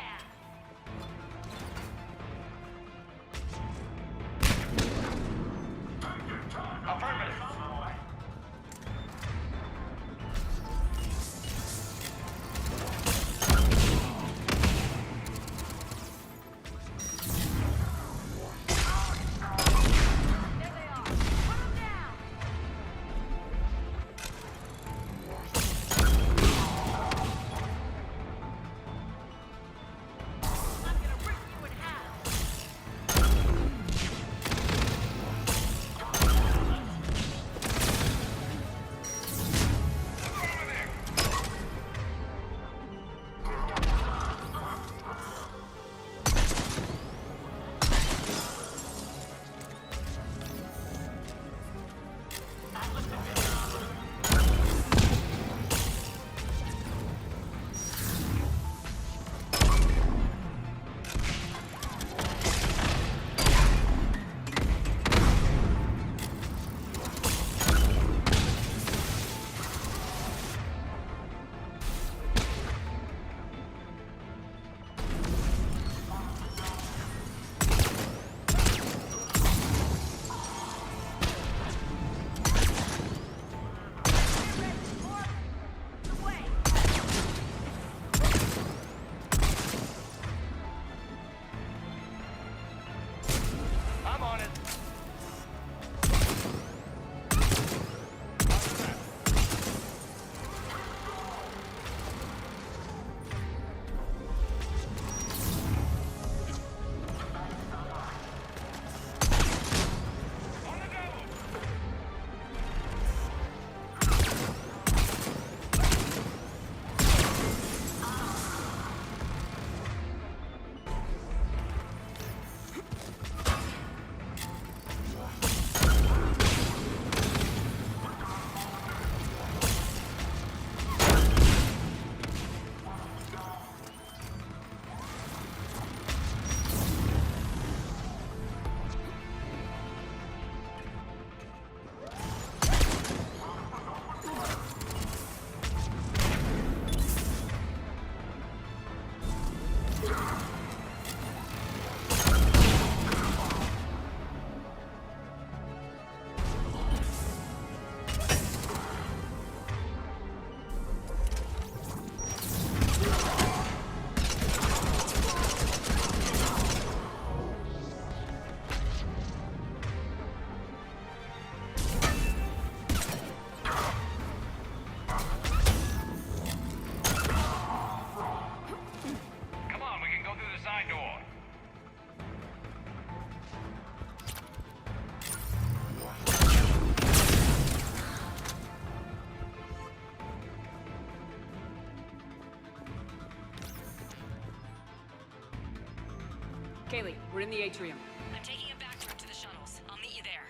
Speaker 2: Kaylee, we're in the atrium.
Speaker 9: I'm taking a back route to the shuttles. I'll meet you there.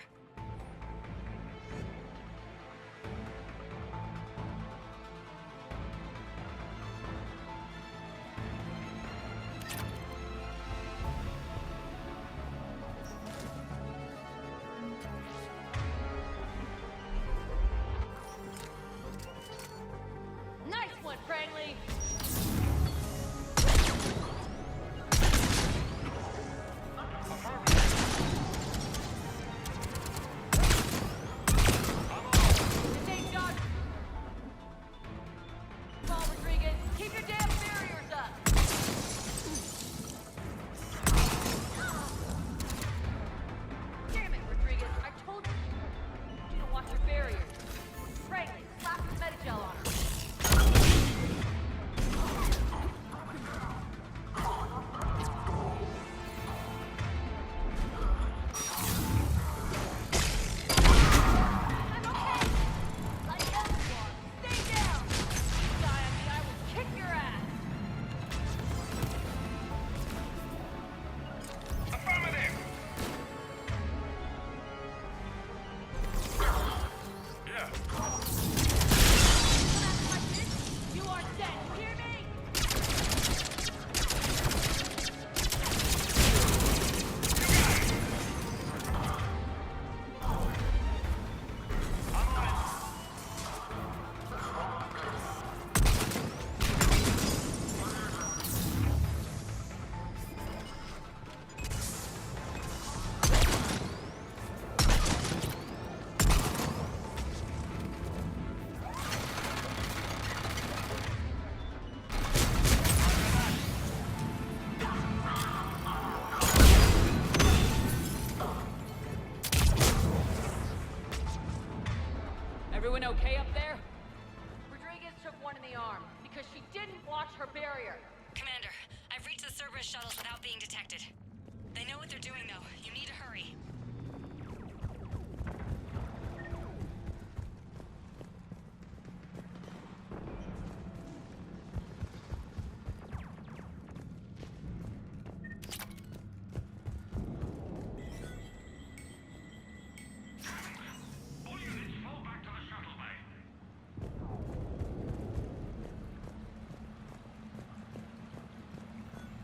Speaker 6: Nice one, Cranley! Take Dodge! Come on, Rodriguez! Keep your damn barriers up! Damn it, Rodriguez! I told you to watch your barriers. Cranley, slap some Medigel on her. You are dead, you hear me?
Speaker 2: Everyone okay up there?
Speaker 6: Rodriguez took one in the arm because she didn't watch her barrier.
Speaker 9: Commander, I've reached the Cerberus shuttles without being detected. They know what they're doing, though. You need to hurry.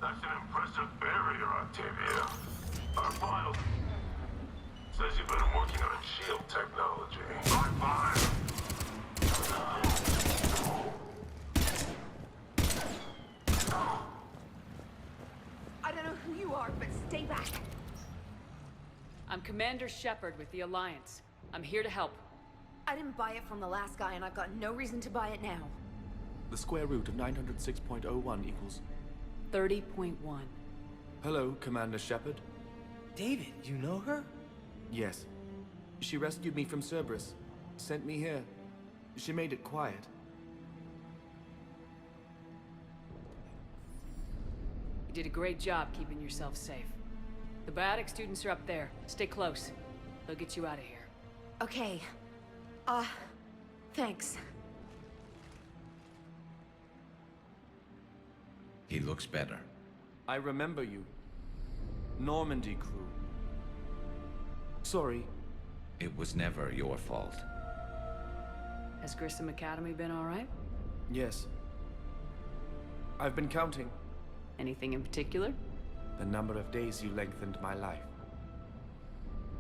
Speaker 12: That's an impressive barrier, Octavia. Our file says you've been working on shield technology. High five!
Speaker 1: I don't know who you are, but stay back.
Speaker 2: I'm Commander Shepard with the Alliance. I'm here to help.
Speaker 1: I didn't buy it from the last guy, and I've got no reason to buy it now.
Speaker 10: The square root of 906.01 equals...
Speaker 2: 30.1.
Speaker 10: Hello, Commander Shepard.
Speaker 14: David, you know her?
Speaker 10: Yes. She rescued me from Cerberus. Sent me here. She made it quiet.
Speaker 2: You did a great job keeping yourself safe. The biotic students are up there. Stay close. They'll get you out of here.
Speaker 1: Okay. Thanks.
Speaker 17: He looks better.
Speaker 10: I remember you. Normandy crew. Sorry.
Speaker 17: It was never your fault.
Speaker 2: Has Grissom Academy been all right?
Speaker 10: Yes. I've been counting.
Speaker 2: Anything in particular?
Speaker 10: The number of days you lengthened my life.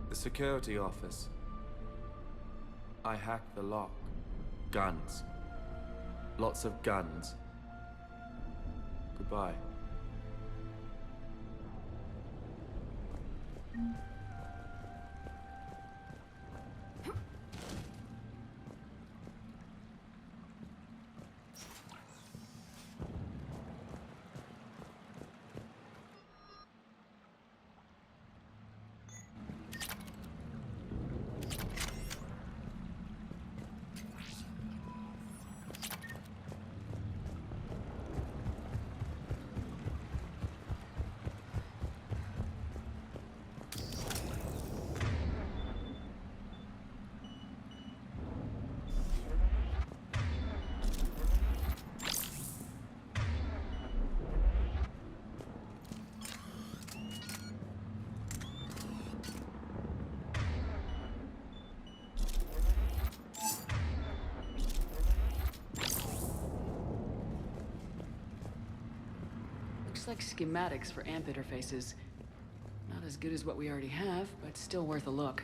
Speaker 10: The security office. I hacked the lock. Guns. Lots of guns. Goodbye.
Speaker 2: Looks like schematics for amp interfaces. Not as good as what we already have, but still worth a look.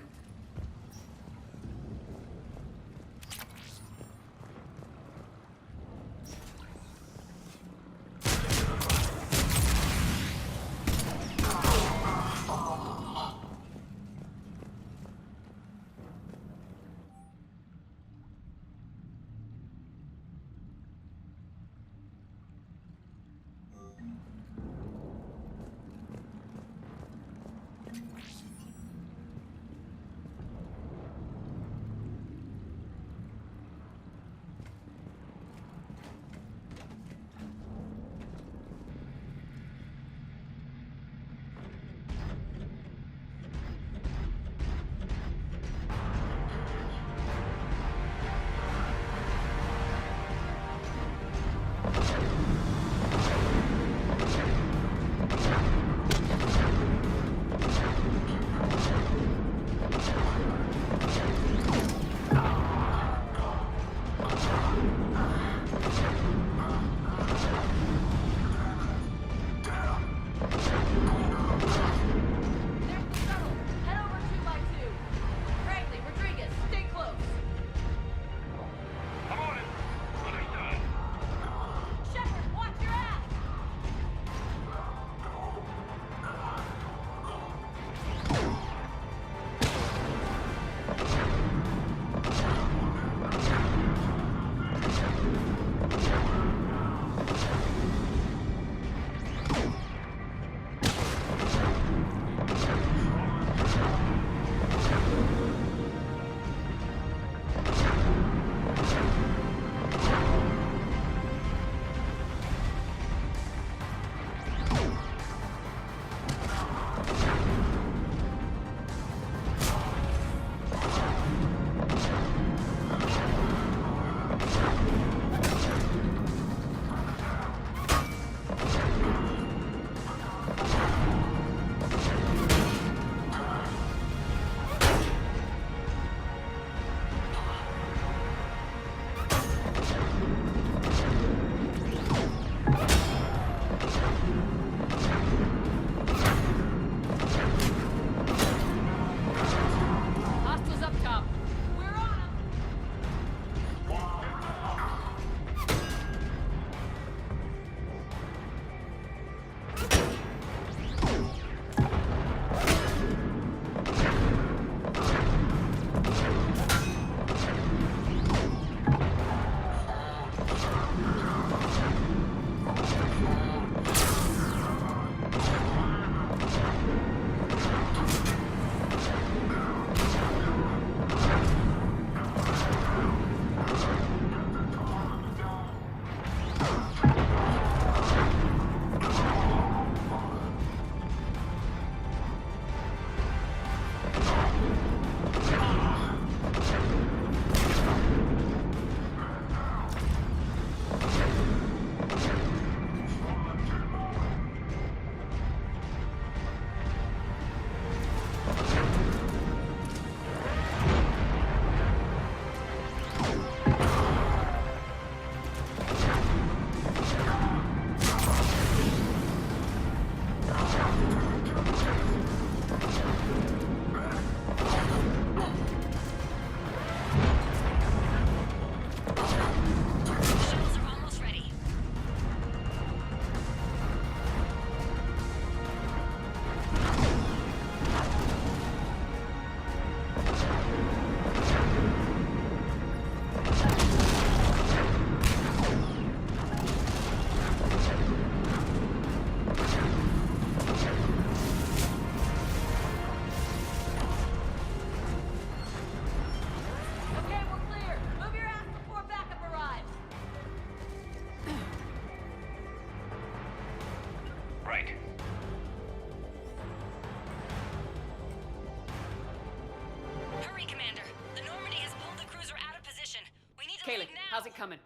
Speaker 2: Kaylee, how's it coming?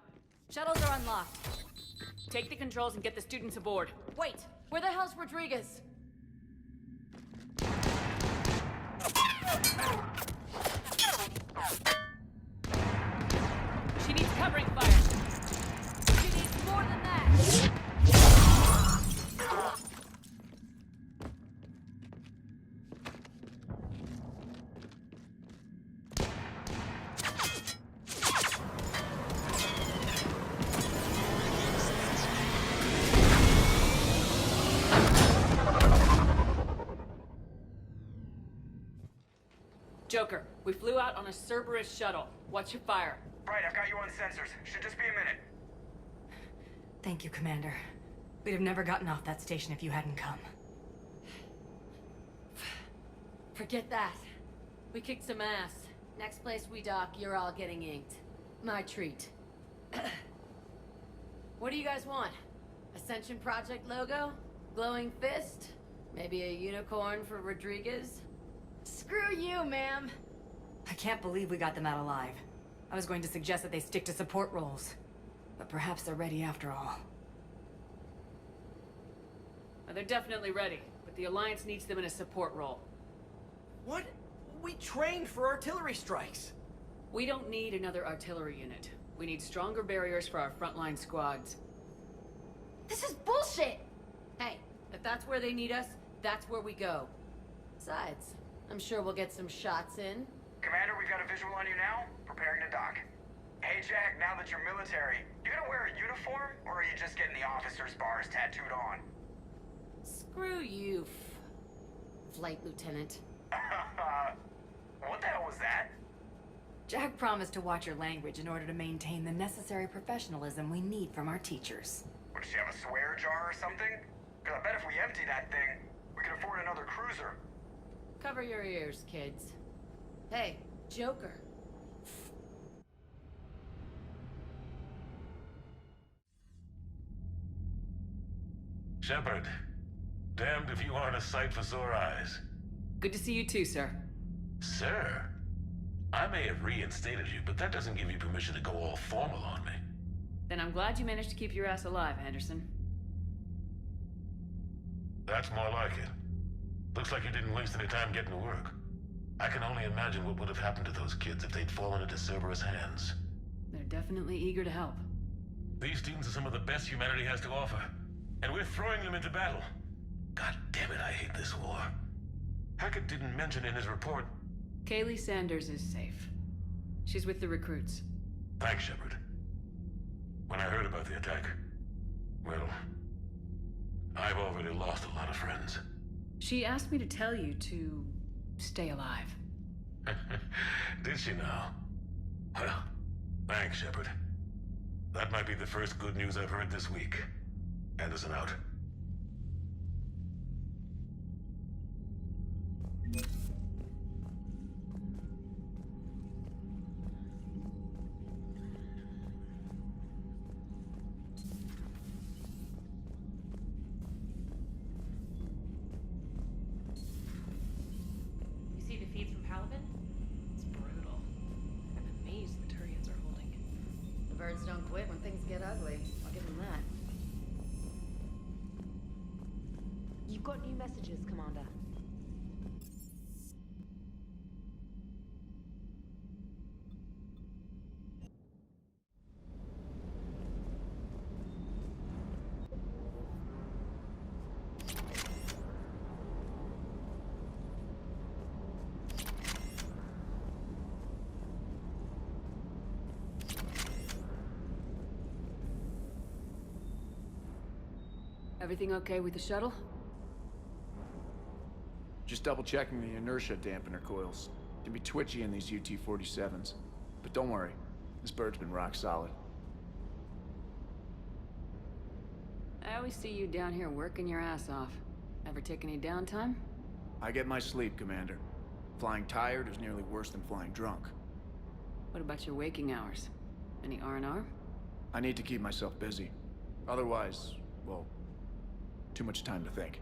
Speaker 9: Shuttles are unlocked.
Speaker 2: Take the controls and get the students aboard.
Speaker 6: Wait, where the hell's Rodriguez?
Speaker 2: She needs covering fire.
Speaker 6: She needs more than that.
Speaker 2: Joker, we flew out on a Cerberus shuttle. Watch your fire.
Speaker 15: Right, I've got you on sensors. Should just be a minute.
Speaker 9: Thank you, Commander. We'd have never gotten off that station if you hadn't come.
Speaker 6: Forget that. We kicked some ass. Next place we dock, you're all getting inked. My treat. What do you guys want? Ascension Project logo? Glowing fist? Maybe a unicorn for Rodriguez?
Speaker 4: Screw you, ma'am.
Speaker 9: I can't believe we got them out alive. I was going to suggest that they stick to support roles. But perhaps they're ready after all.
Speaker 2: They're definitely ready, but the Alliance needs them in a support role.
Speaker 14: What? We trained for artillery strikes.
Speaker 2: We don't need another artillery unit. We need stronger barriers for our frontline squads.
Speaker 4: This is bullshit!
Speaker 6: Hey, if that's where they need us, that's where we go. Besides, I'm sure we'll get some shots in.
Speaker 15: Commander, we've got a visual on you now. Preparing to dock. Hey, Jack, now that you're military, you gonna wear a uniform, or are you just getting the officer's bars tattooed on?
Speaker 6: Screw you, Flight Lieutenant.
Speaker 15: What the hell was that?
Speaker 9: Jack promised to watch your language in order to maintain the necessary professionalism we need from our teachers.
Speaker 15: What, does she have a swear jar or something? Because I bet if we empty that thing, we can afford another cruiser.
Speaker 6: Cover your ears, kids. Hey, Joker.
Speaker 11: Shepard, damned if you aren't a sight for sore eyes.
Speaker 2: Good to see you too, sir.
Speaker 11: Sir? I may have reinstated you, but that doesn't give you permission to go all formal on me.
Speaker 2: Then I'm glad you managed to keep your ass alive, Henderson.
Speaker 11: That's more like it. Looks like you didn't waste any time getting to work. I can only imagine what would have happened to those kids if they'd fallen into Cerberus' hands.
Speaker 2: They're definitely eager to help.
Speaker 11: These students are some of the best humanity has to offer, and we're throwing them into battle. God damn it, I hate this war. Hackett didn't mention in his report...
Speaker 2: Kaylee Sanders is safe. She's with the recruits.
Speaker 11: Thanks, Shepard. When I heard about the attack, well, I've already lost a lot of friends.
Speaker 2: She asked me to tell you to stay alive.
Speaker 11: Did she now? Well, thanks, Shepard. That might be the first good news I've heard this week. Anderson out.
Speaker 5: You see the feeds from Paladin? It's brutal. I'm amazed the Turians are holding.
Speaker 6: The birds don't quit when things get ugly. I'll give them that.
Speaker 5: You've got new messages, Commander.
Speaker 2: Everything okay with the shuttle?
Speaker 21: Just double checking the inertia dampener coils. Can be twitchy in these UT-47s. But don't worry, this bird's been rock solid.
Speaker 2: I always see you down here working your ass off. Ever take any downtime?
Speaker 21: I get my sleep, Commander. Flying tired is nearly worse than flying drunk.
Speaker 2: What about your waking hours? Any R&R?
Speaker 21: I need to keep myself busy. Otherwise, well, too much time to think.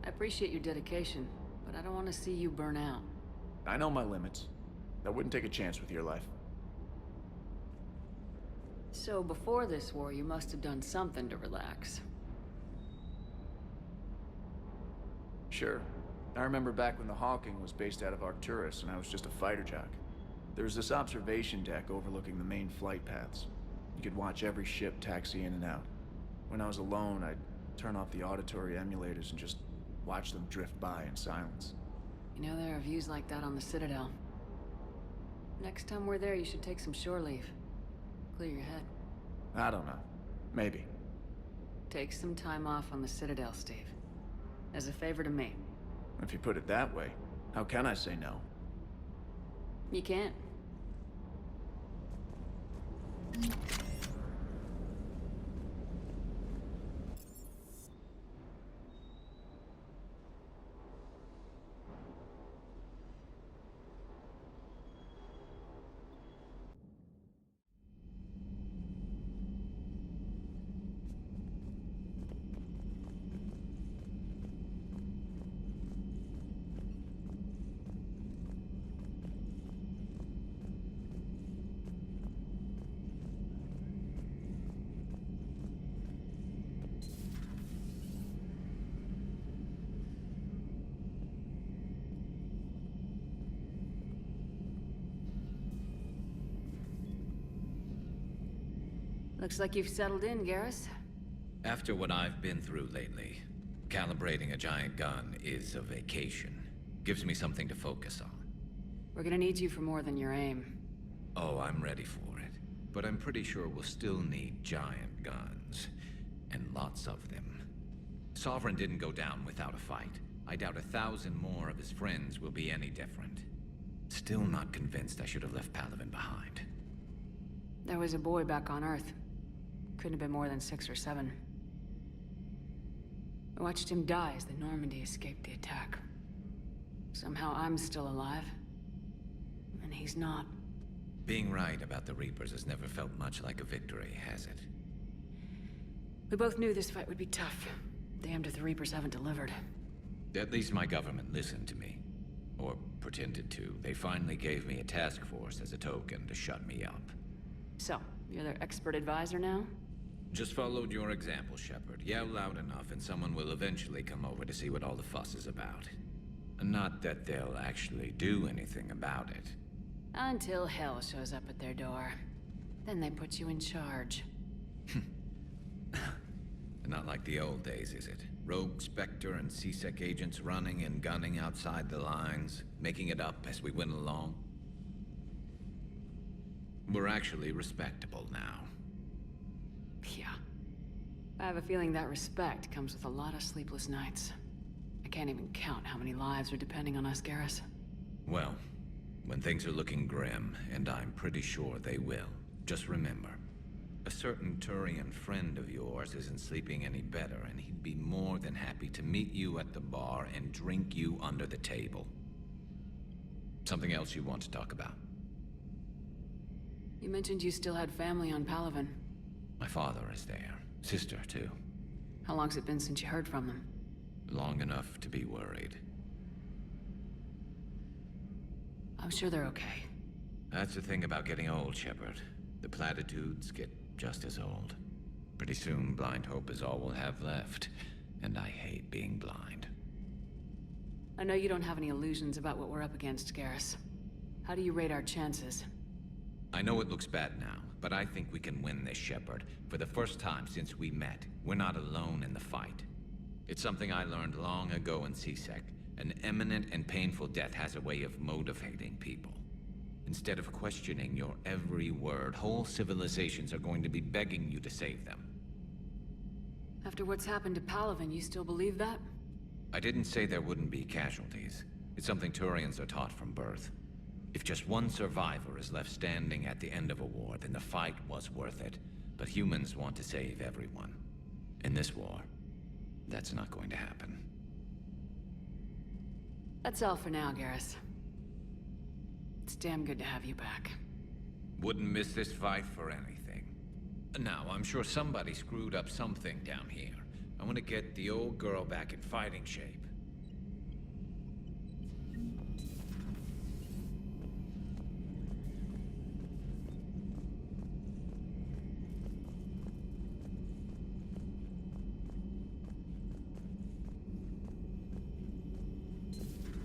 Speaker 2: I appreciate your dedication, but I don't want to see you burn out.
Speaker 21: I know my limits. I wouldn't take a chance with your life.
Speaker 2: So before this war, you must have done something to relax.
Speaker 21: Sure. I remember back when the Hawking was based out of Arcturus and I was just a fighter jock. There was this observation deck overlooking the main flight paths. You could watch every ship taxi in and out. When I was alone, I'd turn off the auditory emulators and just watch them drift by in silence.
Speaker 2: You know, there are views like that on the Citadel. Next time we're there, you should take some shore leave. Clear your head.
Speaker 21: I don't know. Maybe.
Speaker 2: Take some time off on the Citadel, Steve. As a favor to me.
Speaker 21: If you put it that way, how can I say no?
Speaker 2: You can't. Looks like you've settled in, Garrus.
Speaker 7: After what I've been through lately, calibrating a giant gun is a vacation. Gives me something to focus on.
Speaker 2: We're gonna need you for more than your aim.
Speaker 7: Oh, I'm ready for it. But I'm pretty sure we'll still need giant guns. And lots of them. Sovereign didn't go down without a fight. I doubt 1,000 more of his friends will be any different. Still not convinced I should have left Palaven behind.
Speaker 2: There was a boy back on Earth. Couldn't have been more than 6 or 7. I watched him die as the Normandy escaped the attack. Somehow I'm still alive. And he's not.
Speaker 7: Being right about the Reapers has never felt much like a victory, has it?
Speaker 2: We both knew this fight would be tough. Damned if the Reapers haven't delivered.
Speaker 7: At least my government listened to me. Or pretended to. They finally gave me a task force as a token to shut me up.
Speaker 2: So, you're their expert advisor now?
Speaker 7: Just followed your example, Shepard. Yell loud enough and someone will eventually come over to see what all the fuss is about. Not that they'll actually do anything about it.
Speaker 2: Until hell shows up at their door. Then they put you in charge.
Speaker 7: Not like the old days, is it? Rogue Spectre and C-Sec agents running and gunning outside the lines, making it up as we went along. We're actually respectable now.
Speaker 2: Yeah. I have a feeling that respect comes with a lot of sleepless nights. I can't even count how many lives are depending on us, Garrus.
Speaker 7: Well, when things are looking grim, and I'm pretty sure they will, just remember, a certain Turian friend of yours isn't sleeping any better, and he'd be more than happy to meet you at the bar and drink you under the table. Something else you want to talk about?
Speaker 2: You mentioned you still had family on Palaven.
Speaker 7: My father is there. Sister, too.
Speaker 2: How long's it been since you heard from them?
Speaker 7: Long enough to be worried.
Speaker 2: I'm sure they're okay.
Speaker 7: That's the thing about getting old, Shepard. The platitudes get just as old. Pretty soon, blind hope is all we'll have left. And I hate being blind.
Speaker 2: I know you don't have any illusions about what we're up against, Garrus. How do you rate our chances?
Speaker 7: I know it looks bad now, but I think we can win this, Shepard. For the first time since we met, we're not alone in the fight. It's something I learned long ago in C-Sec. An imminent and painful death has a way of motivating people. Instead of questioning your every word, whole civilizations are going to be begging you to save them.
Speaker 2: After what's happened to Palaven, you still believe that?
Speaker 7: I didn't say there wouldn't be casualties. It's something Turians are taught from birth. If just one survivor is left standing at the end of a war, then the fight was worth it. But humans want to save everyone. In this war, that's not going to happen.
Speaker 2: That's all for now, Garrus. It's damn good to have you back.
Speaker 7: Wouldn't miss this fight for anything. Now, I'm sure somebody screwed up something down here. I want to get the old girl back in fighting shape.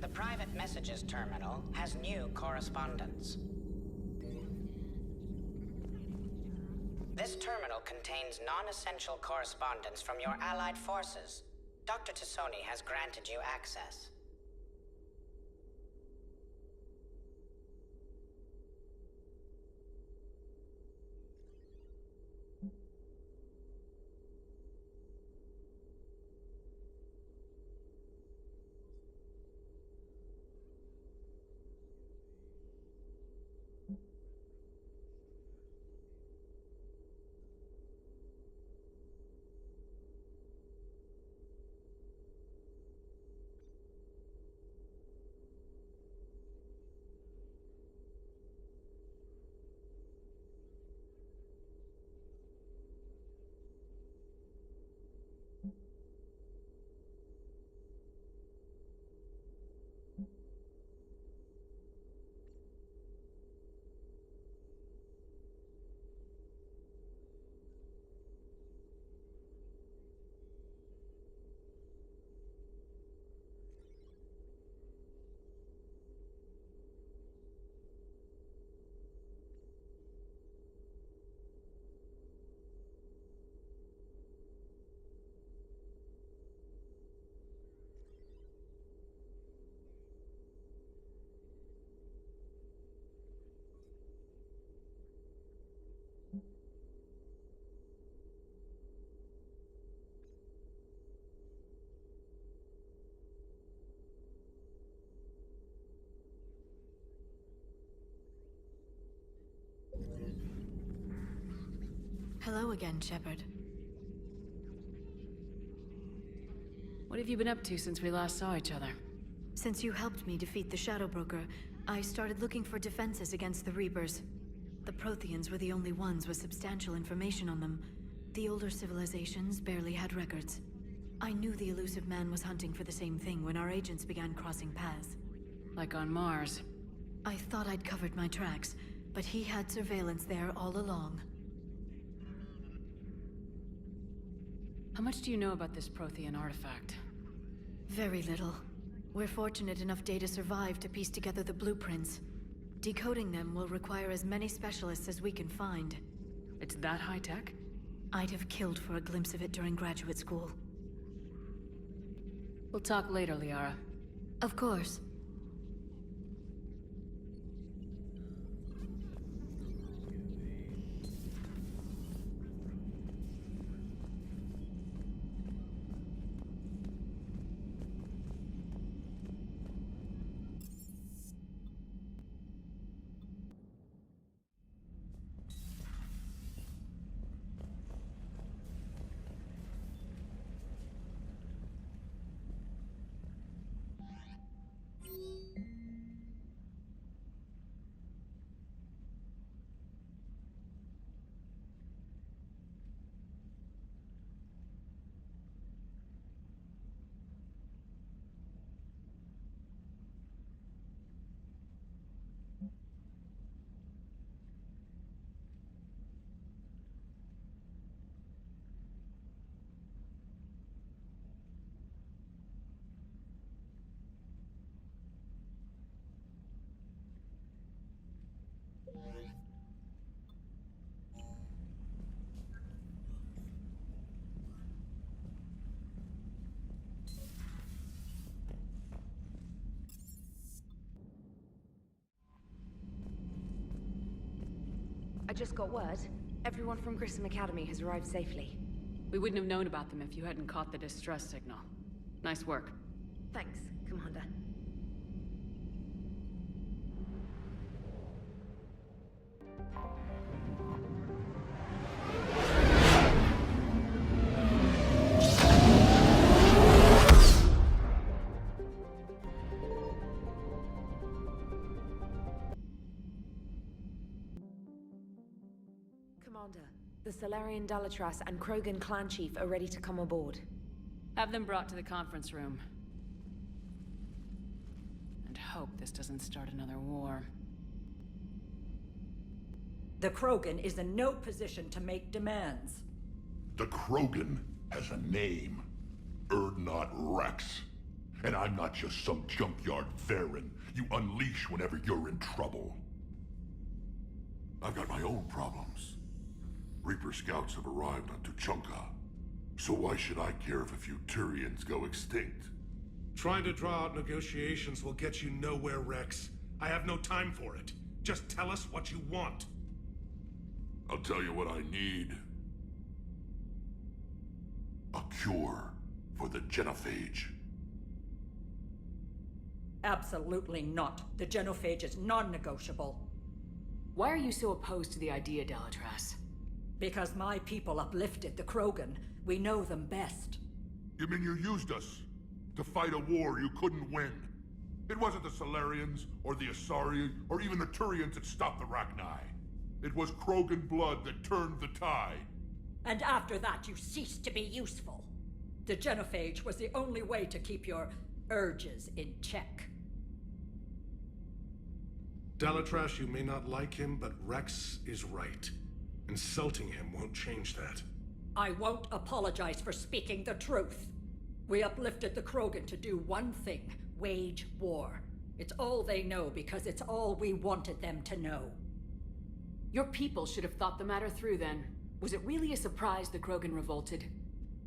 Speaker 19: The private messages terminal has new correspondence. This terminal contains non-essential correspondence from your allied forces. Dr. Tassoni has granted you access.
Speaker 3: Hello again, Shepard.
Speaker 2: What have you been up to since we last saw each other?
Speaker 3: Since you helped me defeat the Shadow Broker, I started looking for defenses against the Reapers. The Protheans were the only ones with substantial information on them. The older civilizations barely had records. I knew the elusive man was hunting for the same thing when our agents began crossing paths.
Speaker 2: Like on Mars.
Speaker 3: I thought I'd covered my tracks, but he had surveillance there all along.
Speaker 2: How much do you know about this Prothean artifact?
Speaker 3: Very little. We're fortunate enough Data survived to piece together the blueprints. Decoding them will require as many specialists as we can find.
Speaker 2: It's that high-tech?
Speaker 3: I'd have killed for a glimpse of it during graduate school.
Speaker 2: We'll talk later, Liara.
Speaker 3: Of course.
Speaker 20: I just got word. Everyone from Grissom Academy has arrived safely.
Speaker 2: We wouldn't have known about them if you hadn't caught the distress signal. Nice work.
Speaker 20: Thanks, Commander. Commander, the Salarian Dalatras and Krogan clan chief are ready to come aboard.
Speaker 2: Have them brought to the conference room. And hope this doesn't start another war.
Speaker 23: The Krogan is in no position to make demands.
Speaker 12: The Krogan has a name. Urdnot Rex. And I'm not just some junkyard Varen you unleash whenever you're in trouble. I've got my own problems. Reaper scouts have arrived on Tuchanka. So why should I care if a few Turians go extinct?
Speaker 24: Trying to draw out negotiations will get you nowhere, Rex. I have no time for it. Just tell us what you want.
Speaker 12: I'll tell you what I need. A cure for the genophage.
Speaker 23: Absolutely not. The genophage is non-negotiable.
Speaker 2: Why are you so opposed to the idea, Dalatras?
Speaker 23: Because my people uplifted the Krogan. We know them best.
Speaker 12: You mean you used us to fight a war you couldn't win? It wasn't the Solarians, or the Asari, or even the Turians that stopped the Rachni. It was Krogan blood that turned the tide.
Speaker 23: And after that, you ceased to be useful. The genophage was the only way to keep your urges in check.
Speaker 24: Dalatras, you may not like him, but Rex is right. Insulting him won't change that.
Speaker 23: I won't apologize for speaking the truth. We uplifted the Krogan to do one thing: wage war. It's all they know because it's all we wanted them to know.
Speaker 2: Your people should have thought the matter through then. Was it really a surprise the Krogan revolted?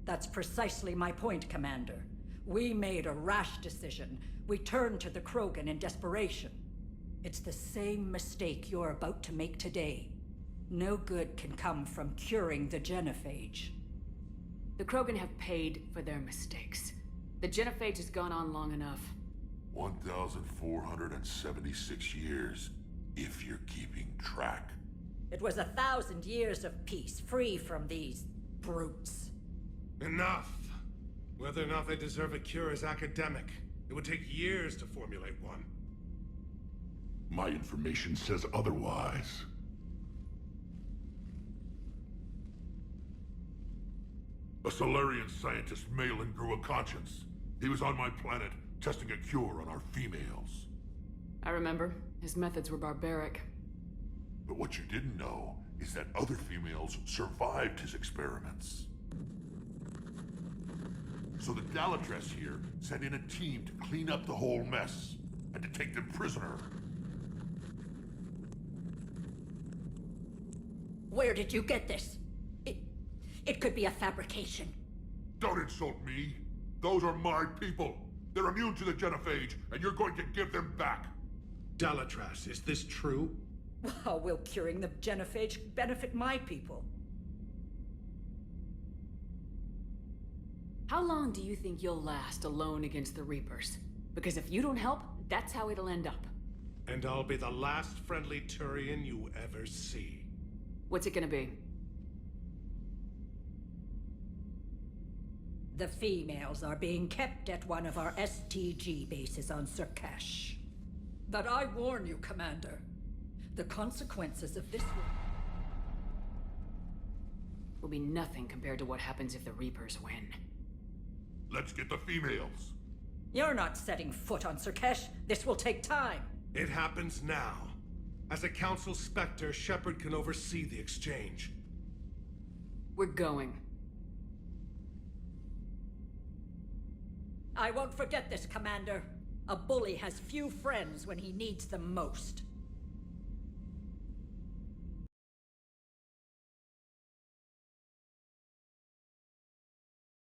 Speaker 23: That's precisely my point, Commander. We made a rash decision. We turned to the Krogan in desperation. It's the same mistake you're about to make today. No good can come from curing the genophage.
Speaker 2: The Krogan have paid for their mistakes. The genophage has gone on long enough.
Speaker 12: 1,476 years, if you're keeping track.
Speaker 23: It was 1,000 years of peace, free from these brutes.
Speaker 24: Enough! Whether or not they deserve a cure is academic. It would take years to formulate one.
Speaker 12: My information says otherwise. A Solarian scientist, Malin, grew a conscience. He was on my planet, testing a cure on our females.
Speaker 2: I remember. His methods were barbaric.
Speaker 12: But what you didn't know is that other females survived his experiments. So the Dalatress here sent in a team to clean up the whole mess, and to take them prisoner.
Speaker 23: Where did you get this? It could be a fabrication.
Speaker 12: Don't insult me. Those are my people. They're immune to the genophage, and you're going to give them back.
Speaker 24: Dalatrass, is this true?
Speaker 23: How will curing the genophage benefit my people?
Speaker 2: How long do you think you'll last alone against the Reapers? Because if you don't help, that's how it'll end up.
Speaker 24: And I'll be the last friendly Turian you ever see.
Speaker 2: What's it gonna be?
Speaker 23: The females are being kept at one of our STG bases on Surkash. But I warn you, Commander, the consequences of this
Speaker 2: will be nothing compared to what happens if the Reapers win.
Speaker 12: Let's get the females.
Speaker 23: You're not setting foot on Surkash. This will take time.
Speaker 24: It happens now. As a Council Spectre, Shepard can oversee the exchange.
Speaker 2: We're going.
Speaker 23: I won't forget this, Commander. A bully has few friends when he needs them most.